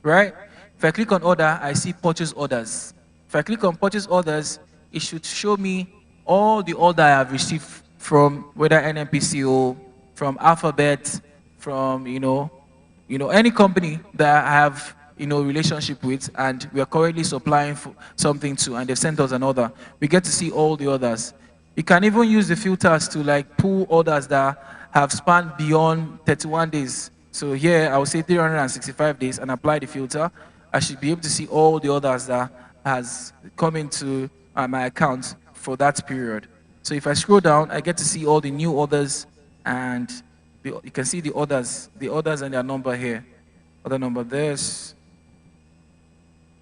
Right? If I click on order, I see purchase orders. If I click on purchase orders, it should show me all the order I have received from whether NMPC or from Alphabet, from any company that I have relationship with, and we are currently supplying for something to, and they've sent us an order. We get to see all the orders. You can even use the filters to pull orders that have spanned beyond 31 days. So here I will say 365 days and apply the filter. I should be able to see all the orders that has come into my account for that period. So if I scroll down, I get to see all the new orders, and you can see the orders and their number here. Order number this.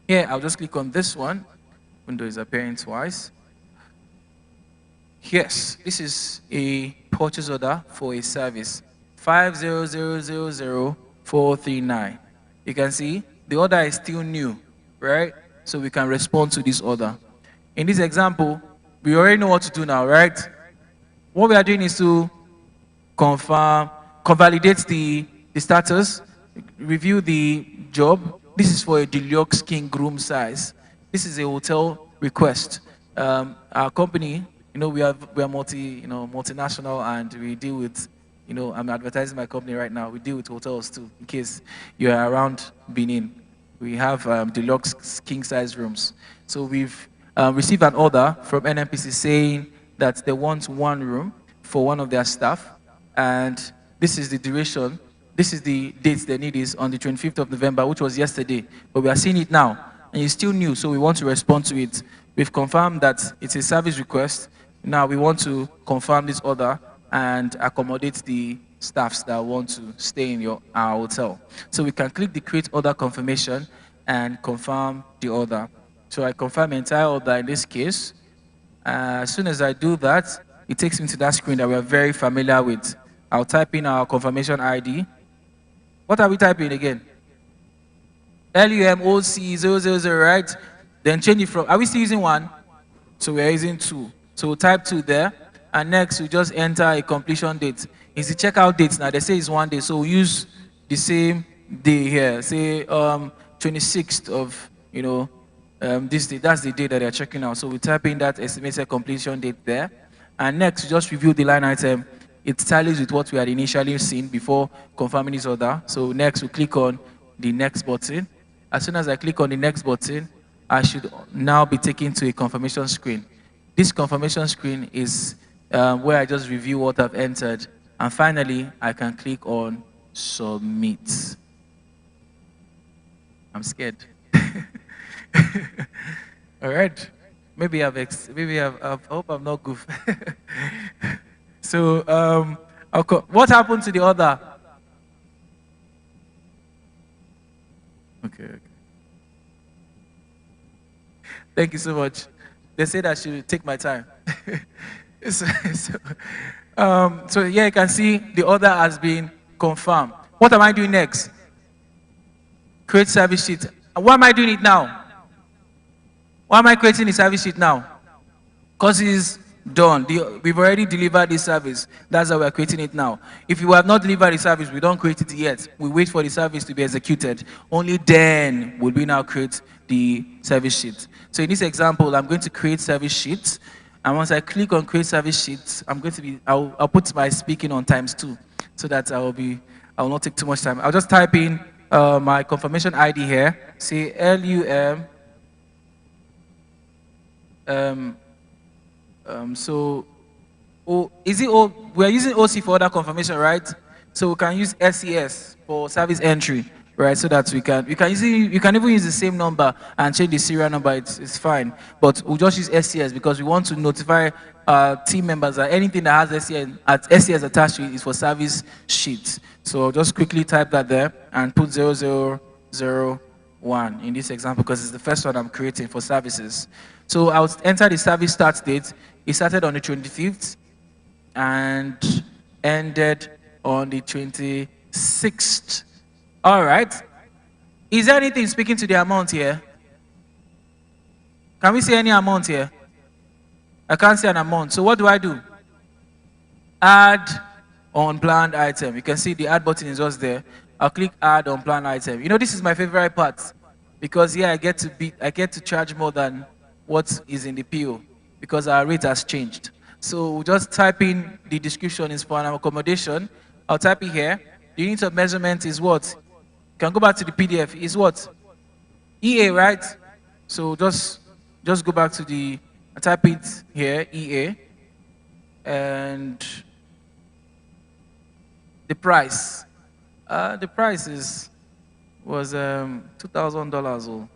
Here, I'll just click on this one. Window is appearing twice. Yes, this is a purchase order for a service. 5000439. You can see the order is still new, right? so we can respond to this order. In this example, we already know what to do now, right? What we are doing is to confirm, convalidate the status, review the job. This is for a deluxe king room size. This is a hotel request. Our company, we are multinational, and we deal with, I'm advertising my company right now. We deal with hotels too, in case you are around Benin. We have deluxe king size rooms. So we've received an order from NNPC saying that they want one room for one of their staff, and this is the duration. This is the date they need is on the 25th of November, which was yesterday, but we are seeing it now, and it's still new, so we want to respond to it. We've confirmed that it's a service request. Now we want to confirm this order and accommodate the staffs that want to stay in our hotel. So we can click the create order confirmation and confirm the order. So I confirm the entire order in this case. As soon as I do that, it takes me to that screen that we are very familiar with. I'll type in our confirmation ID. What are we typing again? LUMOC000, right? Then change it from, are we still using 1? So we're using 2. So we'll type 2 there. And next, we just enter a completion date. It's the checkout date now. They say it's 1 day. So we'll use the same day here. Say 26th of, this day. That's the day that they're checking out. So we type in that estimated completion date there. And next, we just review the line item. It tallies with what we had initially seen before confirming this order. So next, we click on the next button. As soon as I click on the next button, I should now be taken to a confirmation screen. This confirmation screen is where I just review what I've entered. And finally, I can click on submit. I'm scared. All right. Maybe I hope I'm not goof. So, what happened to the order? Okay. Thank you so much. They said I should take my time. So yeah, you can see the order has been confirmed. What am I doing next? Create service sheet. Why am I doing it now? Why am I creating the service sheet now? Because it's done. We've already delivered this service. That's why we're creating it now. If you have not delivered the service, we don't create it yet. We wait for the service to be executed. Only then will we now create the service sheet. So in this example, I'm going to create service sheets. And once I click on create service sheets, I'll put my speaking on ×2 so that I will not take too much time. I'll just type in my confirmation ID here. Say LUM. We're using OC for order confirmation, right? So we can use SES for service entry, right? So that you can even use the same number and change the serial number. It's fine, but we'll just use SES because we want to notify team members that anything that has SES attached to it is for service sheets. So I'll just quickly type that there and put 0001 in this example because it's the first one I'm creating for services. So I'll enter the service start date. It started on the 25th and ended on the 26th. All right. Is there anything speaking to the amount here? Can we see any amount here? I can't see an amount. So what do I do? Add unplanned item. You can see the add button is just there. I'll click add unplanned item. This is my favorite part because here I get to charge more than what is in the PO because our rate has changed. So we'll just type in the description is for an accommodation. I'll type it here. The unit of measurement is what? You can go back to the PDF. Is what? EA, right? So just go back to I type it here, EA. And the price. The price was $2,000.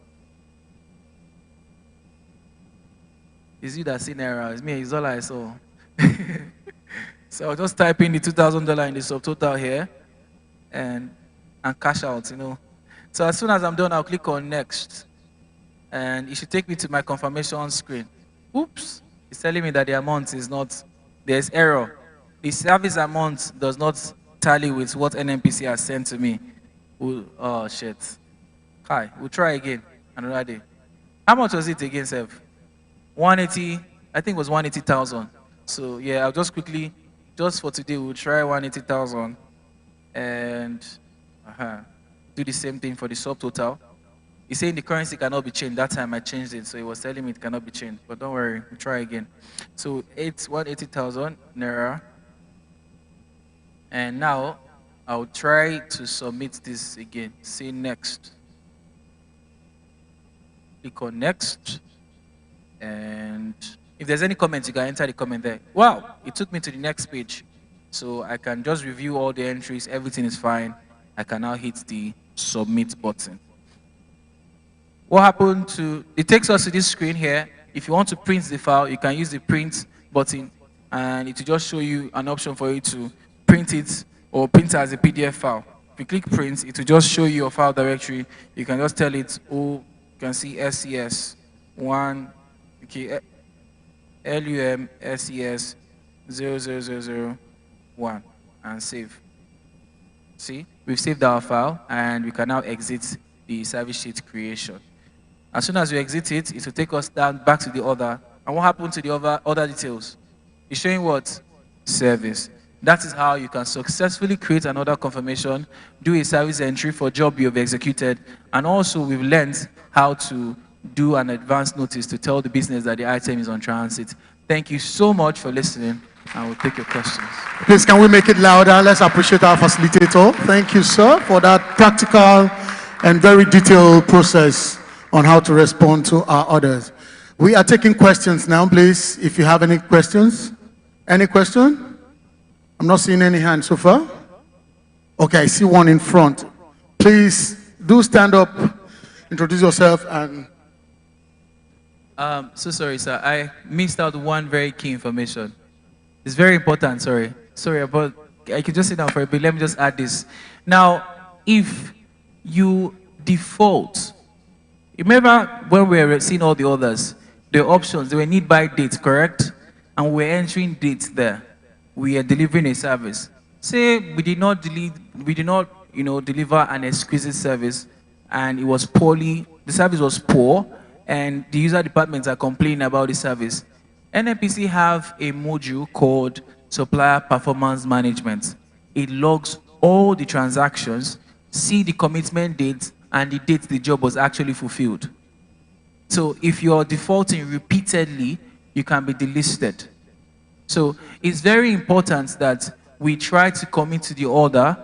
It's you that seen error. It's me. It's all I saw. So I'll just type in the $2,000 in the subtotal here, and cash out. So as soon as I'm done, I'll click on next, and it should take me to my confirmation screen. Oops! It's telling me that the amount is not. There's error. The service amount does not tally with what NNPC has sent to me. Oh shit! Hi. We'll try again another day. How much was it again, Seth? 180, I think it was 180,000. So yeah, I'll just quickly, just for today, we'll try 180,000 and do the same thing for the subtotal. He's saying the currency cannot be changed. That time I changed it, so he was telling me it cannot be changed. But don't worry, we'll try again. So 180,000 naira. And now I'll try to submit this again. Say next. Click on next. And if there's any comments, you can enter the comment there. Wow, it took me to the next page. So I can just review all the entries. Everything is fine. I can now hit the submit button. What happened to, it takes us to this screen here. If you want to print the file, you can use the print button and it will just show you an option for you to print it or print it as a PDF file. If you click print, it will just show you your file directory. You can just tell it, oh, you can see SCS 1, okay, LUM SCS 00001 and save. See, we've saved our file and we can now exit the service sheet creation. As soon as we exit it, it will take us down back to the order. And what happened to the other details? It's showing what? Service. That is how you can successfully create an order confirmation, do a service entry for a job you have executed, and also we've learned how to do an advance notice to tell the business that the item is on transit. Thank you so much for listening, and we'll take your questions. Please, can we make it louder? Let's appreciate our facilitator. Thank you, sir, for that practical and very detailed process on how to respond to our orders. We are taking questions now, please. If you have any questions. Any question? I'm not seeing any hands so far. Okay, I see one in front. Please do stand up, introduce yourself, and so sorry, sir. I missed out one very key information. It's very important, sorry. Sorry, but I can just sit down for a bit. Let me just add this. Now, if you default, remember when we were seeing all the others, the options, they were need by date, correct? And we're entering dates there. We are delivering a service. Say we did not deliver an exquisite service and it was poorly, the service was poor and the user departments are complaining about the service. NNPC have a module called Supplier Performance Management. It logs all the transactions, see the commitment date and the date the job was actually fulfilled. So if you're defaulting repeatedly, you can be delisted. So it's very important that we try to commit to the order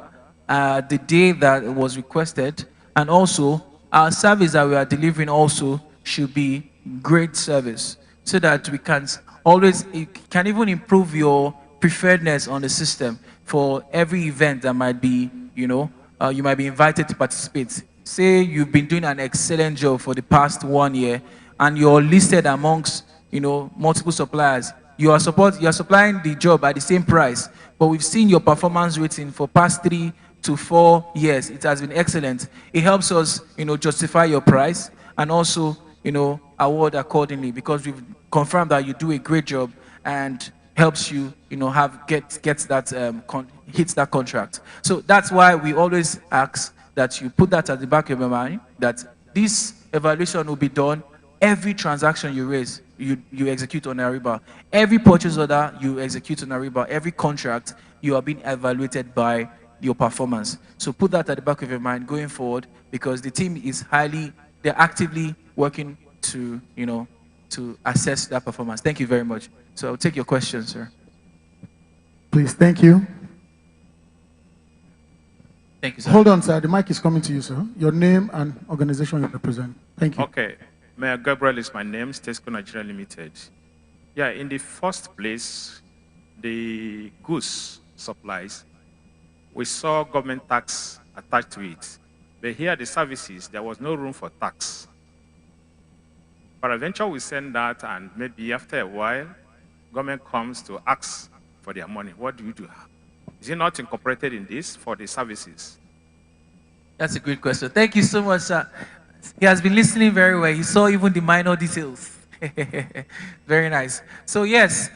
the day that it was requested, and also our service that we are delivering also should be great service, so that we can always, it can even improve your preferredness on the system for every event that might be, you might be invited to participate. Say you've been doing an excellent job for the past 1 year and you're listed amongst, multiple suppliers. You are supplying the job at the same price, but we've seen your performance rating for past 3 to 4 years. It has been excellent. It helps us, justify your price and also, award accordingly, because we've confirmed that you do a great job and helps you, hits that contract. So that's why we always ask that you put that at the back of your mind, that this evaluation will be done every transaction you raise, you execute on Ariba. Every purchase order you execute on Ariba, every contract, you are being evaluated by your performance. So put that at the back of your mind going forward, because the team is they're actively working to, to assess that performance. Thank you very much. So I'll take your questions, sir. Please, thank you. Thank you, sir. Hold on, sir. The mic is coming to you, sir. Your name and organization you represent. Thank you. Okay. Mayor Gabriel is my name, Tesco Nigeria Limited. Yeah, in the first place, the goods supplies, we saw government tax attached to it. But here, the services, there was no room for tax. But eventually, we send that, and maybe after a while, government comes to ask for their money. What do you do? Is it not incorporated in this for the services? That's a great question. Thank you so much, sir. He has been listening very well. He saw even the minor details. Very nice. So yes,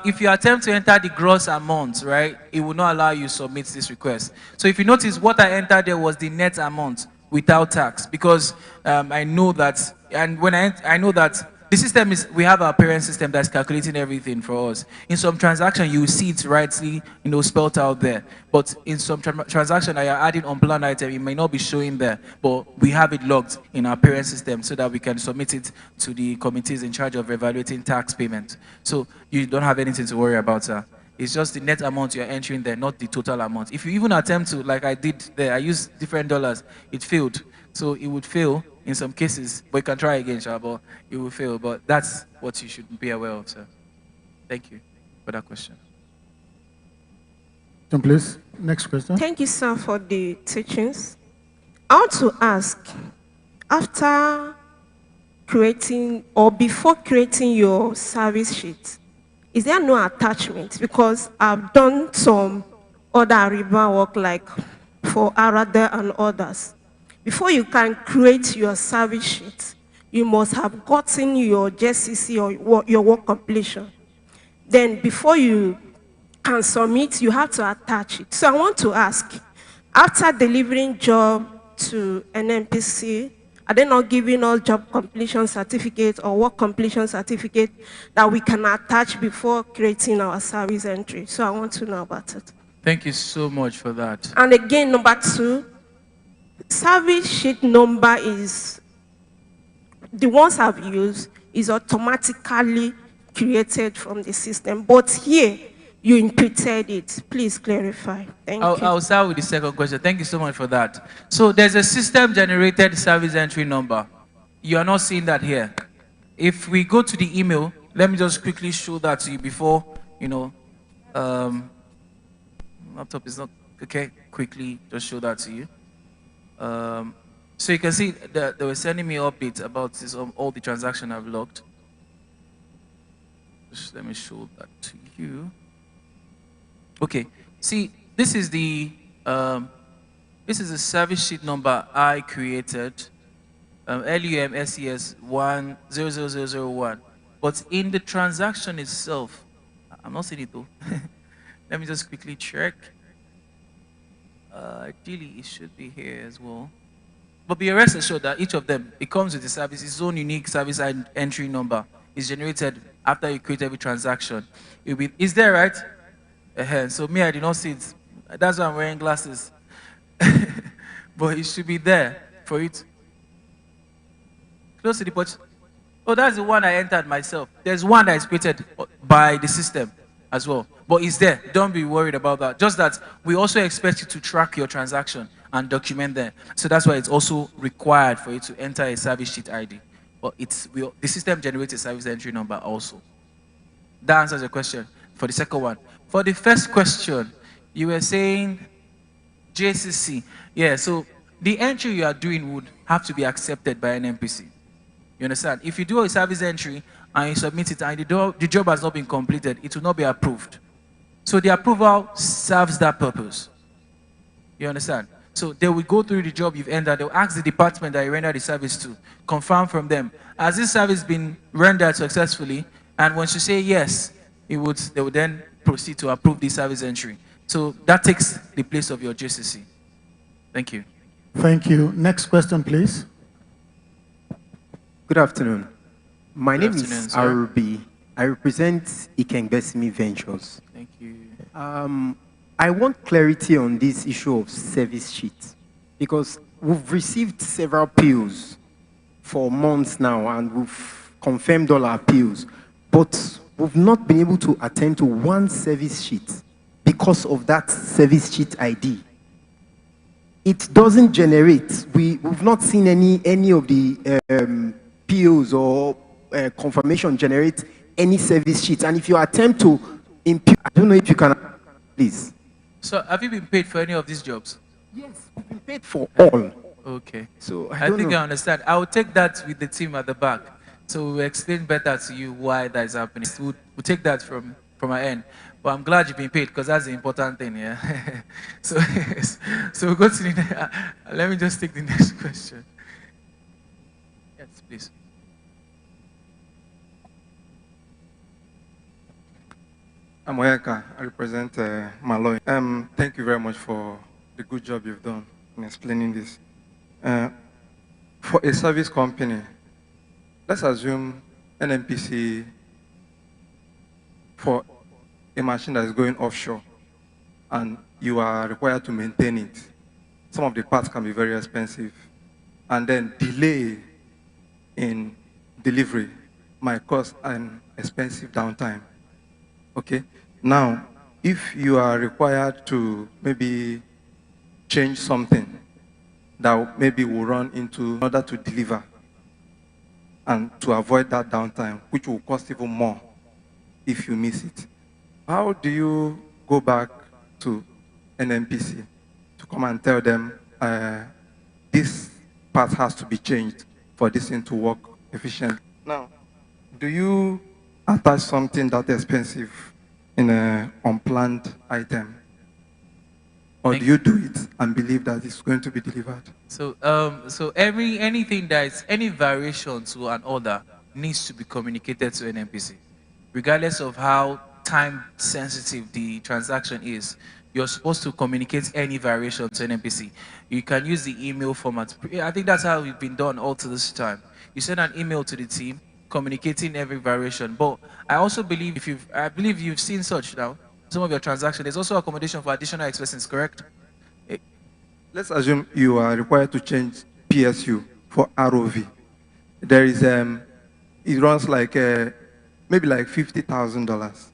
if you attempt to enter the gross amount, right, it will not allow you to submit this request. So if you notice, what I entered there was the net amount. without tax, because I know that, and when I know that the system is, we have our parent system that's calculating everything for us. In some transaction, you will see it rightly, spelled out there. But in some transaction that you're adding unplanned item, it may not be showing there, but we have it logged in our parent system so that we can submit it to the committees in charge of evaluating tax payment. So you don't have anything to worry about, sir. It's just the net amount you're entering there, not the total amount. If you even attempt to, like I did there, I used different dollars, it failed. So it would fail in some cases, but you can try again, sir, but it will fail. But that's what you should be aware of, sir. Thank you for that question. Please, next question. Thank you, sir, for the teachings. I want to ask, after creating or before creating your service sheet, is there no attachment? Because I've done some other Ariba work like for Arada and others. Before you can create your service sheet, you must have gotten your JCC or your work completion. Then before you can submit, you have to attach it. So I want to ask, after delivering job to an NPC, are they not giving us job completion certificate or work completion certificate that we can attach before creating our service entry? So I want to know about it. Thank you so much for that. And again, number 2, service sheet number is, the ones I've used, is automatically created from the system. But here, you imputed it. Please clarify. Thank you. I'll start with the second question. Thank you so much for that. So there's a system-generated service entry number. You are not seeing that here. If we go to the email, let me just quickly show that to you before, laptop is not, okay, quickly just show that to you. So you can see that they were sending me updates about this, all the transactions I've logged. Just let me show that to you. Okay, see, this is the service sheet number I created, LUM SES 100001. But in the transaction itself, I'm not seeing it though. Let me just quickly check. Ideally, it should be here as well. But be rest assured that each of them, it comes with the service, its own unique service entry number. Is generated after you create every transaction. Is there, right? So me, I did not see it. That's why I'm wearing glasses. But it should be there for it. Close to the port. Oh, that's the one I entered myself. There's one that is created by the system as well. But it's there. Don't be worried about that. Just that we also expect you to track your transaction and document them. So that's why it's also required for you to enter a service sheet ID. But the system generates a service entry number also. That answers the question for the second one. For the first question, you were saying JCC. Yeah, so the entry you are doing would have to be accepted by an NPC. You understand? If you do a service entry and you submit it and the job has not been completed, it will not be approved. So the approval serves that purpose. You understand? So they will go through the job you've entered. They'll ask the department that you rendered the service to, confirm from them. Has this service been rendered successfully? And once you say yes, they would then proceed to approve the service entry. So that takes the place of your JCC. Thank you. Thank you. Next question, please. Good afternoon. My name is Arubi. I represent Ikengbesimi Ventures. Thank you. I want clarity on this issue of service sheet because we've received several appeals for months now and we've confirmed all our appeals, but we've not been able to attend to one service sheet because of that service sheet ID. It doesn't generate. We've not seen any of the POs or confirmation generate any service sheets. And if you attempt to impute, I don't know if you can, please. So have you been paid for any of these jobs? Yes, we've been paid for all. Okay. So I think I understand. I will take that with the team at the back. So we'll explain better to you why that is happening. We'll take that from our end. But I'm glad you've been paid because that's the important thing, yeah? So we'll go to the let me just take the next question. Yes, please. I'm Oyaka. I represent Malloy. Thank you very much for the good job you've done in explaining this. For a service company, let's assume an NPC for a machine that is going offshore and you are required to maintain it. Some of the parts can be very expensive. And then delay in delivery might cause an expensive downtime. Okay? Now, if you are required to maybe change something that maybe will run into in order to deliver and to avoid that downtime, which will cost even more if you miss it. How do you go back to an NPC to come and tell them this part has to be changed for this thing to work efficiently? Now, do you attach something that expensive in an unplanned item? Or do you do it and believe that it's going to be delivered? So, anything that is any variation to an order needs to be communicated to an NPC, regardless of how time sensitive the transaction is. You're supposed to communicate any variation to an NPC. You can use the email format. I think that's how it's been done all to this time. You send an email to the team communicating every variation. But I also believe I believe you've seen such now. Some of your transactions, there's also accommodation for additional expenses, correct? Let's assume you are required to change PSU for ROV. There is, it runs like, maybe like $50,000.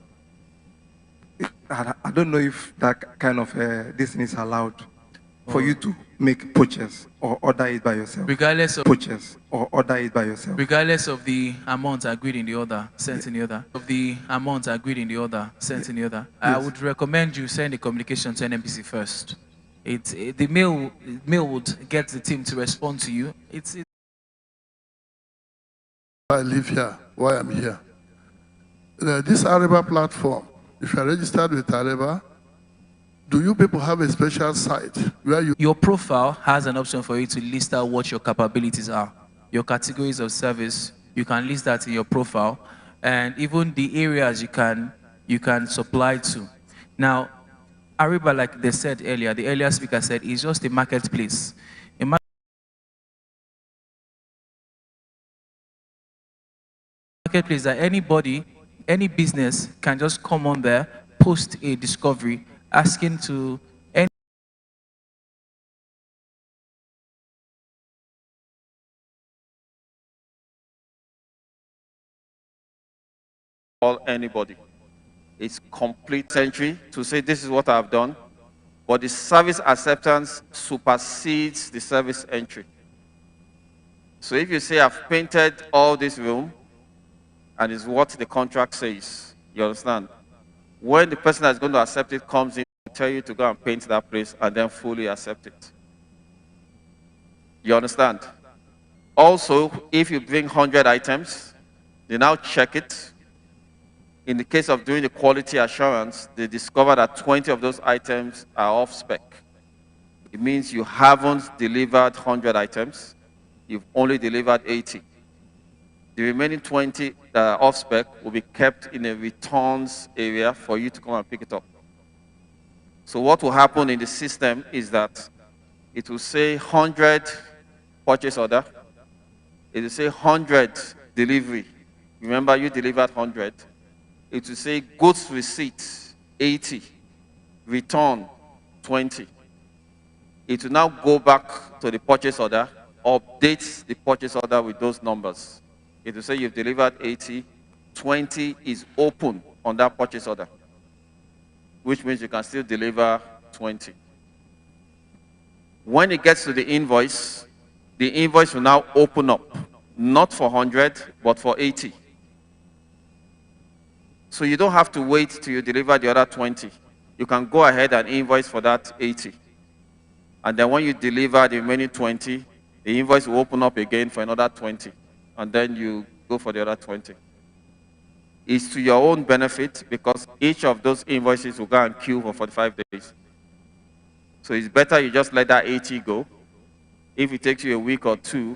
I don't know if that kind of this thing is allowed for you to make purchase or order it by yourself. Regardless of purchase or order it by yourself. Regardless of the amount agreed in the order, sent in the order. Of the amount agreed in the order, sent in the order. I would recommend you send a communication to NMPC first. The mail would get the team to respond to you. I live here. Why I'm here. This Ariba platform, if you are registered with Ariba, do you people have a special site where you... Your profile has an option for you to list out what your capabilities are. Your categories of service, you can list that in your profile, and even the areas you can supply to. Now, Ariba, like they said earlier, the earlier speaker said, is just a marketplace. A marketplace that anybody, any business can just come on there, post a discovery, asking to anybody. It's complete entry to say this is what I've done, but the service acceptance supersedes the service entry. So if you say I've painted all this room, and it's what the contract says, you understand? When the person that's going to accept it comes in, to tell you to go and paint that place and then fully accept it. You understand? Also, if you bring 100 items, they now check it. In the case of doing the quality assurance, they discover that 20 of those items are off spec. It means you haven't delivered 100 items, you've only delivered 80. The remaining 20 that are off spec will be kept in a returns area for you to come and pick it up. So what will happen in the system is that it will say 100 purchase order, it will say 100 delivery. Remember, you delivered 100. It will say goods receipt 80, return 20. It will now go back to the purchase order, update the purchase order with those numbers. It will say you've delivered 80, 20 is open on that purchase order, which means you can still deliver 20. When it gets to the invoice will now open up, not for 100, but for 80. So you don't have to wait till you deliver the other 20. You can go ahead and invoice for that 80. And then when you deliver the remaining 20, the invoice will open up again for another 20. And then you go for the other 20. It's to your own benefit because each of those invoices will go and queue for 45 days. So it's better you just let that 80 go. If it takes you a week or two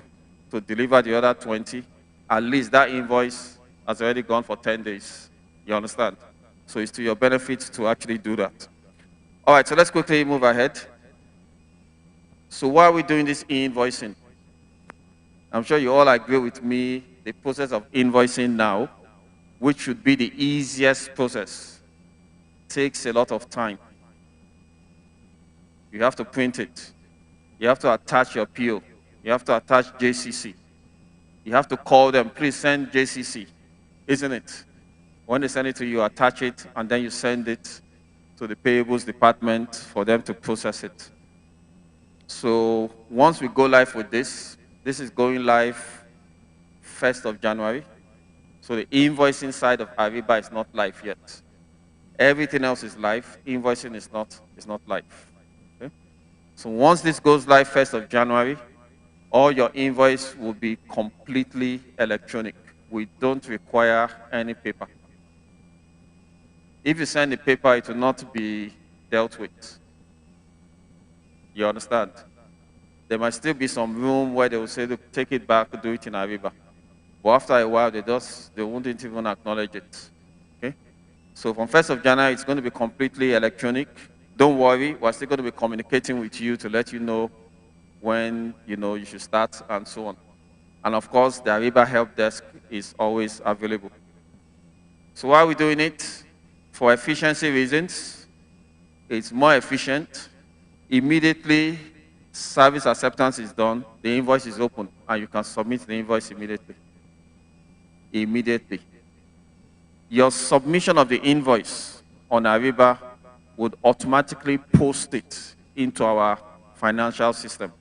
to deliver the other 20, at least that invoice has already gone for 10 days. You understand? So it's to your benefit to actually do that. All right, so let's quickly move ahead. So why are we doing this e-invoicing? I'm sure you all agree with me, the process of invoicing now, which should be the easiest process, takes a lot of time. You have to print it. You have to attach your PO. You have to attach JCC. You have to call them, please send JCC, isn't it? When they send it to you, attach it, and then you send it to the payables department for them to process it. So once we go live with this is going live 1st of January. So the invoicing side of Ariba is not live yet. Everything else is live. Invoicing is not live. Okay? So once this goes live 1st of January, all your invoice will be completely electronic. We don't require any paper. If you send the paper, it will not be dealt with. You understand? There might still be some room where they will say, look, take it back, do it in Ariba. But after a while, they won't even acknowledge it. Okay? So from 1st of January, it's going to be completely electronic. Don't worry, we're still going to be communicating with you to let you know when you should start and so on. And of course, the Ariba help desk is always available. So why are we doing it? For efficiency reasons. It's more efficient. Immediately, service acceptance is done, the invoice is open, and you can submit the invoice immediately. Immediately. Your submission of the invoice on Ariba would automatically post it into our financial system.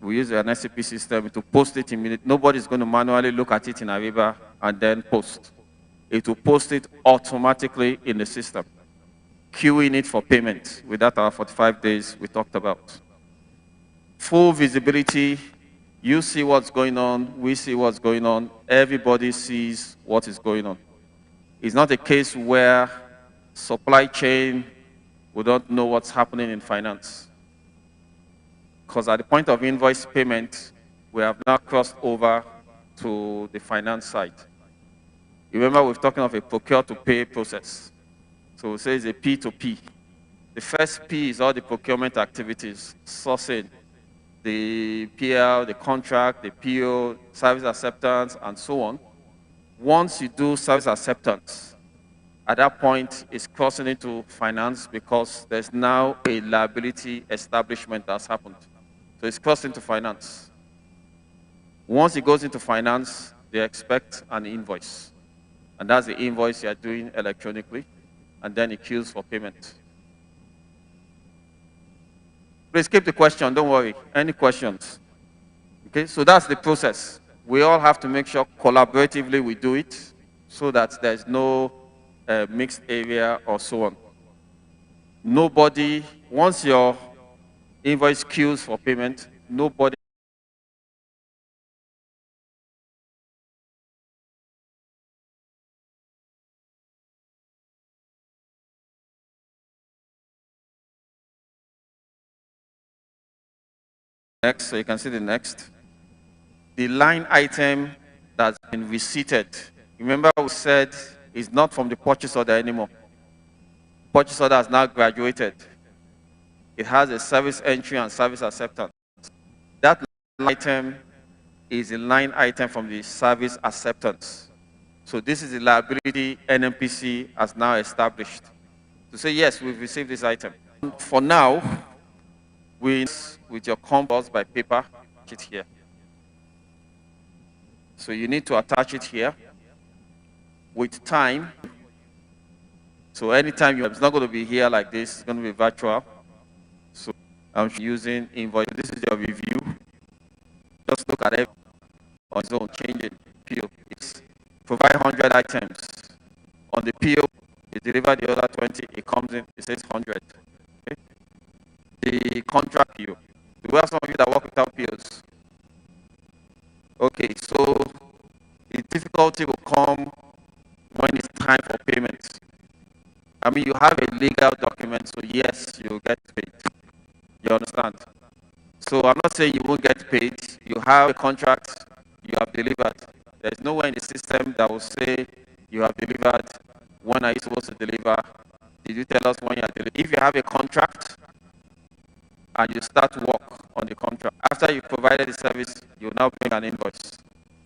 We use an SAP system to post it immediately. Nobody's going to manually look at it in Ariba and then post. It will post it automatically in the system, queuing it for payment without our 45 days we talked about. Full visibility, you see what's going on, we see what's going on, everybody sees what is going on. It's not a case where supply chain we don't know what's happening in finance. Because at the point of invoice payment, we have now crossed over to the finance side. You remember we're talking of a procure to pay process. So we say it's a P2P. The first P is all the procurement activities, sourcing, the PL, the contract, the PO, service acceptance, and so on. Once you do service acceptance, at that point, it's crossing into finance because there's now a liability establishment that's happened. So it's crossed into finance. Once it goes into finance, they expect an invoice. And that's the invoice you're doing electronically, and then it queues for payment. Please keep the question, don't worry. Any questions? Okay, so that's the process. We all have to make sure collaboratively we do it so that there's no mixed area or so on. Nobody, once your invoice queues for payment, nobody next, so you can see the next. The line item that's been receipted. Remember we said it's not from the purchase order anymore. Purchase order has now graduated. It has a service entry and service acceptance. That line item is a line item from the service acceptance. So this is the liability NMPC has now established. To say, yes, we've received this item. For now, with your compass by paper, it here. So you need to attach it here with time. So anytime it's not going to be here like this, it's going to be virtual. So I'm using invoice. This is your review. Just look at it on its own, change it. PO. It's provide 100 items. On the PO, you deliver the other 20, it comes in, it says 100. Okay? The contract PO. Do we have some of you that work without POs? Okay, so the difficulty will come when it's time for payment. I mean, you have a legal document, so yes, you'll get paid. You understand? So I'm not saying you won't get paid. You have a contract, you have delivered. There's nowhere in the system that will say you have delivered. When are you supposed to deliver? Did you tell us when you are delivering? If you have a contract and you start work on the contract. After you provided the service, you now bring an invoice,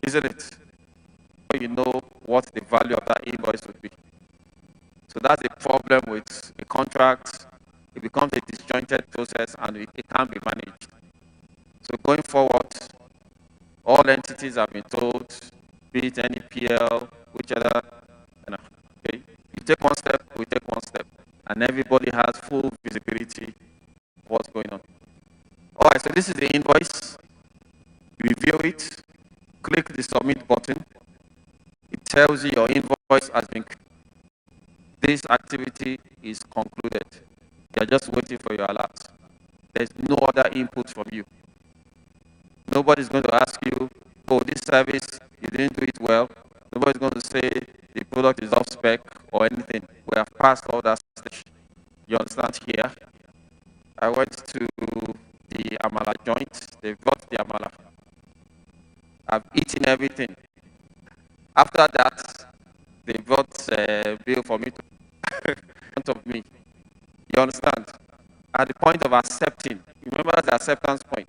isn't it? So you know what the value of that invoice would be. So that's the problem with a contract. It becomes a disjointed process and it can't be managed. So going forward, all entities have been told, be it any PL, whichever, okay, you take one step, we take one step, and everybody has full visibility of what's going on. All right, so this is the invoice. You review it, click the submit button. It tells you your invoice has been. This activity is concluded. You're just waiting for your alert. There's no other input from you. Nobody's going to ask you, oh, this service, you didn't do it well. Nobody's going to say the product is off spec or anything. We have passed all that stage. You understand here? I went to the Amala joint. They brought the Amala. I've eaten everything. After that, they brought a bill for me to in front of me. You understand? At the point of accepting, remember the acceptance point.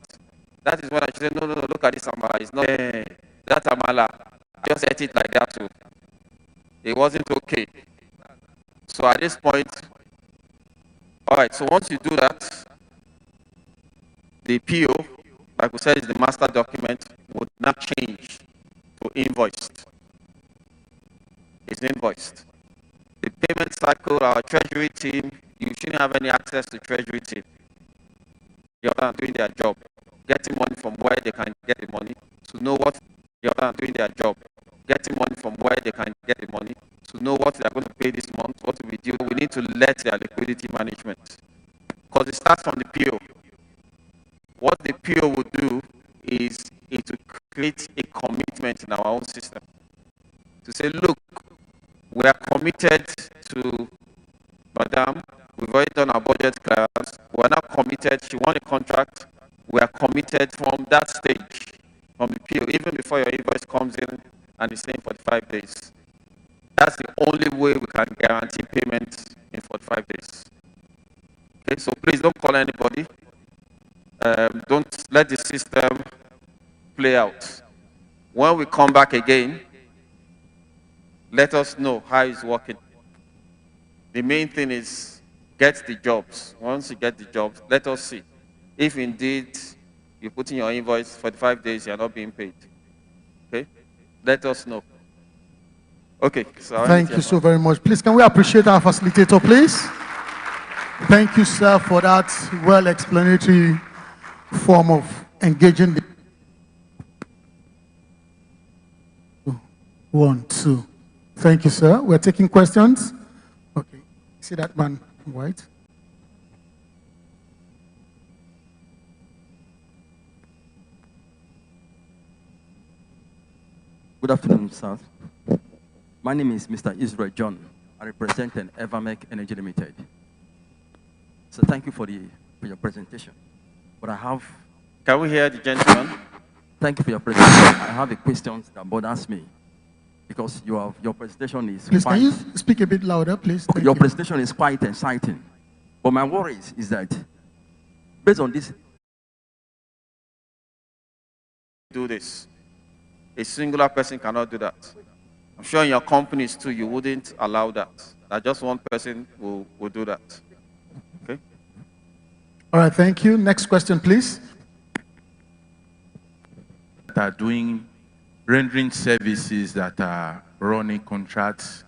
That is when I should say, no, look at this Amala. It's not that Amala. Just ate it like that too. It wasn't okay. So at this point, all right, so once you do that, the PO, like we said, is the master document, would not change to invoiced. It's invoiced. The payment cycle, our treasury team, you shouldn't have any access to treasury team. You're doing their job, getting money from where they can get the money to know what you're doing their job, getting money from where they can get the money to know what they're going to pay this month, what will be due. We need to let their liquidity management, because it starts from the PO. What the PO would do is it will create a commitment in our own system to say, look, we are committed to Madam. We've already done our budget clearance. We are now committed. She won a contract. We are committed from that stage, from the PO, even before your invoice comes in and it's saying 45 days. That's the only way we can guarantee payment in 45 days. Okay, so please don't call anybody. Don't let the system play out. When we come back again, let us know how it's working. The main thing is get the jobs. Once you get the jobs, let us see. If indeed you put in your invoice 45 days, you're not being paid. Okay? Let us know. Okay. So thank you so very much. Please, can we appreciate our facilitator, please? Thank you, sir, for that well-explanatory form of engaging the 1, 2. Thank you, sir. We're taking questions. Okay. See that man in white? Good afternoon, sir. My name is Mr. Israel John. I represent an Evermec Energy Limited. So thank you for your presentation. But I have... Can we hear the gentleman? Thank you for your presentation. I have a question that bothers me. Because your presentation is please, can you speak a bit louder, please? Okay, your presentation is quite exciting. But my worry is that, based on this... Do this. A singular person cannot do that. I'm sure in your companies too, you wouldn't allow that. That just one person will do that. Okay? All right, thank you. Next question, please. That are doing rendering services that are running contracts,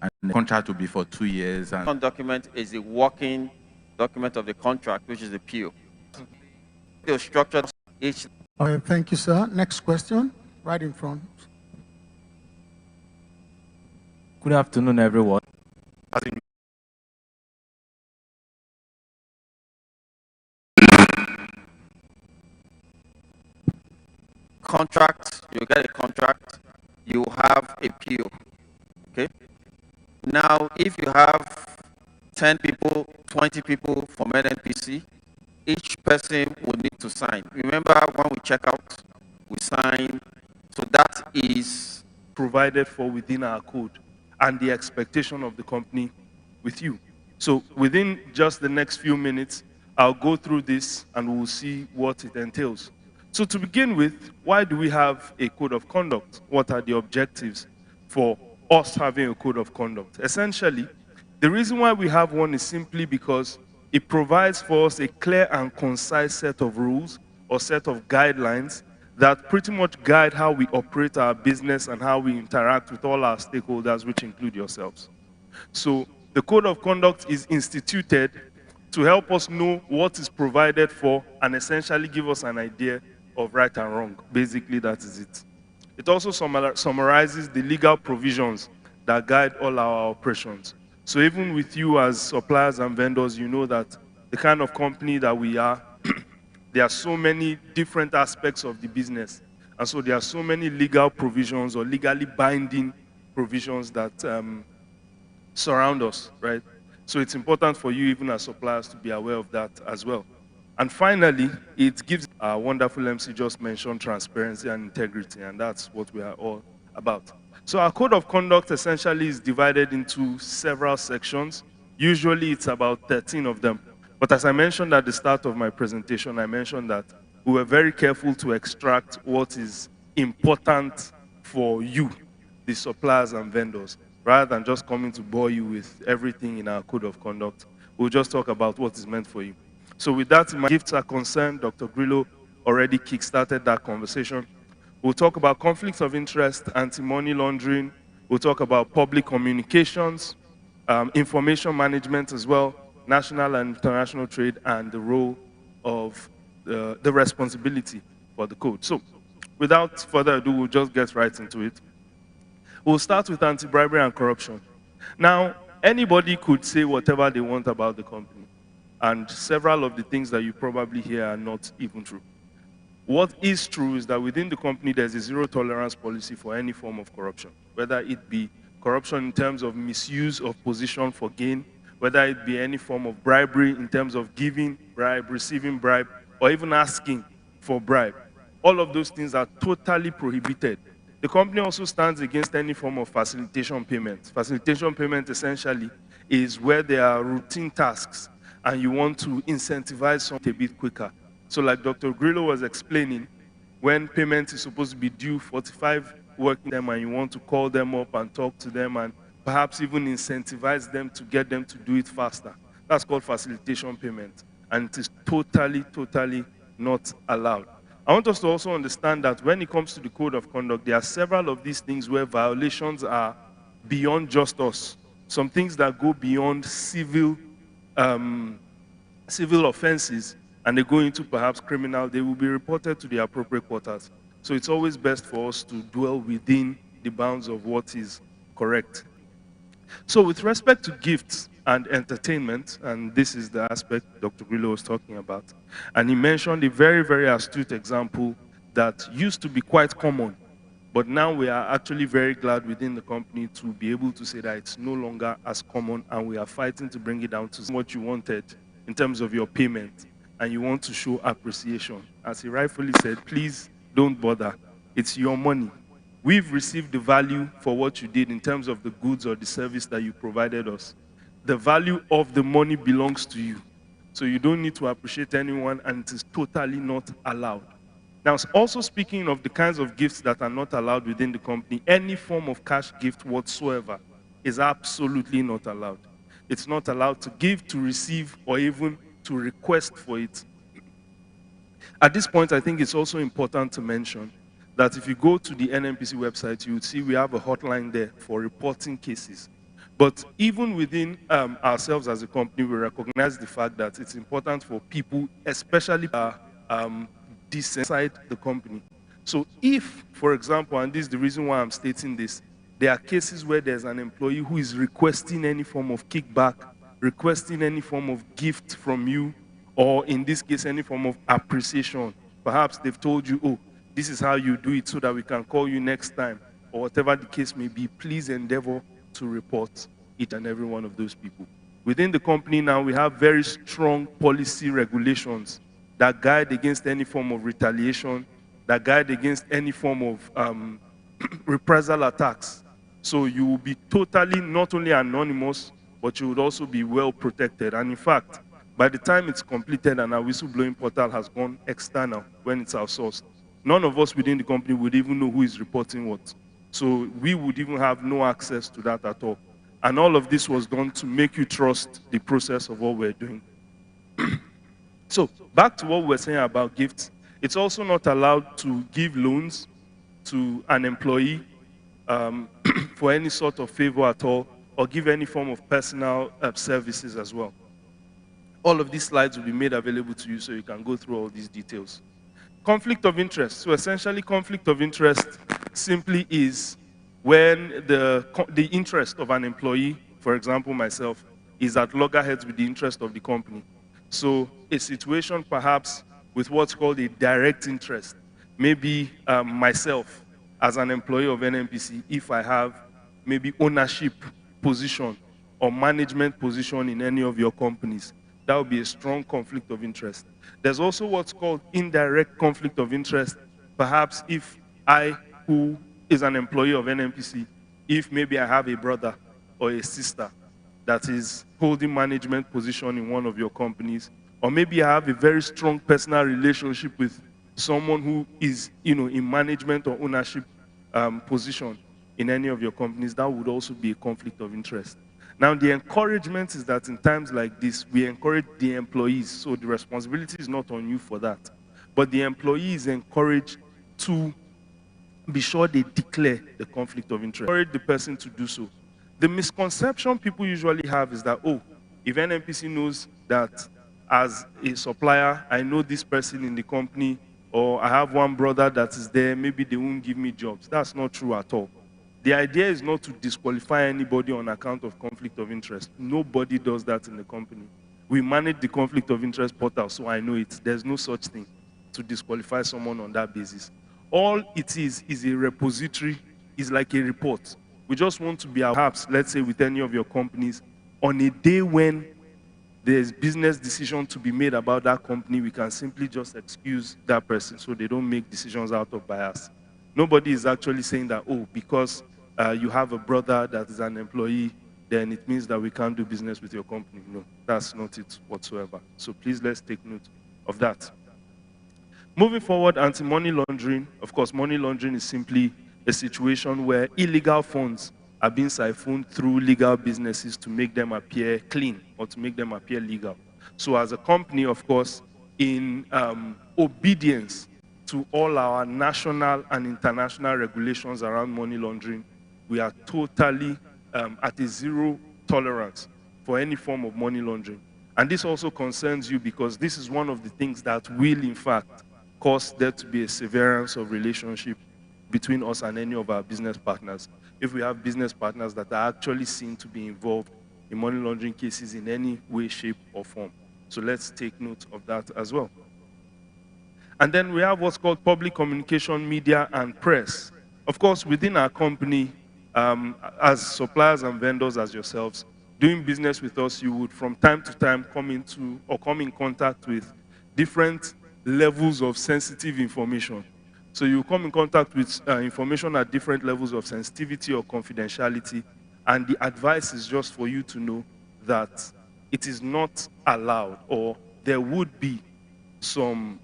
and the contract will be for 2 years. And the document is the working document of the contract, which is the PO. They'll structure each. All right, thank you, sir. Next question, right in front. Good afternoon, everyone. Contract, you get a contract, you have a PO. Okay? Now, if you have 10 people, 20 people from NNPC, each person will need to sign. Remember when we check out, we sign. So that is provided for within our code and the expectation of the company with you. So within just the next few minutes, I'll go through this and we'll see what it entails. So to begin with, why do we have a code of conduct? What are the objectives for us having a code of conduct? Essentially, the reason why we have one is simply because it provides for us a clear and concise set of rules or set of guidelines that pretty much guide how we operate our business and how we interact with all our stakeholders, which include yourselves. So the code of conduct is instituted to help us know what is provided for and essentially give us an idea of right and wrong. Basically, that is it. It also summarizes the legal provisions that guide all our operations. So even with you as suppliers and vendors, you know that the kind of company that we are, there are so many different aspects of the business. And so there are so many legal provisions or legally binding provisions that surround us, right? So it's important for you, even as suppliers, to be aware of that as well. And finally, it gives our wonderful MC just mentioned transparency and integrity, and that's what we are all about. So our code of conduct essentially is divided into several sections. Usually it's about 13 of them. But as I mentioned at the start of my presentation, I mentioned that we were very careful to extract what is important for you, the suppliers and vendors, rather than just coming to bore you with everything in our code of conduct. We'll just talk about what is meant for you. So with that, in my gifts are concerned, Dr. Grillo already kickstarted that conversation. We'll talk about conflicts of interest, anti-money laundering. We'll talk about public communications, information management as well, national and international trade, and the role of the responsibility for the code. So without further ado, we'll just get right into it. We'll start with anti-bribery and corruption. Now, anybody could say whatever they want about the company, and several of the things that you probably hear are not even true. What is true is that within the company, there's a zero tolerance policy for any form of corruption, whether it be corruption in terms of misuse of position for gain, whether it be any form of bribery in terms of giving bribe, receiving bribe, or even asking for bribe. All of those things are totally prohibited. The company also stands against any form of facilitation payment. Facilitation payment essentially is where there are routine tasks and you want to incentivize something a bit quicker. So like Dr. Grillo was explaining, when payment is supposed to be due 45 working them and you want to call them up and talk to them and perhaps even incentivize them to get them to do it faster. That's called facilitation payment. And it is totally, totally not allowed. I want us to also understand that when it comes to the code of conduct, there are several of these things where violations are beyond just us. Some things that go beyond civil offenses and they go into perhaps criminal, they will be reported to the appropriate quarters. So it's always best for us to dwell within the bounds of what is correct. So with respect to gifts and entertainment, and this is the aspect Dr. Grillo was talking about, and he mentioned a very, very astute example that used to be quite common, but now we are actually very glad within the company to be able to say that it's no longer as common, and we are fighting to bring it down to what you wanted in terms of your payment, and you want to show appreciation. As he rightfully said, please don't bother. It's your money. We've received the value for what you did in terms of the goods or the service that you provided us. The value of the money belongs to you. So you don't need to appreciate anyone, and it is totally not allowed. Now, also speaking of the kinds of gifts that are not allowed within the company, any form of cash gift whatsoever is absolutely not allowed. It's not allowed to give, to receive, or even to request for it. At this point, I think it's also important to mention that if you go to the NNPC website, you would see we have a hotline there for reporting cases. But even within ourselves as a company, we recognize the fact that it's important for people, especially inside the company. So if, for example, and this is the reason why I'm stating this, there are cases where there's an employee who is requesting any form of kickback, requesting any form of gift from you, or in this case, any form of appreciation. Perhaps they've told you, oh, this is how you do it so that we can call you next time, or whatever the case may be. Please endeavor to report each and every one of those people. Within the company now, we have very strong policy regulations that guide against any form of retaliation, that guide against any form of reprisal attacks. So you will be totally not only anonymous, but you would also be well protected. And in fact, by the time it's completed and our whistleblowing portal has gone external when it's outsourced, none of us within the company would even know who is reporting what. So we would even have no access to that at all. And all of this was done to make you trust the process of what we're doing. So back to what we were saying about gifts. It's also not allowed to give loans to an employee for any sort of favor at all, or give any form of personal services as well. All of these slides will be made available to you so you can go through all these details. Conflict of interest. So essentially, conflict of interest simply is when the interest of an employee, for example, myself, is at loggerheads with the interest of the company. So a situation perhaps with what's called a direct interest. Maybe myself, as an employee of NNPC, if I have maybe ownership position or management position in any of your companies, that would be a strong conflict of interest. There's also what's called indirect conflict of interest. Perhaps if I, who is an employee of NNPC, if maybe I have a brother or a sister that is holding management position in one of your companies, or maybe I have a very strong personal relationship with someone who is, in management or ownership position in any of your companies, that would also be a conflict of interest. Now, the encouragement is that in times like this, we encourage the employees, so the responsibility is not on you for that. But the employee is encouraged to be sure they declare the conflict of interest. Encourage the person to do so. The misconception people usually have is that, oh, if NNPC knows that as a supplier, I know this person in the company, or I have one brother that is there, maybe they won't give me jobs. That's not true at all. The idea is not to disqualify anybody on account of conflict of interest. Nobody does that in the company. We manage the conflict of interest portal, so I know it. There's no such thing to disqualify someone on that basis. All it is a repository, is like a report. We just want to be, perhaps, let's say with any of your companies, on a day when there's business decision to be made about that company, we can simply just excuse that person so they don't make decisions out of bias. Nobody is actually saying that, oh, because you have a brother that is an employee, then it means that we can't do business with your company. No, that's not it whatsoever. So please, let's take note of that. Moving forward, anti-money laundering. Of course, money laundering is simply a situation where illegal funds are being siphoned through legal businesses to make them appear clean or to make them appear legal. So as a company, of course, in obedience to all our national and international regulations around money laundering, we are totally at a zero tolerance for any form of money laundering. And this also concerns you because this is one of the things that will, in fact, cause there to be a severance of relationship between us and any of our business partners. If we have business partners that are actually seen to be involved in money laundering cases in any way, shape, or form. So let's take note of that as well. And then we have what's called public communication, media, and press. Of course, within our company, as suppliers and vendors as yourselves, doing business with us, you would from time to time come in contact with different levels of sensitive information. So you come in contact with information at different levels of sensitivity or confidentiality, and the advice is just for you to know that it is not allowed, or there would be some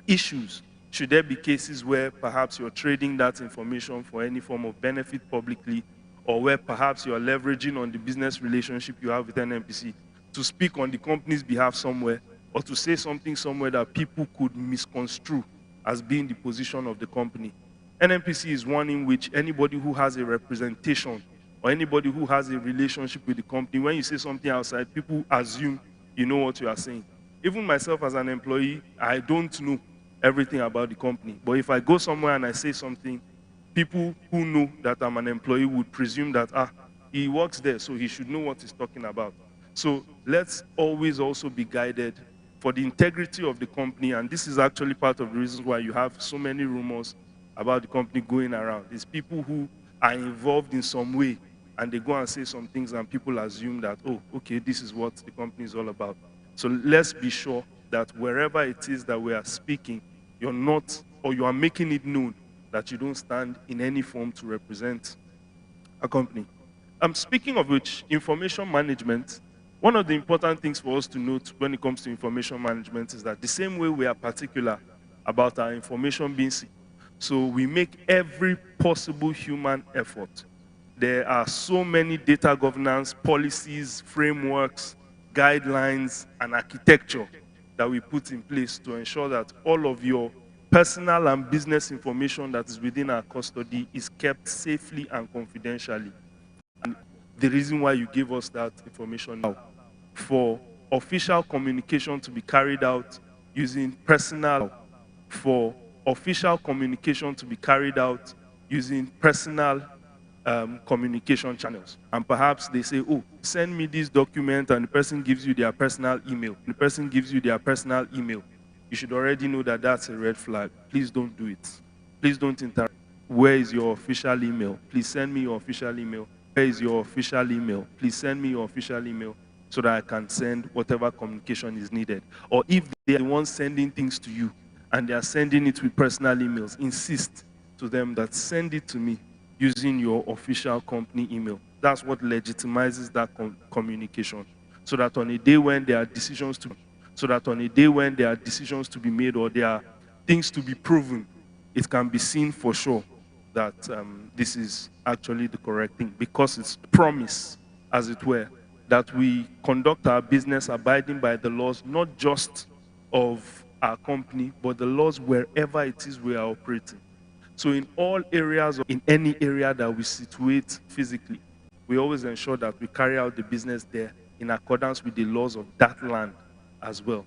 issues should there be cases where perhaps you're trading that information for any form of benefit publicly, or where perhaps you're leveraging on the business relationship you have with NNPC to speak on the company's behalf somewhere, or to say something somewhere that people could misconstrue as being the position of the company. NNPC is one in which anybody who has a representation or anybody who has a relationship with the company, when you say something outside, people assume you know what you are saying. Even myself as an employee, I don't know everything about the company. But if I go somewhere and I say something, people who know that I'm an employee would presume that, he works there, so he should know what he's talking about. So let's always also be guided for the integrity of the company, and this is actually part of the reasons why you have so many rumors about the company going around. It's people who are involved in some way, and they go and say some things, and people assume that, oh, okay, this is what the company is all about. So let's be sure that wherever it is that we are speaking, you're not, or you are making it known that you don't stand in any form to represent a company. Speaking of which, information management, One of the important things for us to note when it comes to information management is that the same way we are particular about our information being secure, so we make every possible human effort. There are so many data governance policies, frameworks, guidelines, and architecture that we put in place to ensure that all of your personal and business information that is within our custody is kept safely and confidentially. And the reason why you give us that information now, for official communication to be carried out using personal, for official communication to be carried out using personal communication channels. And perhaps they say, oh, send me this document, and the person gives you their personal email. The person gives you their personal email. You should already know that that's a red flag. Please don't do it. Please don't interact. Where is your official email? Please send me your official email. Where is your official email? Please send me your official email so that I can send whatever communication is needed. Or if they are the ones sending things to you and they are sending it with personal emails, insist to them that send it to me using your official company email. That's what legitimizes that communication. So that on a day when there are decisions to be made, or there are things to be proven, it can be seen for sure that this is actually the correct thing, because it's promise, as it were, that we conduct our business abiding by the laws, not just of our company, but the laws wherever it is we are operating. So in all areas, or in any area that we situate physically, we always ensure that we carry out the business there in accordance with the laws of that land as well.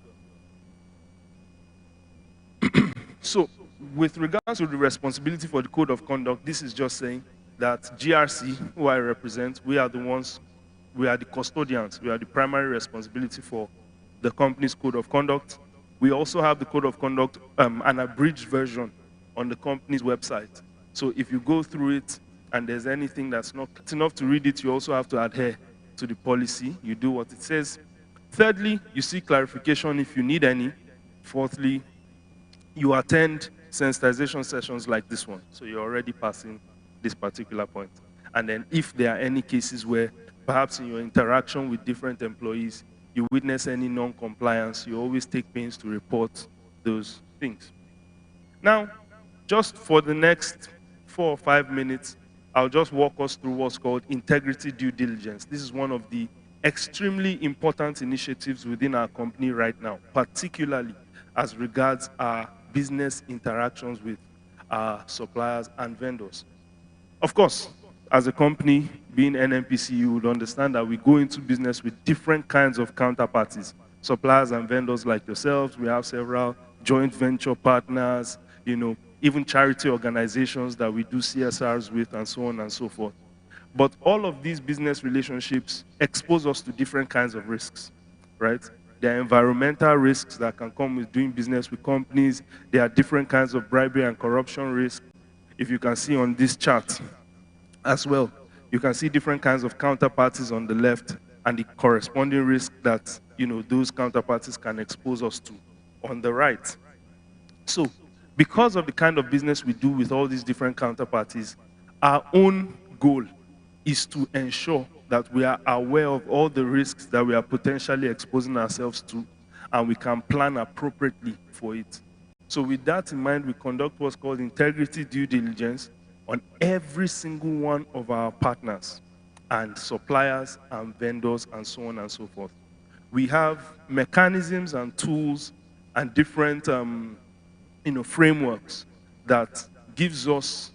So with regards to the responsibility for the code of conduct, this is just saying that GRC, who I represent, we are the ones, we are the custodians, we are the primary responsibility for the company's code of conduct. We also have the code of conduct, an abridged version on the company's website. So if you go through it and there's anything that's not enough to read it, you also have to adhere to the policy. You do what it says. Thirdly, you seek clarification if you need any. Fourthly, you attend sensitization sessions like this one. So you're already passing this particular point. And then if there are any cases where perhaps in your interaction with different employees, you witness any non-compliance, you always take pains to report those things. Now, just for the next 4 or 5 minutes, I'll just walk us through what's called integrity due diligence. This is one of the extremely important initiatives within our company right now, particularly as regards our business interactions with our suppliers and vendors. Of course, as a company, being NNPC, you would understand that we go into business with different kinds of counterparties, suppliers and vendors like yourselves. We have several joint venture partners, you know, even charity organizations that we do CSRs with, and so on and so forth. But all of these business relationships expose us to different kinds of risks, right? There are environmental risks that can come with doing business with companies. There are different kinds of bribery and corruption risks. If you can see on this chart as well, you can see different kinds of counterparties on the left and the corresponding risk that, you know, those counterparties can expose us to on the right. So, because of the kind of business we do with all these different counterparties, our own goal is to ensure that we are aware of all the risks that we are potentially exposing ourselves to, and we can plan appropriately for it. So with that in mind, we conduct what's called integrity due diligence on every single one of our partners and suppliers and vendors and so on and so forth. We have mechanisms and tools and different frameworks that gives us,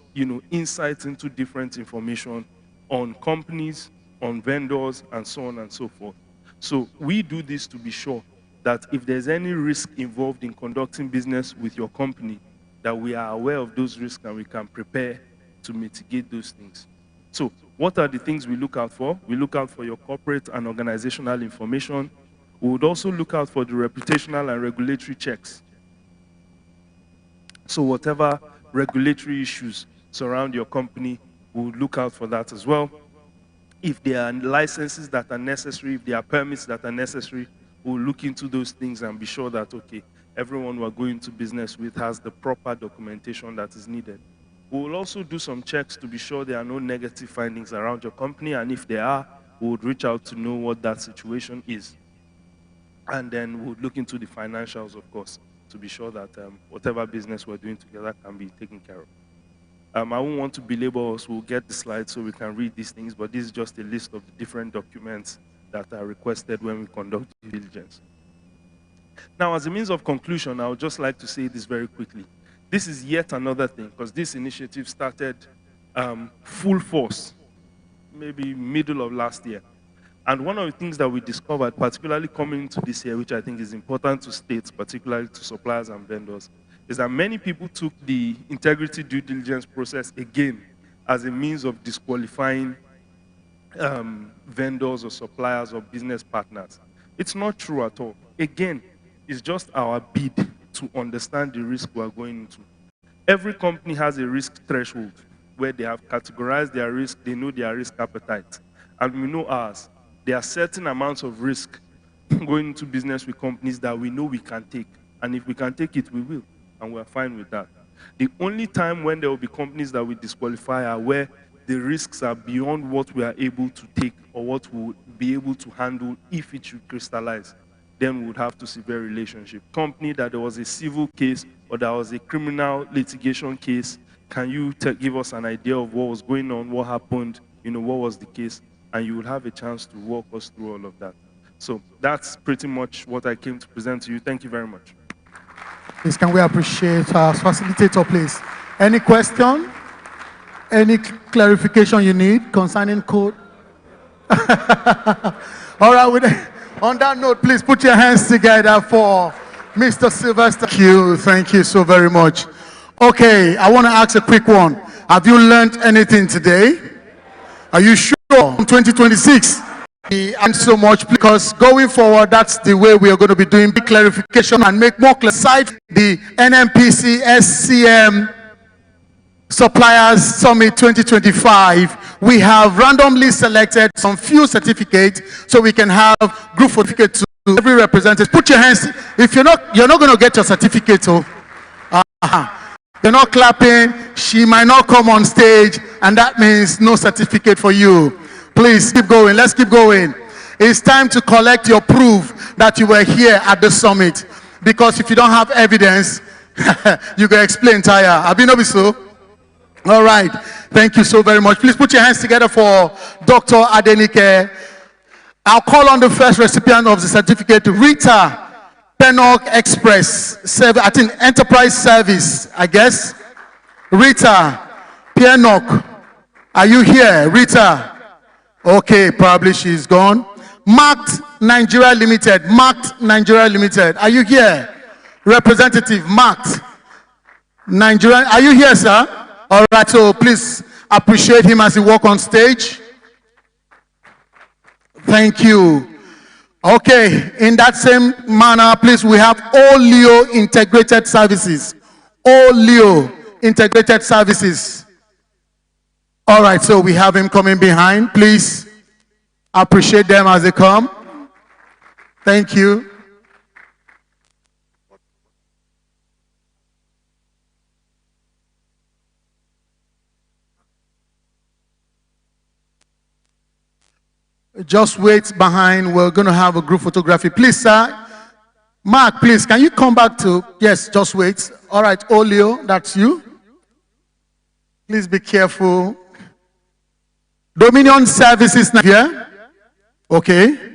insights into different information on companies, on vendors, and so on and so forth. So we do this to be sure that if there's any risk involved in conducting business with your company, that we are aware of those risks and we can prepare to mitigate those things. So what are the things we look out for? We look out for your corporate and organizational information. We would also look out for the reputational and regulatory checks. So whatever regulatory issues surround your company, we would look out for that as well. If there are licenses that are necessary, if there are permits that are necessary, we'll look into those things and be sure that, okay, everyone we're going to business with has the proper documentation that is needed. We will also do some checks to be sure there are no negative findings around your company, and if there are, we would reach out to know what that situation is. And then we would look into the financials, of course, to be sure that whatever business we're doing together can be taken care of. I won't want to belabor us. We'll get the slides so we can read these things, but this is just a list of the different documents that are requested when we conduct due diligence. Now, as a means of conclusion, I would just like to say this very quickly. This is yet another thing, because this initiative started full force, maybe middle of last year. And one of the things that we discovered, particularly coming into this year, which I think is important to state, particularly to suppliers and vendors, is that many people took the integrity due diligence process again as a means of disqualifying vendors or suppliers or business partners. It's not true at all. Again, it's just our bid to understand the risk we're going into. Every company has a risk threshold where they have categorized their risk, they know their risk appetite, and we know ours. There are certain amounts of risk going into business with companies that we know we can take, and if we can take it, we will, and we're fine with that. The only time when there will be companies that we disqualify are where the risks are beyond what we are able to take or what we will be able to handle if it should crystallize. Then we would have to see their relationship. Company that there was a civil case or there was a criminal litigation case, can you give us an idea of what was going on, what happened, what was the case? And you will have a chance to walk us through all of that. So that's pretty much what I came to present to you. Thank you very much. Please, can we appreciate our facilitator, please? Any question? Any clarification you need concerning code? All right, on that note, please put your hands together for Mr. Sylvester. Thank you so very much. Okay, I want to ask a quick one. Have you learned anything today? Are you sure? 2026. And so much, because going forward, that's the way we are going to be doing big clarification and make more clear. Aside the NMPC Scm Supplier Summit 2025, we have randomly selected some few certificates so we can have group certificate to every representative. Put your hands. If you're not going to get your certificate. So, you're not clapping. She might not come on stage, and that means no certificate for you. Please keep going. Let's keep going. It's time to collect your proof that you were here at the summit. Because if you don't have evidence, you can explain tire. Have you noticed so? All right. Thank you so very much. Please put your hands together for Dr. Adenike. I'll call on the first recipient of the certificate, Rita Penok Express, I think Enterprise Service, I guess. Rita Penok, are you here? Rita? Okay, probably she's gone. Marked Nigeria Limited. Marked Nigeria Limited. Are you here? Representative Marked Nigeria. Are you here, sir? All right, so please appreciate him as he walks on stage. Thank you. Okay, in that same manner, please, we have Oleo Integrated Services. Oleo Integrated Services. All right, so we have him coming behind. Please appreciate them as they come. Thank you. Just wait behind. We're going to have a group photography. Please, sir. Mark, please, can you come back to... Yes, just wait. All right, Oleo, that's you. Please be careful. Dominion Services here. Okay.